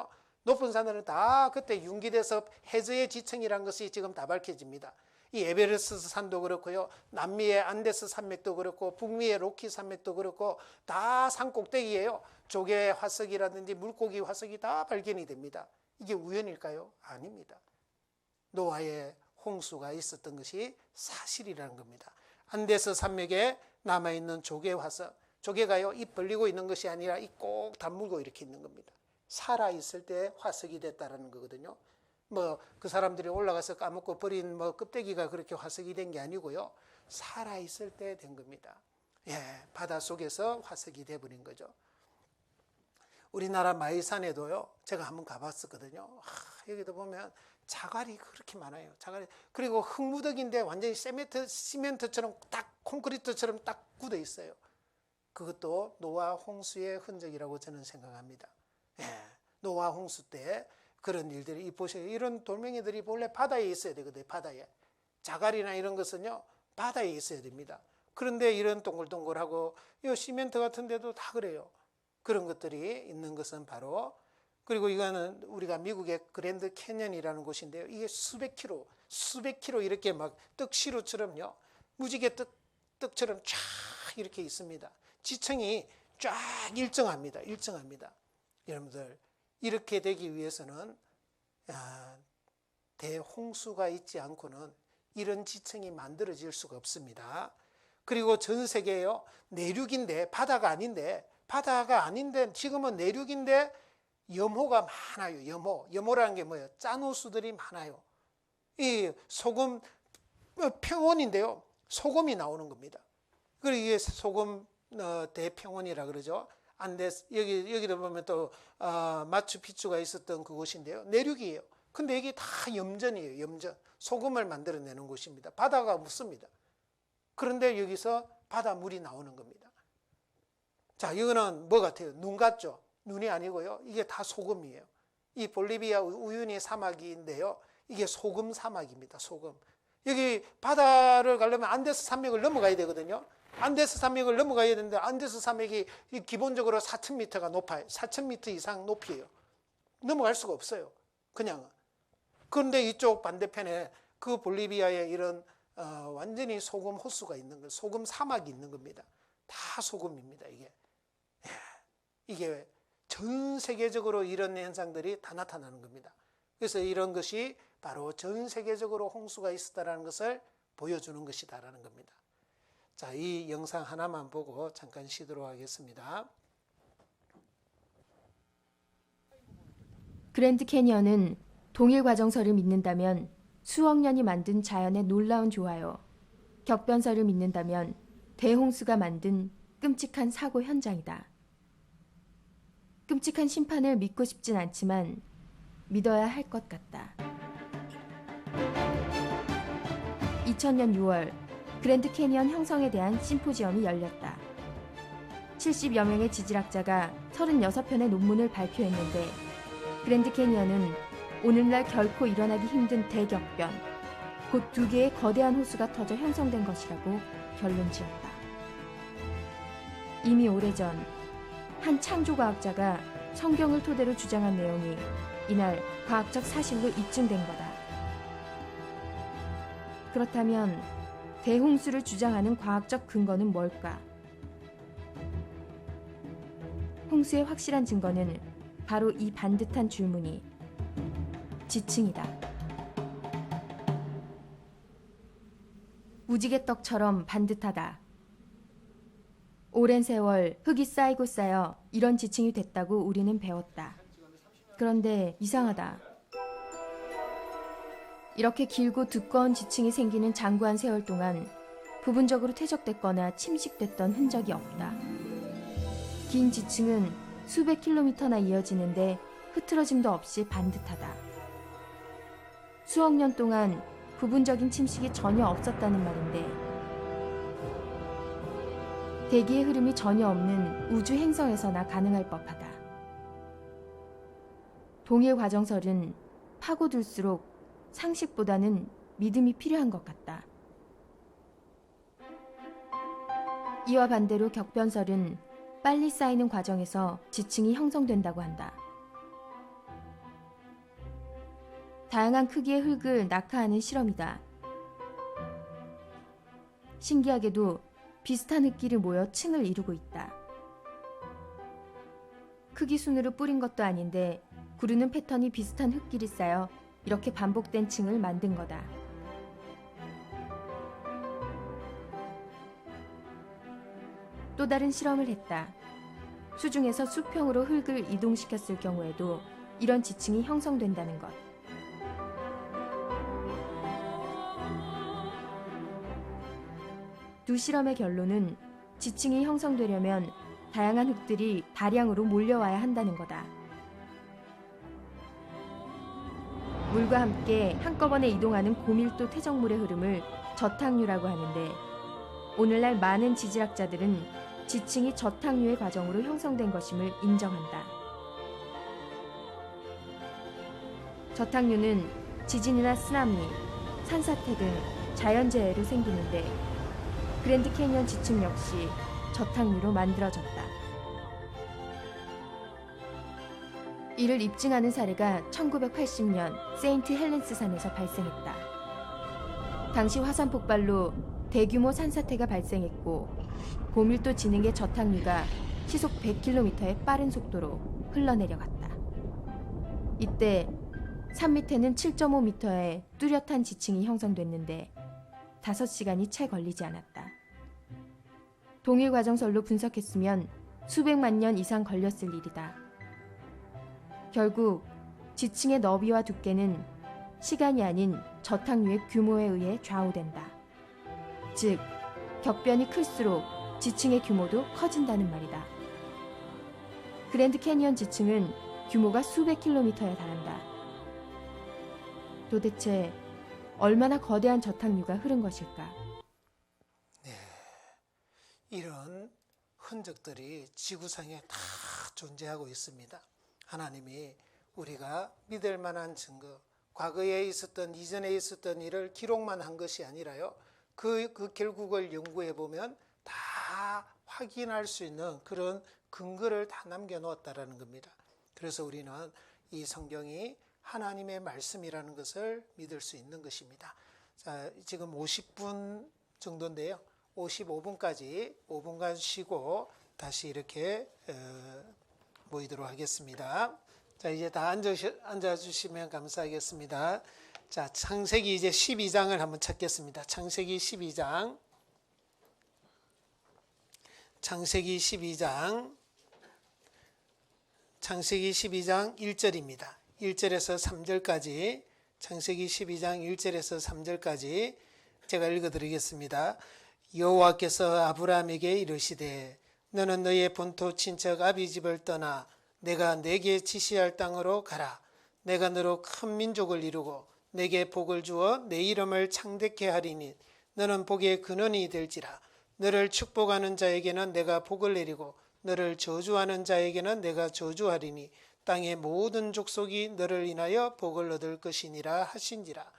다 그때 융기돼서 해저의 지층이라는 것이 지금 다 밝혀집니다. 이 에베레스트 산도 그렇고요. 남미의 안데스 산맥도 그렇고 북미의 로키 산맥도 그렇고 다 산 꼭대기예요. 조개 화석이라든지 물고기 화석이 다 발견이 됩니다. 이게 우연일까요? 아닙니다. 노아의 홍수가 있었던 것이 사실이라는 겁니다. 안데스 산맥에 남아있는 조개 화석. 조개가요, 입 벌리고 있는 것이 아니라 입 꼭 다물고 이렇게 있는 겁니다. 살아있을 때 화석이 됐다라는 거거든요. 뭐 그 사람들이 올라가서 까먹고 버린 뭐 껍데기가 그렇게 화석이 된 게 아니고요. 살아있을 때 된 겁니다. 예, 바닷속에서 화석이 돼버린 거죠. 우리나라 마이산에도요, 제가 한번 가봤었거든요. 여기도 보면 자갈이 그렇게 많아요. 자갈이. 그리고 흙무더기인데 완전히 시멘트처럼 딱 콘크리트처럼 딱 굳어 있어요. 그것도 노아 홍수의 흔적이라고 저는 생각합니다. 예, 노아 홍수 때 그런 일들이 보세요. 이런 돌멩이들이 원래 바다에 있어야 되거든요. 바다에. 자갈이나 이런 것은요, 바다에 있어야 됩니다. 그런데 이런 동글동글하고 이 시멘트 같은 데도 다 그래요. 그런 것들이 있는 것은 바로, 그리고 이거는 우리가 미국의 그랜드 캐년이라는 곳인데요. 이게 수백 킬로 이렇게 막 떡시루처럼요, 무지개 떡처럼 쫙 이렇게 있습니다. 지층이 쫙 일정합니다. 여러분들, 이렇게 되기 위해서는 대홍수가 있지 않고는 이런 지층이 만들어질 수가 없습니다. 그리고 전 세계에요, 내륙인데 바다가 아닌데 지금은 내륙인데 염호가 많아요. 염호라는 게 뭐예요? 짠호수들이 많아요. 이 소금 평원인데요, 소금이 나오는 겁니다. 그리고 이게 소금 대평원이라 그러죠. 안데스, 여기도 보면 또 마추픽추가 있었던 그곳인데요, 내륙이에요. 근데 이게 다 염전이에요. 염전. 소금을 만들어내는 곳입니다. 바다가 없습니다. 그런데 여기서 바닷물이 나오는 겁니다. 자, 이거는 뭐 같아요? 눈 같죠? 눈이 아니고요, 이게 다 소금이에요. 이 볼리비아 우유니 사막인데요, 이게 소금 사막입니다. 소금. 여기 바다를 가려면 안데스 산맥을 넘어가야 되거든요. 안데스 산맥을 넘어가야 되는데 안데스 산맥이 기본적으로 4,000m가 높아요. 4,000m 이상 높이에요. 넘어갈 수가 없어요. 그냥. 그런데 이쪽 반대편에 그 볼리비아에 이런 완전히 소금 호수가 있는 거예요. 소금 사막이 있는 겁니다. 다 소금입니다. 이게 전 세계적으로 이런 현상들이 다 나타나는 겁니다. 그래서 이런 것이 바로 전 세계적으로 홍수가 있었다는 것을 보여주는 것이다라는 겁니다. 자, 이 영상 하나만 보고 잠깐 쉬도록 하겠습니다. 그랜드 캐니언은 동일 과정설을 믿는다면 수억 년이 만든 자연의 놀라운 조화요. 격변설을 믿는다면 대홍수가 만든 끔찍한 사고 현장이다. 끔찍한 심판을 믿고 싶진 않지만 믿어야 할 것 같다. 2000년 6월 그랜드 캐니언 형성에 대한 심포지엄이 열렸다. 70여 명의 지질학자가 36편의 논문을 발표했는데 그랜드 캐니언은 오늘날 결코 일어나기 힘든 대격변, 곧 2개의 거대한 호수가 터져 형성된 것이라고 결론지었다. 이미 오래전 한 창조과학자가 성경을 토대로 주장한 내용이 이날 과학적 사실로 입증된 거다. 그렇다면 대홍수를 주장하는 과학적 근거는 뭘까? 홍수의 확실한 증거는 바로 이 반듯한 줄무늬, 지층이다. 무지개떡처럼 반듯하다. 오랜 세월 흙이 쌓이고 쌓여 이런 지층이 됐다고 우리는 배웠다. 그런데 이상하다. 이렇게 길고 두꺼운 지층이 생기는 장구한 세월 동안 부분적으로 퇴적됐거나 침식됐던 흔적이 없다. 긴 지층은 수백 킬로미터나 이어지는데 흐트러짐도 없이 반듯하다. 수억 년 동안 부분적인 침식이 전혀 없었다는 말인데 대기의 흐름이 전혀 없는 우주 행성에서나 가능할 법하다. 동일 과정설은 파고들수록 상식보다는 믿음이 필요한 것 같다. 이와 반대로 격변설은 빨리 쌓이는 과정에서 지층이 형성된다고 한다. 다양한 크기의 흙을 낙하하는 실험이다. 신기하게도 비슷한 흙길이 모여 층을 이루고 있다. 크기 순으로 뿌린 것도 아닌데 구르는 패턴이 비슷한 흙길이 쌓여 이렇게 반복된 층을 만든 거다. 또 다른 실험을 했다. 수중에서 수평으로 흙을 이동시켰을 경우에도 이런 지층이 형성된다는 것. 두 실험의 결론은 지층이 형성되려면 다양한 흙들이 다량으로 몰려와야 한다는 거다. 물과 함께 한꺼번에 이동하는 고밀도 퇴적물의 흐름을 저탕류라고 하는데, 오늘날 많은 지질학자들은 지층이 저탕류의 과정으로 형성된 것임을 인정한다. 저탕류는 지진이나 쓰나미, 산사태 등 자연재해로 생기는데, 그랜드 캐니언 지층 역시 저탕류로 만들어졌다. 이를 입증하는 사례가 1980년 세인트 헬렌스 산에서 발생했다. 당시 화산 폭발로 대규모 산사태가 발생했고, 고밀도 지능의 저탕류가 시속 100km의 빠른 속도로 흘러내려갔다. 이때 산 밑에는 7.5m의 뚜렷한 지층이 형성됐는데 5시간이 채 걸리지 않았다. 동일 과정설로 분석했으면 수백만 년 이상 걸렸을 일이다. 결국 지층의 너비와 두께는 시간이 아닌 저탕류의 규모에 의해 좌우된다. 즉, 격변이 클수록 지층의 규모도 커진다는 말이다. 그랜드 캐니언 지층은 규모가 수백 킬로미터에 달한다. 도대체 얼마나 거대한 저탕류가 흐른 것일까? 이런 흔적들이 지구상에 다 존재하고 있습니다. 하나님이 우리가 믿을 만한 증거, 과거에 있었던, 이전에 있었던 일을 기록만 한 것이 아니라요, 그 결국을 연구해 보면 다 확인할 수 있는 그런 근거를 다 남겨놓았다라는 겁니다. 그래서 우리는 이 성경이 하나님의 말씀이라는 것을 믿을 수 있는 것입니다. 자, 지금 50분 정도인데요. 55분까지 5분간 쉬고 다시 이렇게 모이도록 하겠습니다. 자, 이제 다 앉아주시면 감사하겠습니다. 자, 창세기 이제 12장을 한번 찾겠습니다. 창세기 12장. 창세기 12장 1절입니다. 1절에서 3절까지, 창세기 12장 1절에서 3절까지 제가 읽어드리겠습니다. 여호와께서 아브라함에게 이르시되 너는 너의 본토 친척 아비집을 떠나 내가 내게 지시할 땅으로 가라. 내가 너로 큰 민족을 이루고 내게 복을 주어 내 이름을 창대케 하리니 너는 복의 근원이 될지라. 너를 축복하는 자에게는 내가 복을 내리고 너를 저주하는 자에게는 내가 저주하리니 땅의 모든 족속이 너를 인하여 복을 얻을 것이니라 하신지라.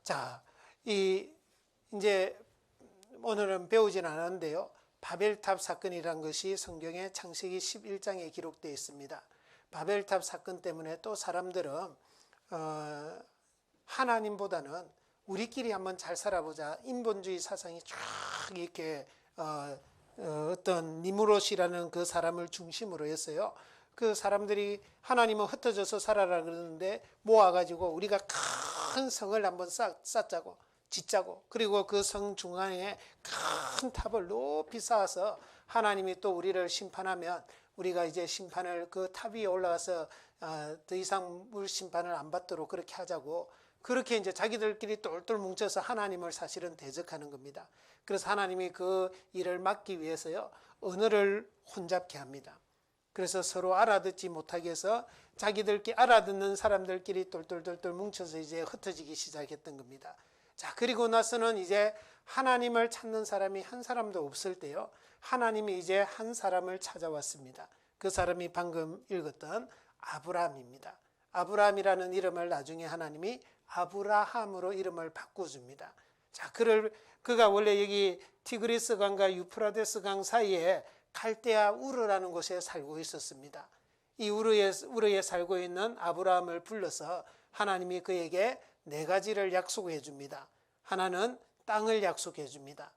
자, 이제 오늘은 배우진 않았는데요. 바벨탑 사건이란 것이 성경의 창세기 11장에 기록되어 있습니다. 바벨탑 사건 때문에 또 사람들은 하나님보다는 우리끼리 한번 잘 살아보자, 인본주의 사상이 쫙 이렇게 어떤 니무롯이라는 그 사람을 중심으로 했어요. 그 사람들이 하나님은 흩어져서 살아라 그러는데 모아가지고 우리가 큰 성을 한번 쌓자고 짓자고, 그리고 그 성 중앙에 큰 탑을 높이 쌓아서 하나님이 또 우리를 심판하면 우리가 이제 심판을 그 탑 위에 올라가서 더 이상 물 심판을 안 받도록 그렇게 하자고, 그렇게 이제 자기들끼리 똘똘 뭉쳐서 하나님을 사실은 대적하는 겁니다. 그래서 하나님이 그 일을 막기 위해서요, 언어를 혼잡케 합니다. 그래서 서로 알아듣지 못하게 해서 자기들끼리 알아듣는 사람들끼리 똘똘똘똘 뭉쳐서 이제 흩어지기 시작했던 겁니다. 자, 그리고 나서는 이제 하나님을 찾는 사람이 한 사람도 없을 때요, 하나님이 이제 한 사람을 찾아왔습니다. 그 사람이 방금 읽었던 아브라함입니다. 아브라함이라는 이름을 나중에 하나님이 아브라함으로 이름을 바꿔줍니다. 자, 그가 원래 여기 티그리스 강과 유프라데스 강 사이에 갈대아 우르라는 곳에 살고 있었습니다. 이 우르에 살고 있는 아브라함을 불러서 하나님이 그에게 4가지를 약속해 줍니다. 하나는 땅을 약속해 줍니다.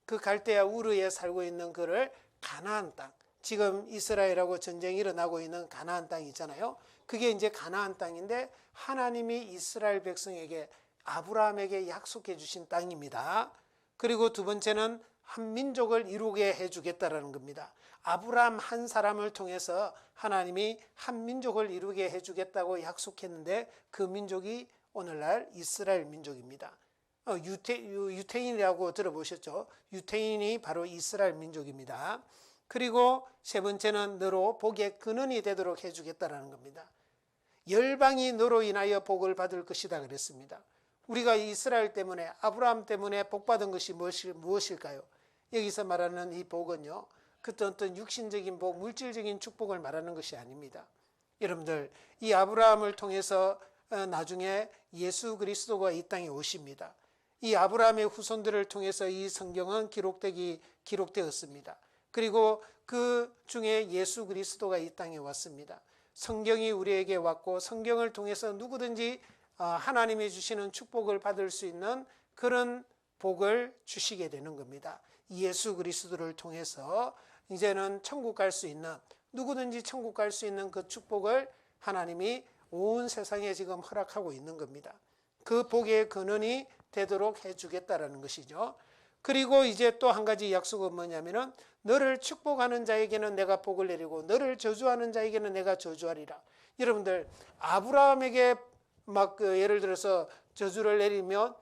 그 갈대아 우르에 살고 있는 그를 가나안 땅, 지금 이스라엘하고 전쟁이 일어나고 있는 가나안 땅 있잖아요. 그게 이제 가나안 땅인데 하나님이 이스라엘 백성에게, 아브라함에게 약속해 주신 땅입니다. 그리고 두 번째는 한 민족을 이루게 해주겠다라는 겁니다. 아브라함 한 사람을 통해서 하나님이 한 민족을 이루게 해주겠다고 약속했는데 그 민족이 오늘날 이스라엘 민족입니다. 유태인이라고 들어보셨죠? 유태인이 바로 이스라엘 민족입니다. 그리고 세 번째는 너로 복의 근원이 되도록 해주겠다라는 겁니다. 열방이 너로 인하여 복을 받을 것이다 그랬습니다. 우리가 이스라엘 때문에 아브라함 때문에 복받은 것이 무엇일까요? 여기서 말하는 이 복은요, 어떤 육신적인 복, 물질적인 축복을 말하는 것이 아닙니다. 여러분들, 이 아브라함을 통해서 나중에 예수 그리스도가 이 땅에 오십니다. 이 아브라함의 후손들을 통해서 이 성경은 기록되었습니다. 그리고 그 중에 예수 그리스도가 이 땅에 왔습니다. 성경이 우리에게 왔고 성경을 통해서 누구든지 하나님이 주시는 축복을 받을 수 있는 그런 복을 주시게 되는 겁니다. 예수 그리스도를 통해서 이제는 천국 갈 수 있는, 누구든지 천국 갈 수 있는 그 축복을 하나님이 온 세상에 지금 허락하고 있는 겁니다. 그 복의 근원이 되도록 해주겠다라는 것이죠. 그리고 이제 또 한 가지 약속은 뭐냐면은 너를 축복하는 자에게는 내가 복을 내리고 너를 저주하는 자에게는 내가 저주하리라. 여러분들, 아브라함에게 예를 들어서 저주를 내리면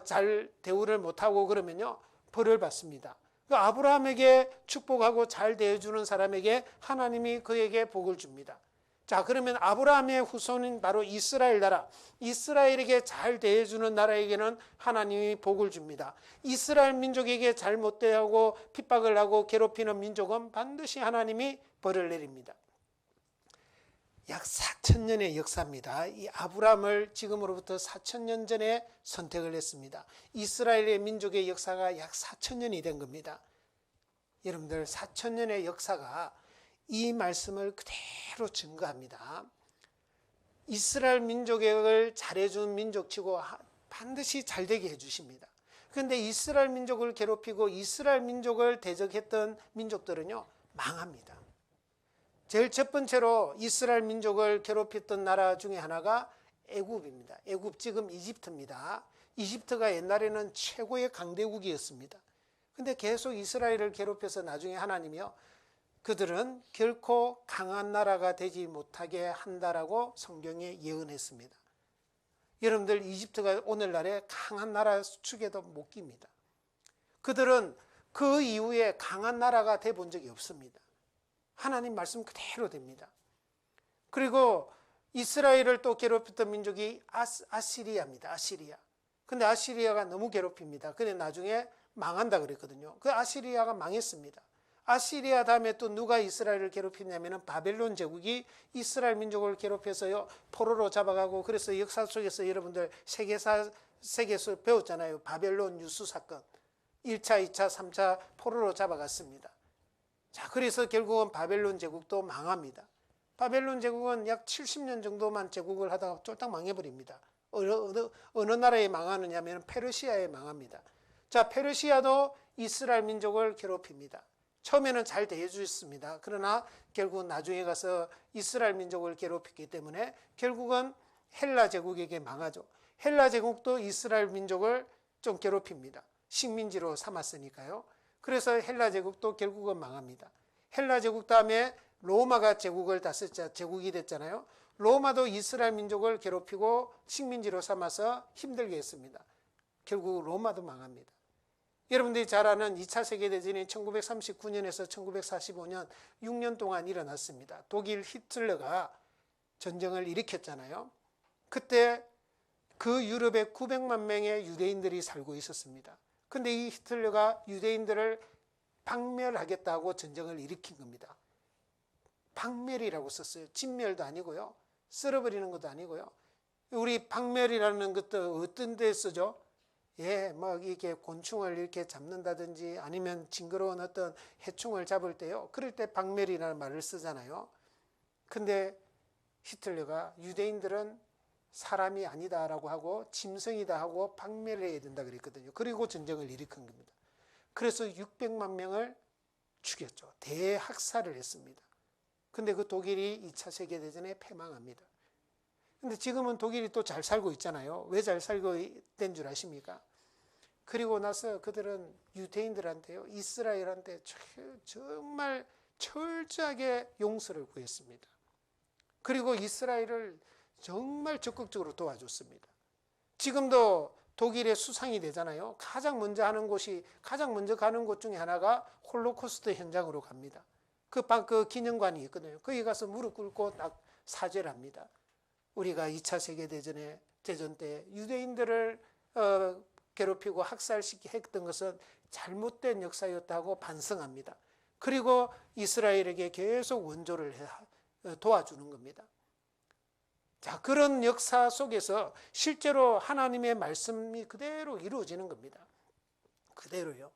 잘 대우를 못하고 그러면요, 벌을 받습니다. 아브라함에게 축복하고 잘 대해주는 사람에게 하나님이 그에게 복을 줍니다. 자, 그러면 아브라함의 후손인 바로 이스라엘 나라, 이스라엘에게 잘 대해주는 나라에게는 하나님이 복을 줍니다. 이스라엘 민족에게 잘못 대하고 핍박을 하고 괴롭히는 민족은 반드시 하나님이 벌을 내립니다. 약 4,000년의 역사입니다. 이 아브라함을 지금으로부터 4,000년 전에 선택을 했습니다. 이스라엘의 민족의 역사가 약 4,000년이 된 겁니다. 여러분들, 4,000년의 역사가 이 말씀을 그대로 증거합니다. 이스라엘 민족을 잘해준 민족치고 반드시 잘되게 해주십니다. 그런데 이스라엘 민족을 괴롭히고 이스라엘 민족을 대적했던 민족들은요, 망합니다. 제일 첫 번째로 이스라엘 민족을 괴롭혔던 나라 중에 하나가 애굽입니다. 애굽, 지금 이집트입니다. 이집트가 옛날에는 최고의 강대국이었습니다. 근데 계속 이스라엘을 괴롭혀서 나중에 하나님이요, 그들은 결코 강한 나라가 되지 못하게 한다라고 성경에 예언했습니다. 여러분들, 이집트가 오늘날의 강한 나라 축에도 못 깁니다. 그들은 그 이후에 강한 나라가 돼 본 적이 없습니다. 하나님 말씀 그대로 됩니다. 그리고 이스라엘을 또 괴롭혔던 민족이 아시리아입니다. 아시리아. 근데 아시리아가 너무 괴롭힙니다. 근데 나중에 망한다 그랬거든요. 그 아시리아가 망했습니다. 아시리아 다음에 또 누가 이스라엘을 괴롭혔냐면 바벨론 제국이 이스라엘 민족을 괴롭혀서요, 포로로 잡아가고, 그래서 역사 속에서 여러분들 세계에서 배웠잖아요. 바벨론 유수 사건. 1차, 2차, 3차 포로로 잡아갔습니다. 자, 그래서 결국은 바벨론 제국도 망합니다. 바벨론 제국은 약 70년 정도만 제국을 하다가 쫄딱 망해버립니다. 어느 나라에 망하느냐 하면 페르시아에 망합니다. 자, 페르시아도 이스라엘 민족을 괴롭힙니다. 처음에는 잘 대해주셨습니다. 그러나 결국은 나중에 가서 이스라엘 민족을 괴롭혔기 때문에 결국은 헬라 제국에게 망하죠. 헬라 제국도 이스라엘 민족을 좀 괴롭힙니다. 식민지로 삼았으니까요. 그래서 헬라 제국도 결국은 망합니다. 헬라 제국 다음에 로마가 제국이 됐잖아요. 로마도 이스라엘 민족을 괴롭히고 식민지로 삼아서 힘들게 했습니다. 결국 로마도 망합니다. 여러분들이 잘 아는 2차 세계대전이 1939년에서 1945년 6년 동안 일어났습니다. 독일 히틀러가 전쟁을 일으켰잖아요. 그때 그 유럽에 900만 명의 유대인들이 살고 있었습니다. 근데 이 히틀러가 유대인들을 박멸하겠다고 전쟁을 일으킨 겁니다. 박멸이라고 썼어요. 진멸도 아니고요. 쓸어버리는 것도 아니고요. 우리 박멸이라는 것도 어떤 데 쓰죠? 막 이렇게 곤충을 이렇게 잡는다든지 아니면 징그러운 어떤 해충을 잡을 때요. 그럴 때 박멸이라는 말을 쓰잖아요. 근데 히틀러가 유대인들은 사람이 아니다라고 하고 짐승이다 하고 박멸해야 된다 그랬거든요. 그리고 전쟁을 일으킨 겁니다. 그래서 600만 명을 죽였죠. 대학살을 했습니다. 근데 그 독일이 2차 세계대전에 패망합니다. 근데 지금은 독일이 또 잘 살고 있잖아요. 왜 잘 살고 된 줄 아십니까? 그리고 나서 그들은 유대인들한테요, 이스라엘한테 정말 철저하게 용서를 구했습니다. 그리고 이스라엘을 정말 적극적으로 도와줬습니다. 지금도 독일의 수상이 되잖아요. 가장 먼저 가는 곳 중에 하나가 홀로코스트 현장으로 갑니다. 그 기념관이 있거든요. 거기 가서 무릎 꿇고 딱 사죄를 합니다. 우리가 2차 세계대전 때 유대인들을 괴롭히고 학살했던 것은 잘못된 역사였다고 반성합니다. 그리고 이스라엘에게 계속 원조를 도와주는 겁니다. 자, 그런 역사 속에서 실제로 하나님의 말씀이 그대로 이루어지는 겁니다. 그대로요.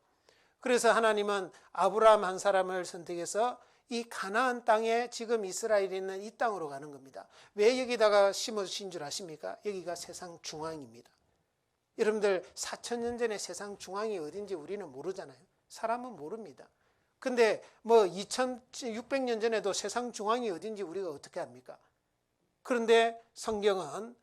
그래서 하나님은 아브라함 한 사람을 선택해서 이 가나안 땅에 지금 이스라엘이 있는 이 땅으로 가는 겁니다. 왜 여기다가 심으신 줄 아십니까? 여기가 세상 중앙입니다. 여러분들 4,000년 전에 세상 중앙이 어딘지 우리는 모르잖아요. 사람은 모릅니다. 근데 2,600년 전에도 세상 중앙이 어딘지 우리가 어떻게 합니까? 그런데 성경은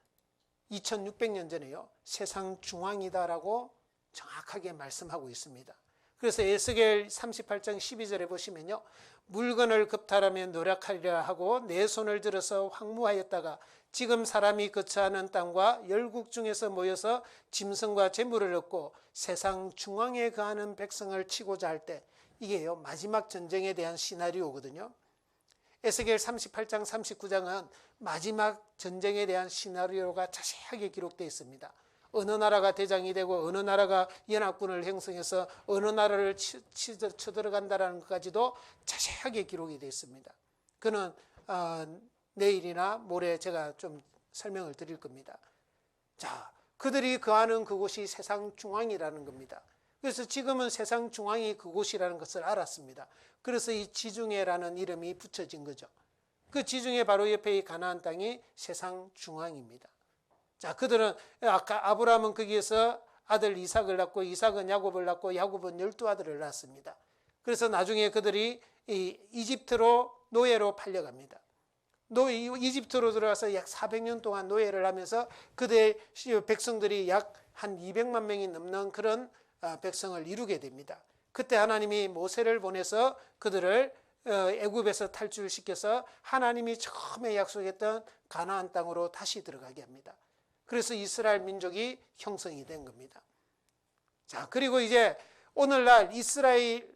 2,600년 전에요, 세상 중앙이다라고 정확하게 말씀하고 있습니다. 그래서 에스겔 38장 12절에 보시면요, 물건을 겁탈하며 노력하리라 하고 내 손을 들어서 황무하였다가 지금 사람이 거처하는 땅과 열국 중에서 모여서 짐승과 재물을 얻고 세상 중앙에 거하는 백성을 치고자 할 때, 이게요 마지막 전쟁에 대한 시나리오거든요. 에스겔 38장 39장은 마지막 전쟁에 대한 시나리오가 자세하게 기록되어 있습니다. 어느 나라가 대장이 되고 어느 나라가 연합군을 형성해서 어느 나라를 쳐들어간다는 것까지도 자세하게 기록이 되어 있습니다. 그는 내일이나 모레 제가 좀 설명을 드릴 겁니다. 자, 그들이 거하는 그곳이 세상 중앙이라는 겁니다. 그래서 지금은 세상 중앙이 그곳이라는 것을 알았습니다. 그래서 이 지중해라는 이름이 붙여진 거죠. 그 지중해 바로 옆에 이 가나안 땅이 세상 중앙입니다. 자, 그들은 아까 아브라함은 거기에서 아들 이삭을 낳고 이삭은 야곱을 낳고 야곱은 12아들을 낳았습니다. 그래서 나중에 그들이 이집트로 노예로 팔려갑니다. 이집트로 들어가서 약 400년 동안 노예를 하면서 그들의 백성들이 약 한 200만 명이 넘는 그런 백성을 이루게 됩니다. 그때 하나님이 모세를 보내서 그들을 애굽에서 탈출시켜서 하나님이 처음에 약속했던 가나안 땅으로 다시 들어가게 합니다. 그래서 이스라엘 민족이 형성이 된 겁니다. 자, 그리고 이제 오늘날 이스라엘의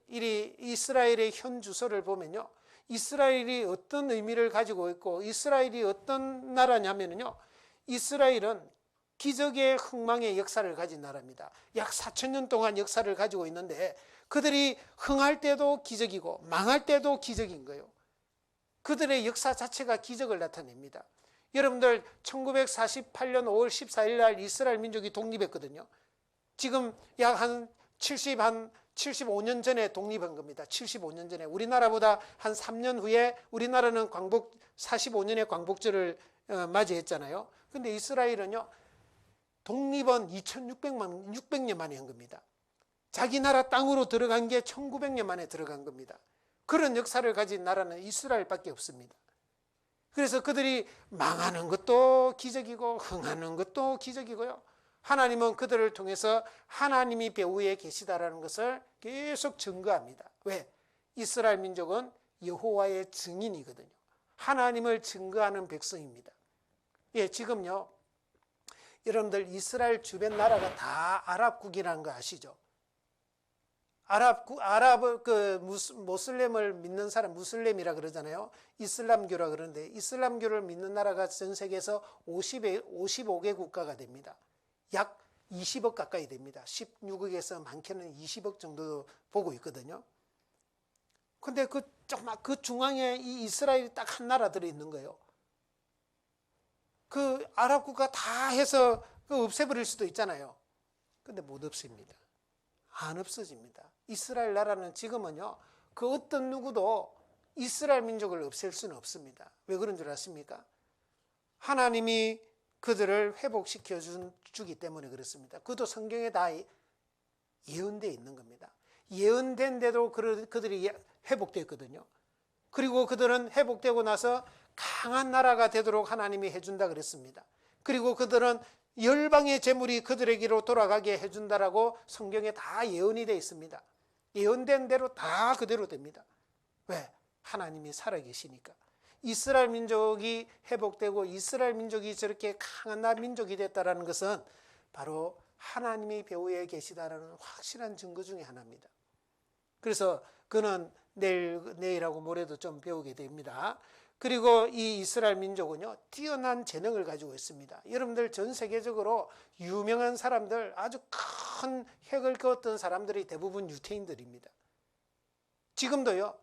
현 주소를 보면요, 이스라엘이 어떤 의미를 가지고 있고 이스라엘이 어떤 나라냐면요, 이스라엘은 기적의 흥망의 역사를 가진 나라입니다. 약 4,000년 동안 역사를 가지고 있는데 그들이 흥할 때도 기적이고 망할 때도 기적인 거예요. 그들의 역사 자체가 기적을 나타냅니다. 여러분들 1948년 5월 14일 날 이스라엘 민족이 독립했거든요. 지금 약 한 75년 전에 독립한 겁니다. 75년 전에. 우리나라보다 한 3년 후에 우리나라는 45년의 광복절을 맞이했잖아요. 근데 이스라엘은요, 독립은 2600년 만에 한 겁니다. 자기 나라 땅으로 들어간 게 1900년 만에 들어간 겁니다. 그런 역사를 가진 나라는 이스라엘밖에 없습니다. 그래서 그들이 망하는 것도 기적이고 흥하는 것도 기적이고요. 하나님은 그들을 통해서 하나님이 배후에 계시다라는 것을 계속 증거합니다. 왜? 이스라엘 민족은 여호와의 증인이거든요. 하나님을 증거하는 백성입니다. 예, 지금요, 여러분들 이스라엘 주변 나라가 다 아랍국이라는 거 아시죠? 모슬렘을 믿는 사람, 무슬렘이라 그러잖아요. 이슬람교라 그러는데 이슬람교를 믿는 나라가 전 세계에서 55개 국가가 됩니다. 약 20억 가까이 됩니다. 16억에서 많게는 20억 정도 보고 있거든요. 근데 그 중앙에 이 이스라엘이 딱 한 나라 들어있는 거예요. 그 아랍 국가 다 해서 없애버릴 수도 있잖아요. 근데 못 없습니다. 안 없어집니다. 이스라엘 나라는 지금은요, 그 어떤 누구도 이스라엘 민족을 없앨 수는 없습니다. 왜 그런 줄 아십니까? 하나님이 그들을 회복시켜 주기 때문에 그렇습니다. 그것도 성경에 다 예언되어 있는 겁니다. 예언된데도 그들이 회복됐거든요. 그리고 그들은 회복되고 나서 강한 나라가 되도록 하나님이 해준다 그랬습니다. 그리고 그들은 열방의 재물이 그들에게로 돌아가게 해준다라고 성경에 다 예언이 되어 있습니다. 예언된 대로 다 그대로 됩니다. 왜? 하나님이 살아계시니까. 이스라엘 민족이 회복되고 이스라엘 민족이 저렇게 강한 민족이 됐다는 것은 바로 하나님이 배후에 계시다라는 확실한 증거 중에 하나입니다. 그래서 그는 내일하고 모레도 좀 배우게 됩니다. 그리고 이 이스라엘 민족은요, 뛰어난 재능을 가지고 있습니다. 여러분들 전 세계적으로 유명한 사람들, 아주 큰 획을 그었던 사람들이 대부분 유태인들입니다. 지금도요,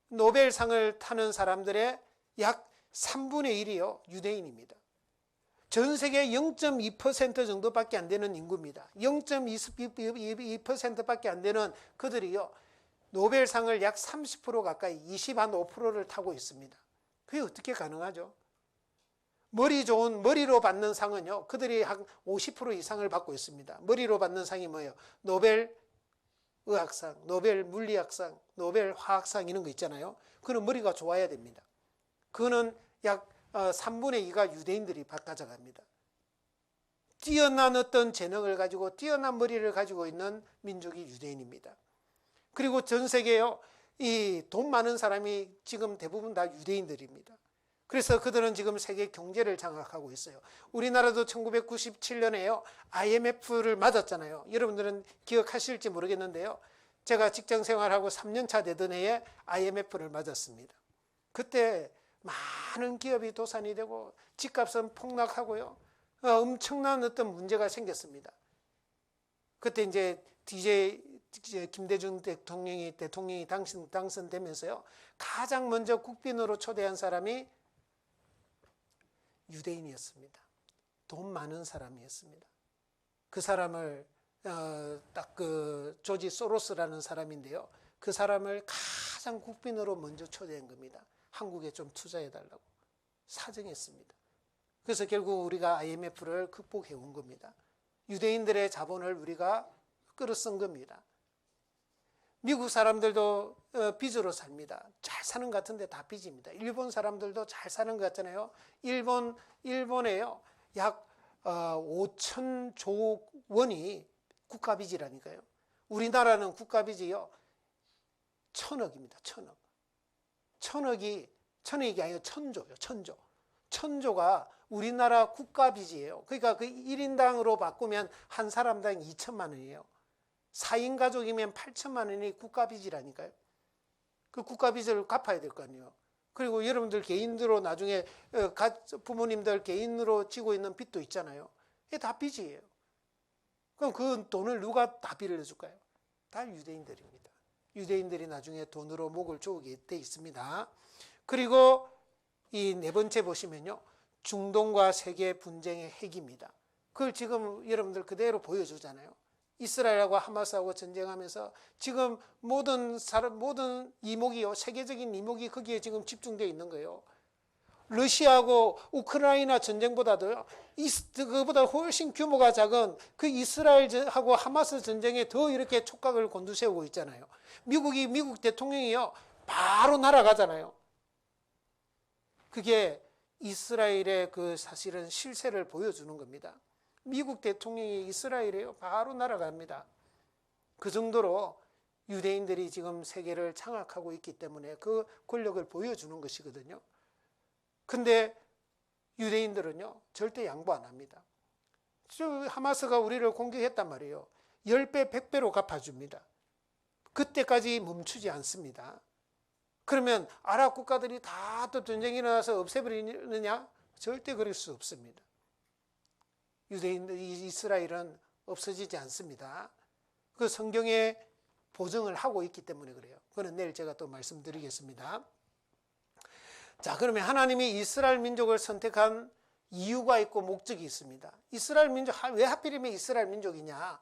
노벨상을 타는 사람들의 약 3분의 1이요, 유대인입니다. 전 세계 0.2% 정도밖에 안 되는 인구입니다. 0.2%밖에 안 되는 그들이요, 노벨상을 약 30% 가까이 25%를 타고 있습니다. 그게 어떻게 가능하죠? 머리 좋은 머리로 받는 상은요, 그들이 한 50% 이상을 받고 있습니다. 머리로 받는 상이 뭐예요? 노벨 의학상, 노벨 물리학상, 노벨 화학상 이런 거 있잖아요. 그는 머리가 좋아야 됩니다. 그거는 약 3분의 2가 유대인들이 가져갑니다. 뛰어난 어떤 재능을 가지고 뛰어난 머리를 가지고 있는 민족이 유대인입니다. 그리고 전 세계에요, 이 돈 많은 사람이 지금 대부분 다 유대인들입니다. 그래서 그들은 지금 세계 경제를 장악하고 있어요. 우리나라도 1997년에요, IMF를 맞았잖아요. 여러분들은 기억하실지 모르겠는데요, 제가 직장 생활하고 3년차 되던 해에 IMF를 맞았습니다. 그때 많은 기업이 도산이 되고 집값은 폭락하고요, 엄청난 어떤 문제가 생겼습니다. 그때 이제 김대중 대통령이 당선되면서요, 가장 먼저 국빈으로 초대한 사람이 유대인이었습니다. 돈 많은 사람이었습니다. 그 사람을 딱 그 조지 소로스라는 사람인데요, 그 사람을 가장 국빈으로 먼저 초대한 겁니다. 한국에 좀 투자해달라고 사정했습니다. 그래서 결국 우리가 IMF를 극복해 온 겁니다. 유대인들의 자본을 우리가 끌어쓴 겁니다. 미국 사람들도 빚으로 삽니다. 잘 사는 것 같은데 다 빚입니다. 일본 사람들도 잘 사는 것 같잖아요. 일본에요, 약 5,000조 원이 국가빚이라니까요. 우리나라는 국가빚이요, 1,000억입니다. 1,000억. 1,000억이 아니라 1,000조요. 1,000조. 1,000조가 우리나라 국가빚이에요. 그러니까 그 1인당으로 바꾸면 한 사람당 2천만 원이에요. 4인 가족이면 8천만 원이 국가빚이라니까요. 그 국가빚을 갚아야 될 거 아니에요. 그리고 여러분들 개인으로 나중에 부모님들 개인으로 지고 있는 빚도 있잖아요. 이게 다 빚이에요. 그럼 그 돈을 누가 다 빌려줄까요? 다 유대인들입니다. 유대인들이 나중에 돈으로 목을 조우게 돼 있습니다. 그리고 이 네 번째 보시면요, 중동과 세계 분쟁의 핵입니다. 그걸 지금 여러분들 그대로 보여주잖아요. 이스라엘하고 하마스하고 전쟁하면서 지금 모든 이목이요, 세계적인 이목이 거기에 지금 집중되어 있는 거예요. 러시아하고 우크라이나 전쟁보다도 그보다 훨씬 규모가 작은 그 이스라엘하고 하마스 전쟁에 더 이렇게 촉각을 곤두세우고 있잖아요. 미국 대통령이요, 바로 날아가잖아요. 그게 이스라엘의 그 사실은 실세를 보여주는 겁니다. 미국 대통령이 이스라엘에요, 바로 날아갑니다. 그 정도로 유대인들이 지금 세계를 장악하고 있기 때문에 그 권력을 보여주는 것이거든요. 근데 유대인들은요, 절대 양보 안 합니다. 하마스가 우리를 공격했단 말이에요. 10배, 100배로 갚아줍니다. 그때까지 멈추지 않습니다. 그러면 아랍 국가들이 다 또 전쟁이 일어나서 없애버리느냐? 절대 그럴 수 없습니다. 이스라엘은 없어지지 않습니다. 그 성경에 보증을 하고 있기 때문에 그래요. 그건 내일 제가 또 말씀드리겠습니다. 자, 그러면 하나님이 이스라엘 민족을 선택한 이유가 있고 목적이 있습니다. 이스라엘 민족, 왜 하필이면 이스라엘 민족이냐?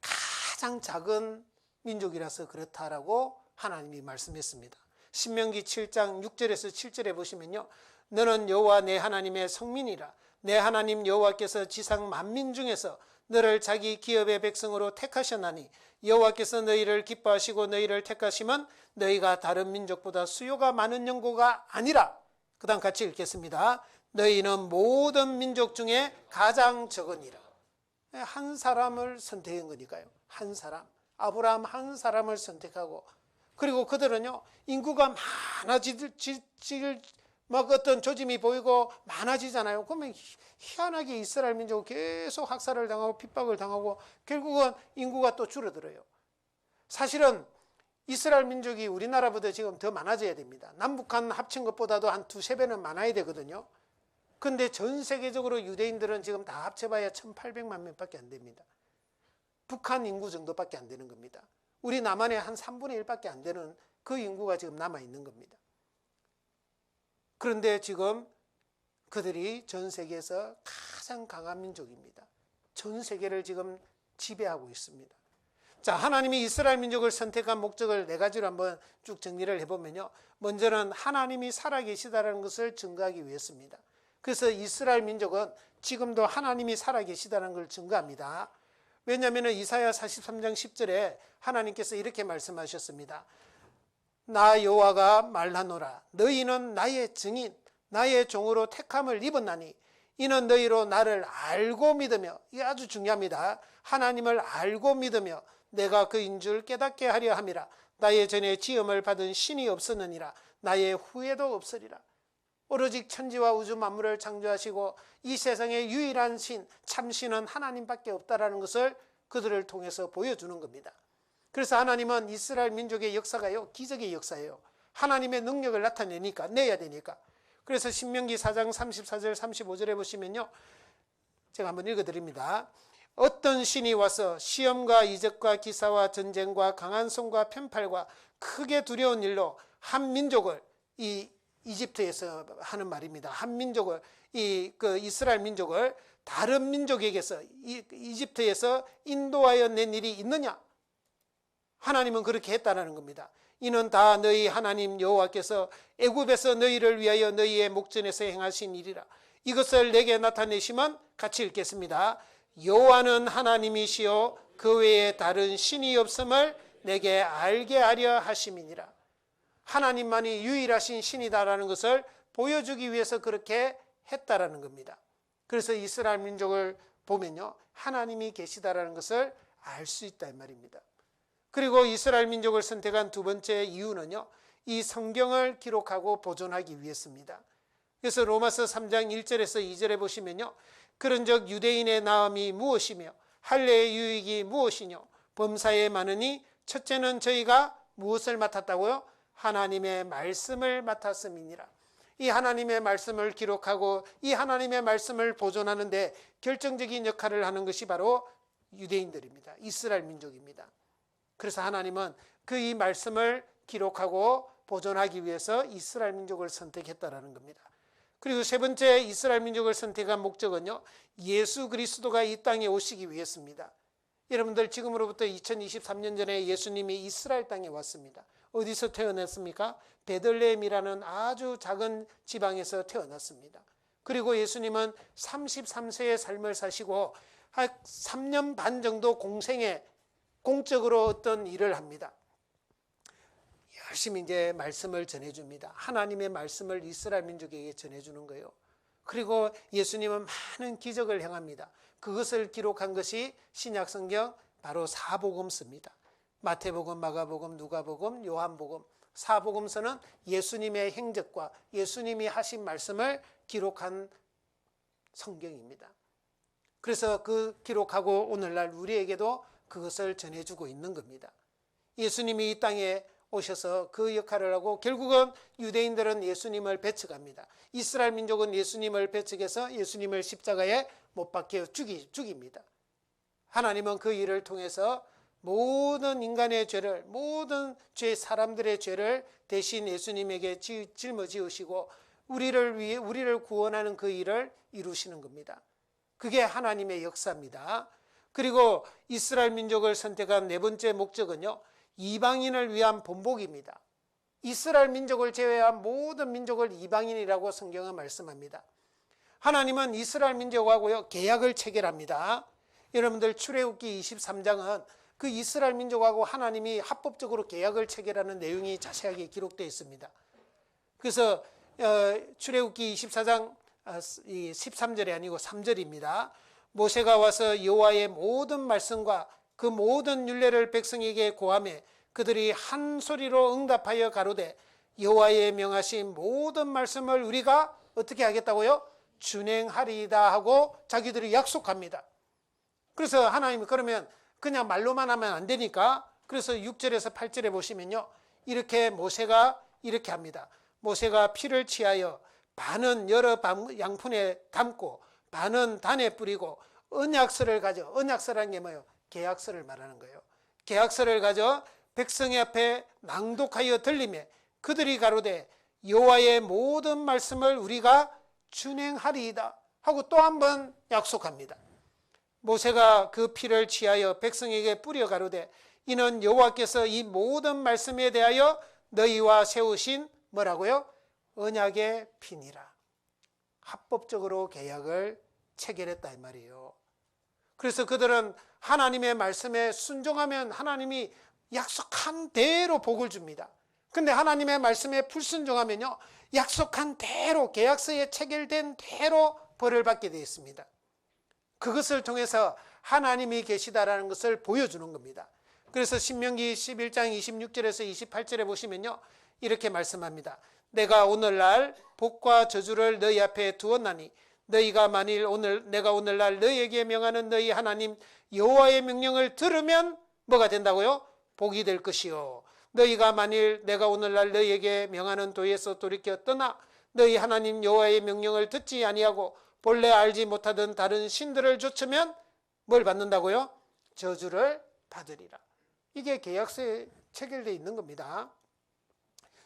가장 작은 민족이라서 그렇다라고 하나님이 말씀했습니다. 신명기 7장 6절에서 7절에 보시면요, 너는 여호와 내 하나님의 성민이라. 내 하나님 여호와께서 지상 만민 중에서 너를 자기 기업의 백성으로 택하셨나니 여호와께서 너희를 기뻐하시고 너희를 택하시면 너희가 다른 민족보다 수요가 많은 연고가 아니라. 그 다음 같이 읽겠습니다. 너희는 모든 민족 중에 가장 적으니라. 한 사람을 선택한 거니까요. 한 사람. 아브라함 한 사람을 선택하고, 그리고 그들은요, 인구가 막 어떤 조짐이 보이고 많아지잖아요. 그러면 희한하게 이스라엘 민족은 계속 학살을 당하고 핍박을 당하고 결국은 인구가 또 줄어들어요. 사실은 이스라엘 민족이 우리나라보다 지금 더 많아져야 됩니다. 남북한 합친 것보다도 한 두세 배는 많아야 되거든요. 근데 전 세계적으로 유대인들은 지금 다 합쳐봐야 1,800만 명밖에 안 됩니다. 북한 인구 정도밖에 안 되는 겁니다. 우리 남한의 한 3분의 1밖에 안 되는 그 인구가 지금 남아있는 겁니다. 그런데 지금 그들이 전 세계에서 가장 강한 민족입니다. 전 세계를 지금 지배하고 있습니다. 자, 하나님이 이스라엘 민족을 선택한 목적을 네 가지로 한번 쭉 정리를 해보면요. 먼저는 하나님이 살아계시다는 것을 증거하기 위해서입니다. 그래서 이스라엘 민족은 지금도 하나님이 살아계시다는 걸 증거합니다. 왜냐하면 이사야 43장 10절에 하나님께서 이렇게 말씀하셨습니다. 나 여호와가 말하노라. 너희는 나의 증인, 나의 종으로 택함을 입었나니 이는 너희로 나를 알고 믿으며, 이게 아주 중요합니다. 하나님을 알고 믿으며 내가 그인 줄 깨닫게 하려 함이라. 나의 전에 지음을 받은 신이 없었느니라. 나의 후에도 없으리라. 오로지 천지와 우주 만물을 창조하시고 이 세상의 유일한 신, 참신은 하나님밖에 없다라는 것을 그들을 통해서 보여주는 겁니다. 그래서 하나님은 이스라엘 민족의 역사가요, 기적의 역사예요. 하나님의 능력을 나타내니까, 내야 되니까. 그래서 신명기 4장 34절 35절에 보시면요, 제가 한번 읽어드립니다. 어떤 신이 와서 시험과 이적과 기사와 전쟁과 강한 손과 편팔과 크게 두려운 일로 한 민족을, 이 이집트에서 하는 말입니다. 한 민족을, 이스라엘 민족을 다른 민족에게서, 이집트에서 인도하여 낸 일이 있느냐? 하나님은 그렇게 했다는 겁니다. 이는 다 너희 하나님 여호와께서 애굽에서 너희를 위하여 너희의 목전에서 행하신 일이라. 이것을 내게 나타내시면 같이 읽겠습니다. 여호와는 하나님이시요 그 외에 다른 신이 없음을 내게 알게 하려 하심이니라. 하나님만이 유일하신 신이다라는 것을 보여주기 위해서 그렇게 했다라는 겁니다. 그래서 이스라엘 민족을 보면요, 하나님이 계시다라는 것을 알 수 있다 이 말입니다. 그리고 이스라엘 민족을 선택한 두 번째 이유는요, 이 성경을 기록하고 보존하기 위해서입니다. 그래서 로마서 3장 1절에서 2절에 보시면요, 그런즉 유대인의 나음이 무엇이며 할례의 유익이 무엇이뇨? 범사에 많으니 첫째는 저희가 무엇을 맡았다고요? 하나님의 말씀을 맡았음이니라. 이 하나님의 말씀을 기록하고 이 하나님의 말씀을 보존하는데 결정적인 역할을 하는 것이 바로 유대인들입니다. 이스라엘 민족입니다. 그래서 하나님은 그 이 말씀을 기록하고 보존하기 위해서 이스라엘 민족을 선택했다라는 겁니다. 그리고 세 번째 이스라엘 민족을 선택한 목적은요, 예수 그리스도가 이 땅에 오시기 위해서입니다. 여러분들 지금으로부터 2023년 전에 예수님이 이스라엘 땅에 왔습니다. 어디서 태어났습니까? 베들레헴이라는 아주 작은 지방에서 태어났습니다. 그리고 예수님은 33세의 삶을 사시고 한 3년 반 정도 공적으로 어떤 일을 합니다. 열심히 이제 말씀을 전해줍니다. 하나님의 말씀을 이스라엘 민족에게 전해주는 거예요. 그리고 예수님은 많은 기적을 행합니다. 그것을 기록한 것이 신약 성경 바로 사복음서입니다. 마태복음, 마가복음, 누가복음, 요한복음. 사복음서는 예수님의 행적과 예수님이 하신 말씀을 기록한 성경입니다. 그래서 그 기록하고 오늘날 우리에게도 그것을 전해주고 있는 겁니다. 예수님이 이 땅에 오셔서 그 역할을 하고 결국은 유대인들은 예수님을 배척합니다. 이스라엘 민족은 예수님을 배척해서 예수님을 십자가에 못 박혀 죽입니다. 하나님은 그 일을 통해서 모든 인간의 죄를, 모든 사람들의 죄를 대신 예수님에게 짊어지으시고 우리를 구원하는 그 일을 이루시는 겁니다. 그게 하나님의 역사입니다. 그리고 이스라엘 민족을 선택한 네 번째 목적은요, 이방인을 위한 본복입니다. 이스라엘 민족을 제외한 모든 민족을 이방인이라고 성경은 말씀합니다. 하나님은 이스라엘 민족하고요, 계약을 체결합니다. 여러분들 출애굽기 23장은 그 이스라엘 민족하고 하나님이 합법적으로 계약을 체결하는 내용이 자세하게 기록되어 있습니다. 그래서 출애굽기 24장 이 13절이 아니고 3절입니다. 모세가 와서 여호와의 모든 말씀과 그 모든 율례를 백성에게 고하매 그들이 한 소리로 응답하여 가로되 여호와의 명하신 모든 말씀을 우리가 어떻게 하겠다고요? 준행하리이다 하고 자기들이 약속합니다. 그래서 하나님이 그러면 그냥 말로만 하면 안 되니까 그래서 6절에서 8절에 보시면요. 이렇게 모세가 이렇게 합니다. 모세가 피를 취하여 반은 여러 양푼에 담고 반은 단에 뿌리고 언약서를 가져, 언약서라는 게 뭐예요? 계약서를 말하는 거예요. 계약서를 가져 백성의 앞에 낭독하여 들리매 그들이 가로되 여호와의 모든 말씀을 우리가 준행하리이다 하고 또 한 번 약속합니다. 모세가 그 피를 취하여 백성에게 뿌려 가로되 이는 여호와께서 이 모든 말씀에 대하여 너희와 세우신 뭐라고요? 언약의 피니라. 합법적으로 계약을 체결했다 이 말이에요. 그래서 그들은 하나님의 말씀에 순종하면 하나님이 약속한 대로 복을 줍니다. 근데 하나님의 말씀에 불순종하면요, 약속한 대로 계약서에 체결된 대로 벌을 받게 되어 있습니다. 그것을 통해서 하나님이 계시다라는 것을 보여주는 겁니다. 그래서 신명기 11장 26절에서 28절에 보시면요, 이렇게 말씀합니다. 내가 오늘날 복과 저주를 너희 앞에 두었나니 너희가 만일 내가 오늘날 너희에게 명하는 너희 하나님 여호와의 명령을 들으면 뭐가 된다고요? 복이 될 것이요. 너희가 만일 내가 오늘날 너희에게 명하는 도에서 돌이켜 떠나 너희 하나님 여호와의 명령을 듣지 아니하고 본래 알지 못하던 다른 신들을 좇으면 뭘 받는다고요? 저주를 받으리라. 이게 계약서에 체결되어 있는 겁니다.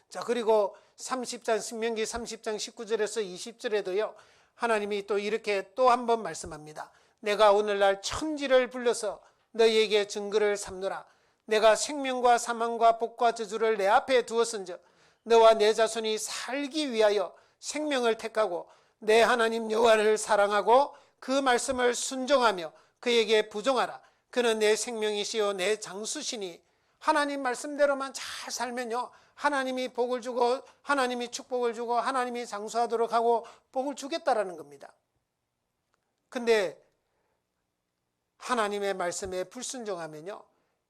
자, 그리고 30장 신명기 30장 19절에서 20절에도요. 하나님이 또 이렇게 또 한 번 말씀합니다. 내가 오늘날 천지를 불러서 너희에게 증거를 삼노라. 내가 생명과 사망과 복과 저주를 내 앞에 두었은즉 너와 내 자손이 살기 위하여 생명을 택하고 내 하나님 여호와를 사랑하고 그 말씀을 순종하며 그에게 부종하라. 그는 내 생명이시요 내 장수시니 하나님 말씀대로만 잘 살면요, 하나님이 복을 주고 하나님이 축복을 주고 하나님이 장수하도록 하고 복을 주겠다라는 겁니다. 근데 하나님의 말씀에 불순종하면요,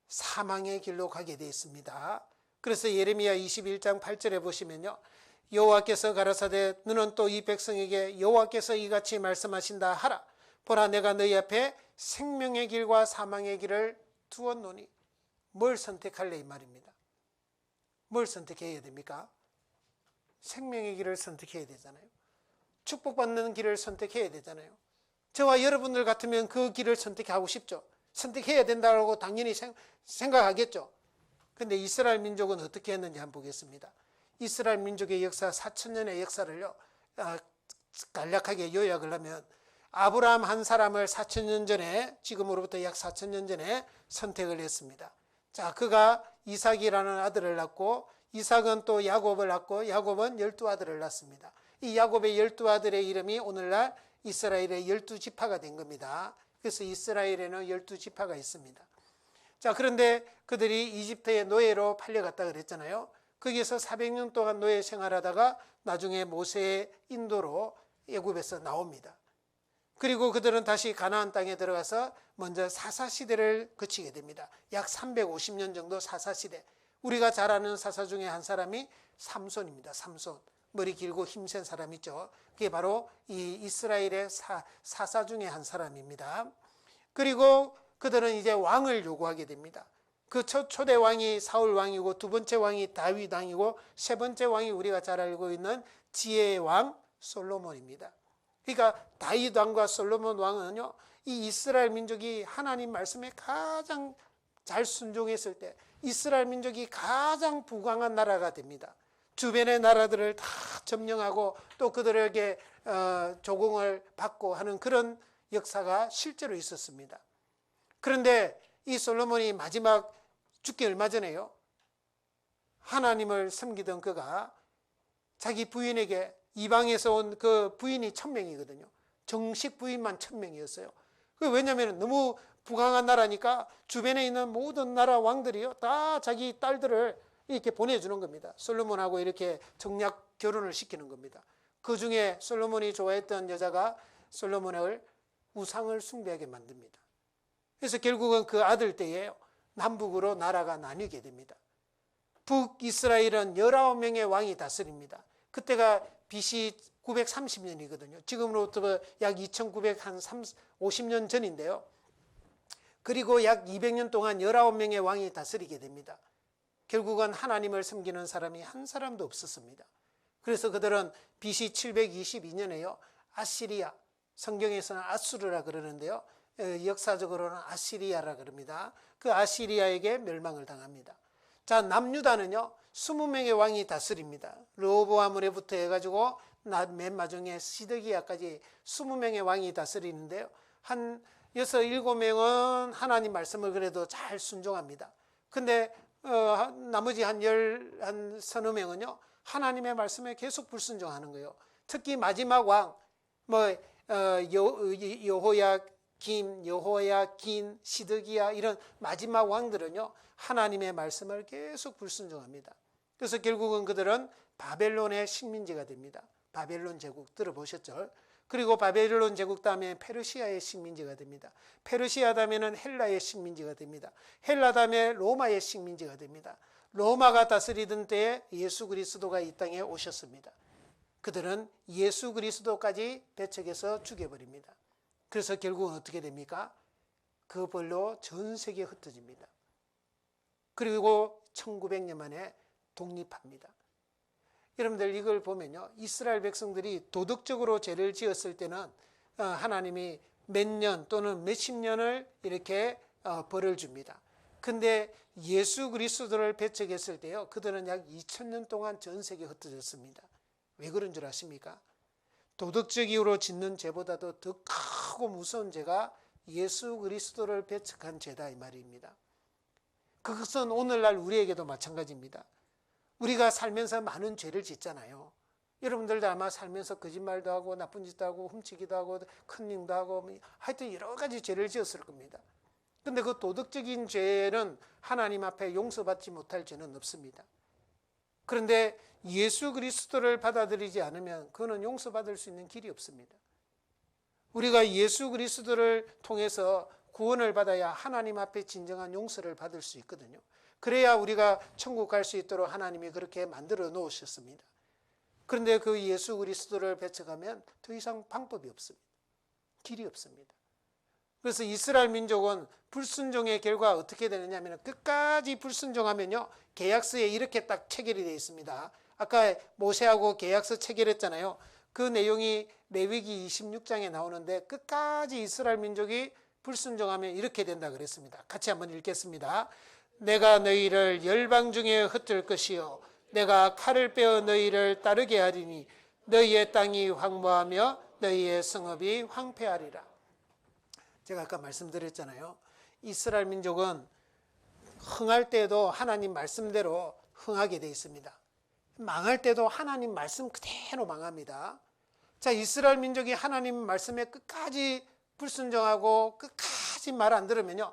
사망의 길로 가게 되어 있습니다. 그래서 예레미야 21장 8절에 보시면요, 여호와께서 가라사대 너는 또 이 백성에게 여호와께서 이같이 말씀하신다 하라. 보라 내가 너희 앞에 생명의 길과 사망의 길을 두었노니. 뭘 선택할래 이 말입니다. 뭘 선택해야 됩니까? 생명의 길을 선택해야 되잖아요. 축복받는 길을 선택해야 되잖아요. 저와 여러분들 같으면 그 길을 선택하고 싶죠. 선택해야 된다고 당연히 생각하겠죠. 근데 이스라엘 민족은 어떻게 했는지 한번 보겠습니다. 이스라엘 민족의 역사 4,000년의 역사를요, 간략하게 요약을 하면 아브라함 한 사람을 4,000년 전에, 지금으로부터 약 4,000년 전에 선택을 했습니다. 자, 그가 이삭이라는 아들을 낳고 이삭은 또 야곱을 낳고 야곱은 12아들을 낳습니다. 이 야곱의 12아들의 이름이 오늘날 이스라엘의 12지파가 된 겁니다. 그래서 이스라엘에는 12지파가 있습니다. 자, 그런데 그들이 이집트의 노예로 팔려갔다 그랬잖아요. 거기에서 400년 동안 노예 생활하다가 나중에 모세의 인도로 애굽에서 나옵니다. 그리고 그들은 다시 가나안 땅에 들어가서 먼저 사사시대를 거치게 됩니다. 약 350년 정도 사사시대. 우리가 잘 아는 사사 중에 한 사람이 삼손입니다. 삼손. 머리 길고 힘센 사람 있죠. 그게 바로 이 이스라엘의 사사 중에 한 사람입니다. 그리고 그들은 이제 왕을 요구하게 됩니다. 그 초대 왕이 사울 왕이고 두 번째 왕이 다윗 왕이고 세 번째 왕이 우리가 잘 알고 있는 지혜의 왕 솔로몬입니다. 그러니까 다윗 왕과 솔로몬 왕은요, 이 이스라엘 민족이 하나님 말씀에 가장 잘 순종했을 때 이스라엘 민족이 가장 부강한 나라가 됩니다. 주변의 나라들을 다 점령하고 또 그들에게 조공을 받고 하는 그런 역사가 실제로 있었습니다. 그런데 이 솔로몬이 마지막 죽기 얼마 전에요, 하나님을 섬기던 그가 자기 부인에게, 이방에서 온 그 부인이 1000명이거든요. 정식 부인만 1000명이었어요. 왜냐하면 너무 부강한 나라니까 주변에 있는 모든 나라 왕들이요, 다 자기 딸들을 이렇게 보내주는 겁니다. 솔로몬하고 이렇게 정략 결혼을 시키는 겁니다. 그 중에 솔로몬이 좋아했던 여자가 솔로몬을 우상을 숭배하게 만듭니다. 그래서 결국은 그 아들 때에 남북으로 나라가 나뉘게 됩니다. 북이스라엘은 19명의 왕이 다스립니다. 그때가 BC 930년이거든요. 지금으로부터 약 2950년 전인데요. 그리고 약 200년 동안 19명의 왕이 다스리게 됩니다. 결국은 하나님을 섬기는 사람이 한 사람도 없었습니다. 그래서 그들은 BC 722년에요. 아시리아, 성경에서는 아수르라 그러는데요. 역사적으로는 아시리아라 그럽니다. 그 아시리아에게 멸망을 당합니다. 자, 남유다는요. 20명의 왕이 다스립니다. 르호보암으로부터 해가지고 맨 마지막에 시드기야까지 20명의 왕이 다스리는데요. 한 6, 7명은 하나님 말씀을 그래도 잘 순종합니다. 근데 나머지 한 서너 명은요. 하나님의 말씀에 계속 불순종하는 거예요. 특히 마지막 왕, 여호야긴, 시드기야 이런 마지막 왕들은요. 하나님의 말씀을 계속 불순종합니다. 그래서 결국은 그들은 바벨론의 식민지가 됩니다. 바벨론 제국 들어보셨죠? 그리고 바벨론 제국 다음에 페르시아의 식민지가 됩니다. 페르시아 다음에는 헬라의 식민지가 됩니다. 헬라 다음에 로마의 식민지가 됩니다. 로마가 다스리던 때에 예수 그리스도가 이 땅에 오셨습니다. 그들은 예수 그리스도까지 배척해서 죽여버립니다. 그래서 결국은 어떻게 됩니까? 그 벌로 전 세계에 흩어집니다. 그리고 1900년 만에 독립합니다. 여러분들 이걸 보면요. 이스라엘 백성들이 도덕적으로 죄를 지었을 때는 하나님이 몇 년 또는 몇십 년을 이렇게 벌을 줍니다. 근데 예수 그리스도를 배척했을 때요. 그들은 약 2000년 동안 전 세계에 흩어졌습니다. 왜 그런 줄 아십니까? 도덕적 이유로 짓는 죄보다도 더 크고 무서운 죄가 예수 그리스도를 배척한 죄다 이 말입니다. 그것은 오늘날 우리에게도 마찬가지입니다. 우리가 살면서 많은 죄를 짓잖아요. 여러분들도 아마 살면서 거짓말도 하고 나쁜 짓도 하고 훔치기도 하고 컨닝도 하고 하여튼 여러 가지 죄를 지었을 겁니다. 근데 그 도덕적인 죄는 하나님 앞에 용서받지 못할 죄는 없습니다. 그런데 예수 그리스도를 받아들이지 않으면 그는 용서받을 수 있는 길이 없습니다. 우리가 예수 그리스도를 통해서 구원을 받아야 하나님 앞에 진정한 용서를 받을 수 있거든요. 그래야 우리가 천국 갈 수 있도록 하나님이 그렇게 만들어 놓으셨습니다. 그런데 그 예수 그리스도를 배척하면 더 이상 방법이 없습니다. 길이 없습니다. 그래서 이스라엘 민족은 불순종의 결과 어떻게 되느냐 하면 끝까지 불순종하면요. 계약서에 이렇게 딱 체결이 되어 있습니다. 아까 모세하고 계약서 체결했잖아요. 그 내용이 레위기 26장에 나오는데 끝까지 이스라엘 민족이 불순종하면 이렇게 된다 그랬습니다. 같이 한번 읽겠습니다. 내가 너희를 열방 중에 흩을 것이요 내가 칼을 빼어 너희를 따르게 하리니 너희의 땅이 황무하며 너희의 성읍이 황폐하리라. 제가 아까 말씀드렸잖아요. 이스라엘 민족은 흥할 때도 하나님 말씀대로 흥하게 되어 있습니다. 망할 때도 하나님 말씀 그대로 망합니다. 자, 이스라엘 민족이 하나님 말씀에 끝까지 불순종하고 끝까지 말 안 들으면요.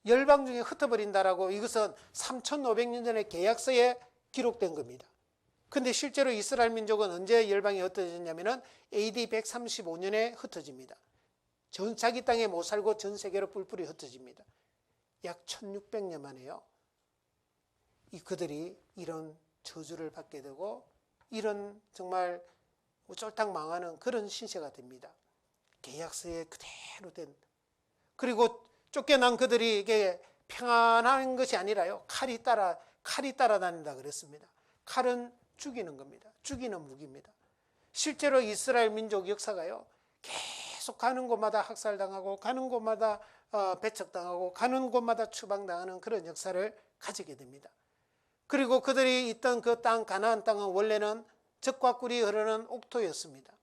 열방 중에 흩어버린다라고 이것은 3500년 전에 계약서에 기록된 겁니다. 근데 실제로 이스라엘 민족은 언제 열방이 흩어졌냐면은 AD 135년에 흩어집니다. 자기 땅에 못 살고 전 세계로 뿔뿔이 흩어집니다. 약 1600년 만에요. 그들이 이런 저주를 받게 되고 이런 정말 쫄딱 망하는 그런 신세가 됩니다. 계약서에 그대로 된. 그리고 쫓겨난 그들이 이게 평안한 것이 아니라요. 칼이 따라다닌다 그랬습니다. 칼은 죽이는 겁니다. 죽이는 무기입니다. 실제로 이스라엘 민족 역사가요. 계속 가는 곳마다 학살당하고 가는 곳마다 배척당하고 가는 곳마다 추방당하는 그런 역사를 가지게 됩니다. 그리고 그들이 있던 그 땅 가나안 땅은 원래는 젖과 꿀이 흐르는 옥토였습니다.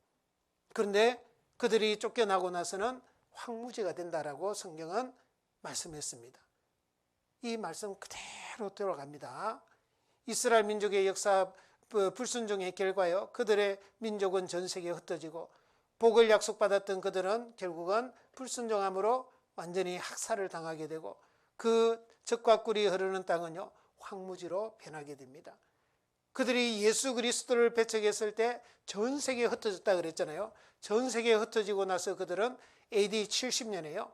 그런데 그들이 쫓겨나고 나서는 황무지가 된다라고 성경은 말씀했습니다. 이 말씀 그대로 들어갑니다. 이스라엘 민족의 역사 불순종의 결과요. 그들의 민족은 전 세계에 흩어지고 복을 약속받았던 그들은 결국은 불순종함으로 완전히 학살을 당하게 되고 그 젖과 꿀이 흐르는 땅은요. 황무지로 변하게 됩니다. 그들이 예수 그리스도를 배척했을 때 전 세계에 흩어졌다 그랬잖아요. 전 세계에 흩어지고 나서 그들은 AD 70년에요.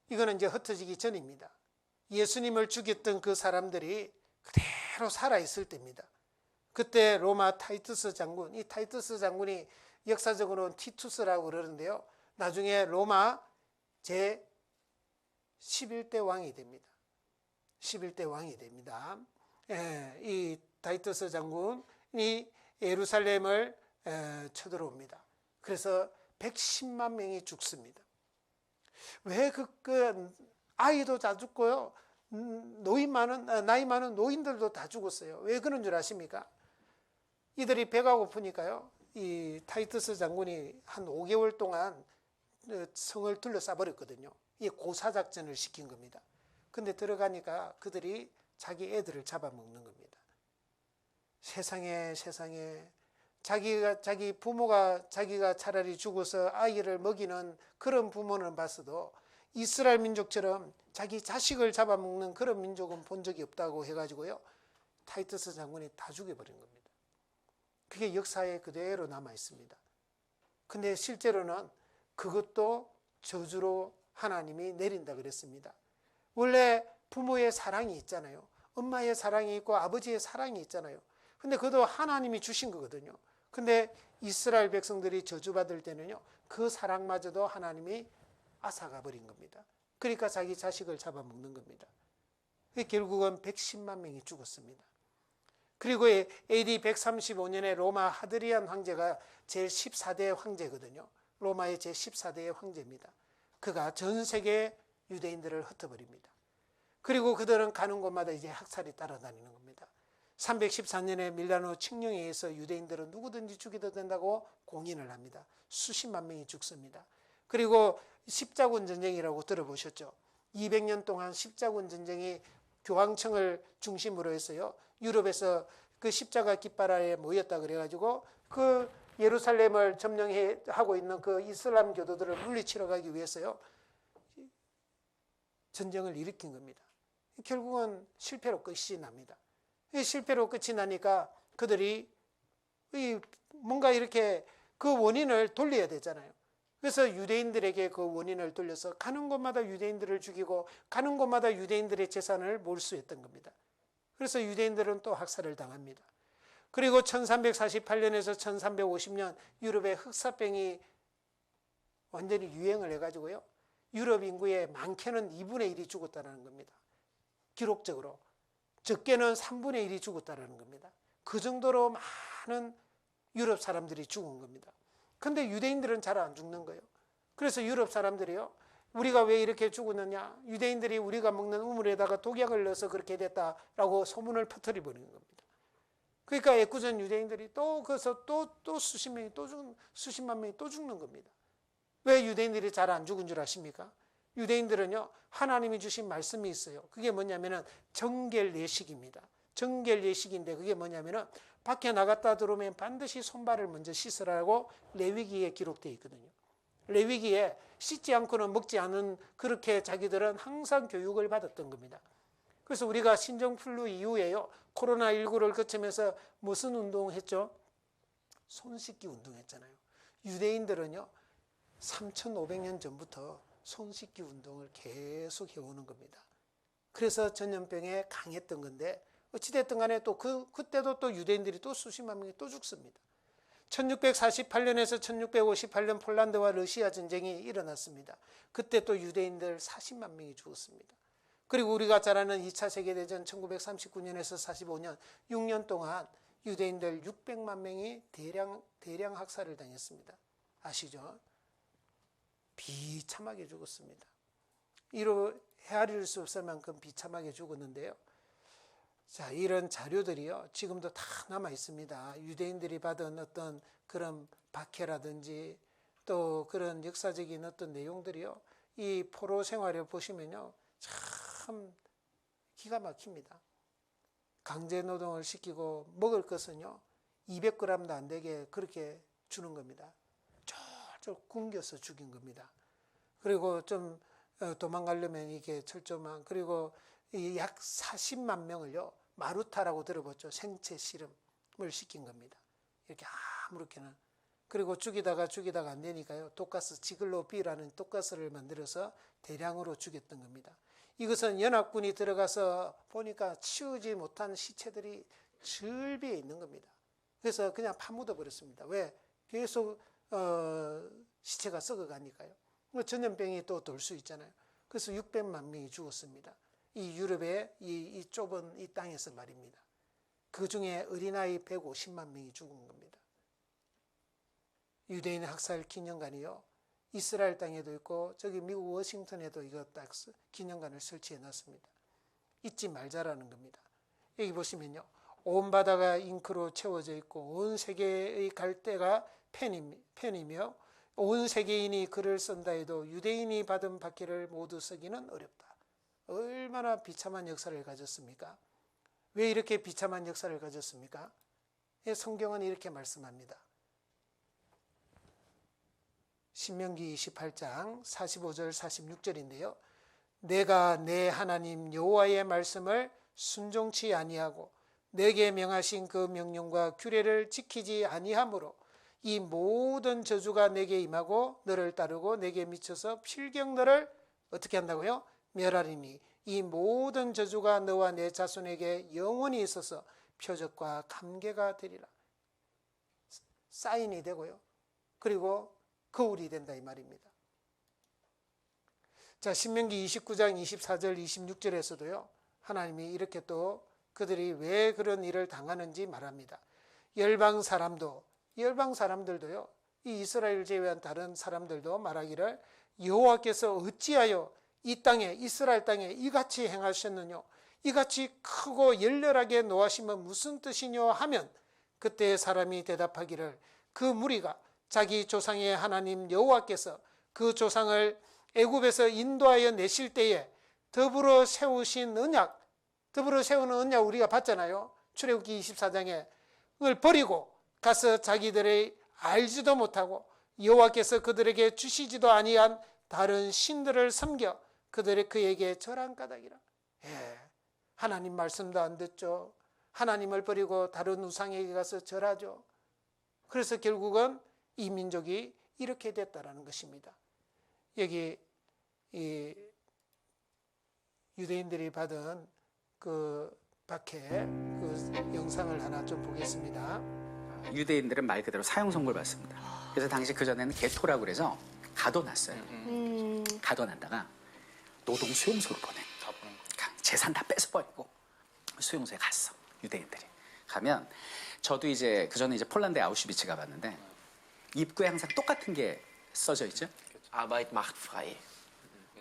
이거는 이제 흩어지기 전입니다. 예수님을 죽였던 그 사람들이 그대로 살아있을 때입니다. 그때 로마 타이투스 장군, 이 타이투스 장군이 역사적으로는 티투스라고 그러는데요. 나중에 로마 제 11대 왕이 됩니다. 11대 왕이 됩니다. 이 타이투스 장군이 예루살렘을 쳐들어옵니다. 그래서 110만 명이 죽습니다. 왜 아이도 다 죽고요. 나이 많은 노인들도 다 죽었어요. 왜 그런 줄 아십니까? 이들이 배가 고프니까요. 이 타이투스 장군이 한 5개월 동안 성을 둘러싸 버렸거든요. 이 고사작전을 시킨 겁니다. 근데 들어가니까 그들이 자기 애들을 잡아먹는 겁니다. 세상에 자기 부모가 자기가 차라리 죽어서 아이를 먹이는 그런 부모는 봤어도 이스라엘 민족처럼 자기 자식을 잡아먹는 그런 민족은 본 적이 없다고 해가지고요. 타이투스 장군이 다 죽여버린 겁니다. 그게 역사에 그대로 남아 있습니다. 근데 실제로는 그것도 저주로 하나님이 내린다 그랬습니다. 원래 부모의 사랑이 있잖아요. 엄마의 사랑이 있고 아버지의 사랑이 있잖아요. 근데 그것도 하나님이 주신 거거든요. 근데 이스라엘 백성들이 저주받을 때는요, 그 사랑마저도 하나님이 앗아가 버린 겁니다. 그러니까 자기 자식을 잡아먹는 겁니다. 결국은 110만 명이 죽었습니다. 그리고 AD 135년에 로마 하드리안 황제가 제14대 황제거든요. 로마의 제14대의 황제입니다. 그가 전 세계 유대인들을 흩어버립니다. 그리고 그들은 가는 곳마다 이제 학살이 따라다니는 겁니다. 314년에 밀라노 칙령에 의해서 유대인들은 누구든지 죽여도 된다고 공인을 합니다. 수십만 명이 죽습니다. 그리고 십자군 전쟁이라고 들어보셨죠? 200년 동안 십자군 전쟁이 교황청을 중심으로 해서요. 유럽에서 그 십자가 깃발 아래 모였다 그래가지고 그 예루살렘을 점령하고 있는 그 이슬람 교도들을 물리치러 가기 위해서요. 전쟁을 일으킨 겁니다. 결국은 실패로 끝이 납니다. 실패로 끝이 나니까 그들이 뭔가 이렇게 그 원인을 돌려야 되잖아요. 그래서 유대인들에게 그 원인을 돌려서 가는 곳마다 유대인들을 죽이고 가는 곳마다 유대인들의 재산을 몰수했던 겁니다. 그래서 유대인들은 또 학살을 당합니다. 그리고 1348년에서 1350년 유럽의 흑사병이 완전히 유행을 해가지고요. 유럽 인구의 많게는 2분의 1이 죽었다는 겁니다. 기록적으로. 적게는 3분의 1이 죽었다는 겁니다. 그 정도로 많은 유럽 사람들이 죽은 겁니다. 근데 유대인들은 잘 안 죽는 거예요. 그래서 유럽 사람들이요. 우리가 왜 이렇게 죽었느냐. 유대인들이 우리가 먹는 우물에다가 독약을 넣어서 그렇게 됐다라고 소문을 퍼뜨려 버리는 겁니다. 그러니까 애꿎은 유대인들이 또 거기서 또 수십만 명이 또 죽는 겁니다. 왜 유대인들이 잘 안 죽은 줄 아십니까? 유대인들은요, 하나님이 주신 말씀이 있어요. 그게 뭐냐면은 정결 예식입니다. 정결 예식인데 그게 뭐냐면은 밖에 나갔다 들어오면 반드시 손발을 먼저 씻으라고 레위기에 기록되어 있거든요. 레위기에 씻지 않고는 먹지 않은 그렇게 자기들은 항상 교육을 받았던 겁니다. 그래서 우리가 신종플루 이후에요, 코로나19를 거치면서 무슨 운동했죠? 손 씻기 운동했잖아요. 유대인들은요, 3,500년 전부터 손 씻기 운동을 계속 해오는 겁니다. 그래서 전염병에 강했던 건데 어찌됐든 간에 또 그때도 또 유대인들이 또 수십만 명이 또 죽습니다. 1648년에서 1658년 폴란드와 러시아 전쟁이 일어났습니다. 그때 또 유대인들 40만 명이 죽었습니다. 그리고 우리가 잘 아는 2차 세계대전 1939년에서 45년 6년 동안 유대인들 600만 명이 대량 학살을 당했습니다. 아시죠? 비참하게 죽었습니다. 이로 헤아릴 수 없을 만큼 비참하게 죽었는데요. 자, 이런 자료들이요, 지금도 다 남아 있습니다. 유대인들이 받은 어떤 그런 박해라든지 또 그런 역사적인 어떤 내용들이요, 이 포로 생활을 보시면요, 참 기가 막힙니다. 강제 노동을 시키고 먹을 것은요, 200g도 안 되게 그렇게 주는 겁니다. 쫄쫄 굶겨서 죽인 겁니다. 그리고 좀 도망가려면 이게 철조망, 그리고 약 40만 명을요, 마루타라고 들어봤죠. 생체 실험을 시킨 겁니다. 이렇게 아무렇게나. 그리고 죽이다가 안 되니까요. 독가스 지글로비라는 독가스를 만들어서 대량으로 죽였던 겁니다. 이것은 연합군이 들어가서 보니까 치우지 못한 시체들이 즐비해 있는 겁니다. 그래서 그냥 파묻어 버렸습니다. 왜? 계속 시체가 썩어가니까요. 전염병이 또 돌 수 있잖아요. 그래서 600만 명이 죽었습니다. 이 유럽의 이 좁은 이 땅에서 말입니다. 그 중에 어린아이 150만 명이 죽은 겁니다. 유대인 학살 기념관이요. 이스라엘 땅에도 있고 저기 미국 워싱턴에도 이거 딱 기념관을 설치해 놨습니다. 잊지 말자라는 겁니다. 여기 보시면요. 온 바다가 잉크로 채워져 있고 온 세계의 갈대가 펜이며 온 세계인이 글을 쓴다 해도 유대인이 받은 박해를 모두 쓰기는 어렵다. 얼마나 비참한 역사를 가졌습니까? 왜 이렇게 비참한 역사를 가졌습니까? 성경은 이렇게 말씀합니다. 신명기 28장 45절 46절인데요. 내가 내 하나님 여호와의 말씀을 순종치 아니하고 내게 명하신 그 명령과 규례를 지키지 아니하므로 이 모든 저주가 내게 임하고 너를 따르고 내게 미쳐서 필경 너를 어떻게 한다고요? 멸하리니 이 모든 저주가 너와 내 자손에게 영원히 있어서 표적과 감개가 되리라. 사인이 되고요. 그리고 거울이 된다 이 말입니다. 자, 신명기 29장 24절 26절에서도요. 하나님이 이렇게 또 그들이 왜 그런 일을 당하는지 말합니다. 열방 사람들도요. 이 이스라엘 제외한 다른 사람들도 말하기를 여호와께서 어찌하여 이 땅에 이스라엘 땅에 이같이 행하셨느냐 이같이 크고 열렬하게 노하시면 무슨 뜻이뇨 하면 그때 사람이 대답하기를 그 무리가 자기 조상의 하나님 여호와께서 그 조상을 애굽에서 인도하여 내실 때에 더불어 세우는 언약 우리가 봤잖아요. 출애굽기 24장에 그걸 버리고 가서 자기들의 알지도 못하고 여호와께서 그들에게 주시지도 아니한 다른 신들을 섬겨 그에게 절한 까닭이라. 하나님 말씀도 안 듣죠. 하나님을 버리고 다른 우상에게 가서 절하죠. 그래서 결국은 이 민족이 이렇게 됐다라는 것입니다. 여기 이 유대인들이 받은 그 박해 그 영상을 하나 좀 보겠습니다. 유대인들은 말 그대로 사형 선고를 받습니다. 그래서 당시 그 전에는 게토라고 그래서 가둬놨어요. 가둬놨다가 노동 수용소로 보내. 재산 다 뺏어버리고 수용소에 갔어. 유대인들이 가면 저도 이제 그 전에 이제 폴란드 아우슈비츠 가봤는데 입구에 항상 똑같은 게 써져 있죠. Arbeit macht frei.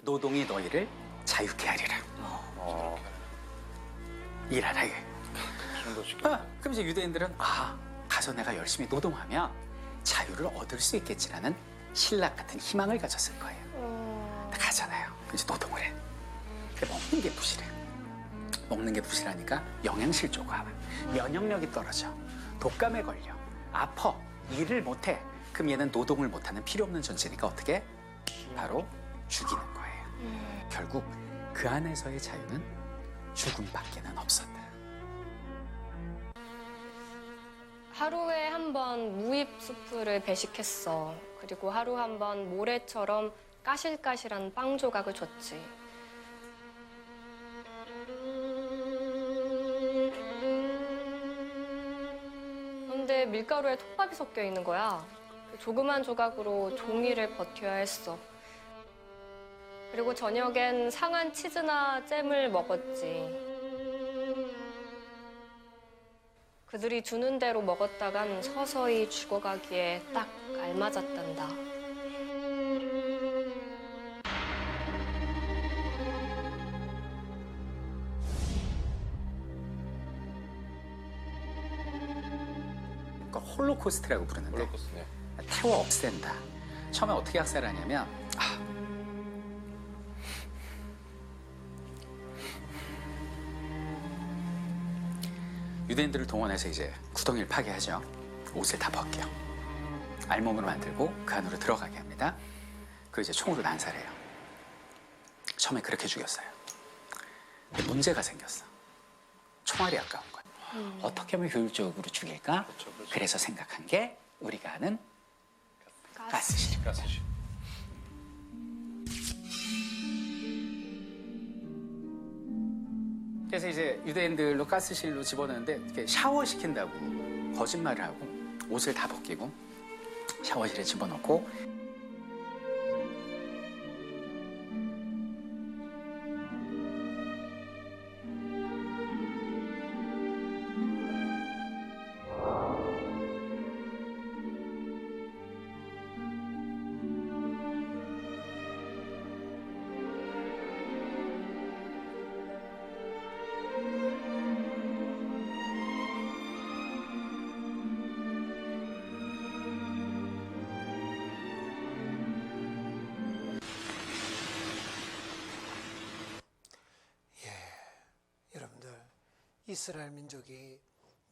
노동이 너희를 자유케 하리라. 일하라 이게. 그럼 이제 유대인들은 가서 내가 열심히 노동하면 자유를 얻을 수 있겠지라는 신락 같은 희망을 가졌을 거예요. 가잖아요. 이제 노동을 해. 근데 먹는 게 부실해. 먹는 게 부실하니까 영양실조가 면역력이 떨어져. 독감에 걸려. 아파. 일을 못해. 그럼 얘는 노동을 못하는 필요 없는 존재니까 어떻게? 바로 죽이는 거예요. 결국 그 안에서의 자유는 죽음밖에는 없었다. 하루에 한 번 무잎 수프를 배식했어. 그리고 하루 한 번 모래처럼 까실까실한 빵 조각을 줬지. 그런데 밀가루에 톱밥이 섞여 있는 거야. 그 조그만 조각으로 종일을 버텨야 했어. 그리고 저녁엔 상한 치즈나 잼을 먹었지. 그들이 주는 대로 먹었다간 서서히 죽어가기에 딱 알맞았단다. 그러니까 홀로코스트라고 부르는데 태워 없앤다. 처음에 어떻게 학살하냐면 유대인들을 동원해서 이제 구덩이를 파괴하죠. 옷을 다 벗겨. 알몸으로 만들고 그 안으로 들어가게 합니다. 그 이제 총으로 난살해요. 처음에 그렇게 죽였어요. 근데 문제가 생겼어. 총알이 아까운 거예요. 어떻게 하면 효율적으로 죽일까? 그래서 생각한 게 우리가 아는 가스실. 그래서 이제 유대인들로 가스실로 집어넣는데 이렇게 샤워 시킨다고 거짓말을 하고 옷을 다 벗기고 샤워실에 집어넣고 여러분들, 이스라엘 민족이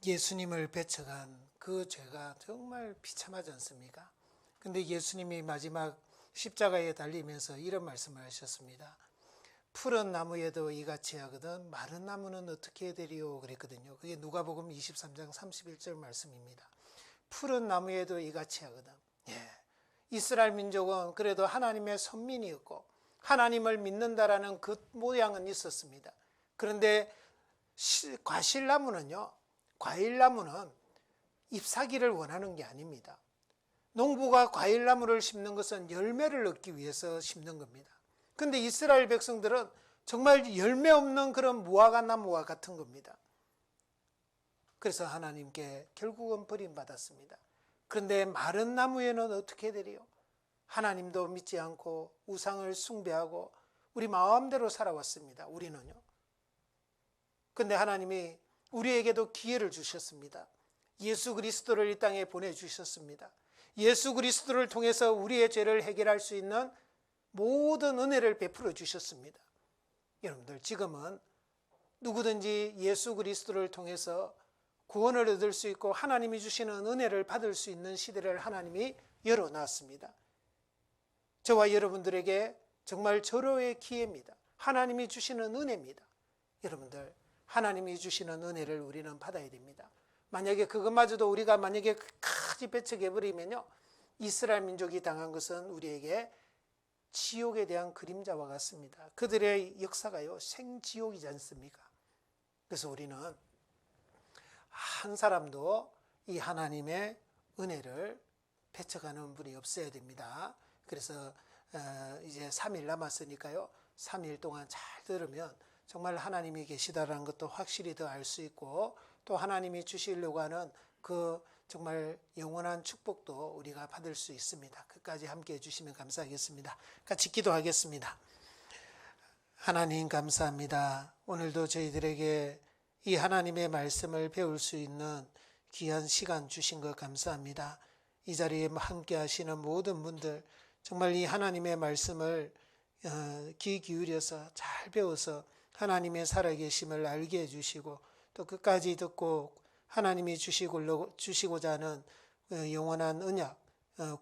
예수님을 배척한 그 죄가 정말 비참하지 않습니까? 근데 예수님이 마지막 십자가에 달리면서 이런 말씀을 하셨습니다. 푸른 나무에도 이같이 하거든 마른 나무는 어떻게 되리요 그랬거든요. 그게 누가복음 23장 31절 말씀입니다. 푸른 나무에도 이같이 하거든. 이스라엘 민족은 그래도 하나님의 선민이었고 하나님을 믿는다라는 그 모양은 있었습니다. 그런데 과실나무는요, 과일나무는 잎사귀를 원하는 게 아닙니다. 농부가 과일나무를 심는 것은 열매를 얻기 위해서 심는 겁니다. 근데 이스라엘 백성들은 정말 열매 없는 그런 무화과 나무와 같은 겁니다. 그래서 하나님께 결국은 버림받았습니다. 그런데 마른 나무에는 어떻게 되리요? 하나님도 믿지 않고 우상을 숭배하고 우리 마음대로 살아왔습니다. 우리는요. 근데 하나님이 우리에게도 기회를 주셨습니다. 예수 그리스도를 이 땅에 보내주셨습니다. 예수 그리스도를 통해서 우리의 죄를 해결할 수 있는 모든 은혜를 베풀어 주셨습니다. 여러분들, 지금은 누구든지 예수 그리스도를 통해서 구원을 얻을 수 있고 하나님이 주시는 은혜를 받을 수 있는 시대를 하나님이 열어놨습니다. 저와 여러분들에게 정말 절호의 기회입니다. 하나님이 주시는 은혜입니다. 여러분들, 하나님이 주시는 은혜를 우리는 받아야 됩니다. 만약에 그것마저도 우리가 만약에 끝까지 배척해버리면요, 이스라엘 민족이 당한 것은 우리에게 지옥에 대한 그림자와 같습니다. 그들의 역사가요, 생지옥이지 않습니까? 그래서 우리는 한 사람도 이 하나님의 은혜를 배척하는 분이 없어야 됩니다. 그래서 이제 3일 남았으니까요, 3일 동안 잘 들으면 정말 하나님이 계시다라는 것도 확실히 더 알 수 있고, 또 하나님이 주시려고 하는 그 정말 영원한 축복도 우리가 받을 수 있습니다. 끝까지 함께 해주시면 감사하겠습니다. 같이 기도하겠습니다. 하나님 감사합니다. 오늘도 저희들에게 이 하나님의 말씀을 배울 수 있는 귀한 시간 주신 것 감사합니다. 이 자리에 함께 하시는 모든 분들 정말 이 하나님의 말씀을 귀 기울여서 잘 배워서 하나님의 살아계심을 알게 해주시고, 또 끝까지 듣고 하나님이 주시고자 하는 영원한 언약,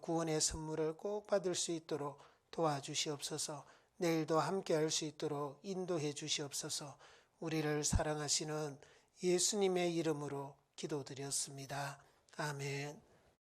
구원의 선물을 꼭 받을 수 있도록 도와주시옵소서. 내일도 함께 할 수 있도록 인도해 주시옵소서. 우리를 사랑하시는 예수님의 이름으로 기도드렸습니다. 아멘.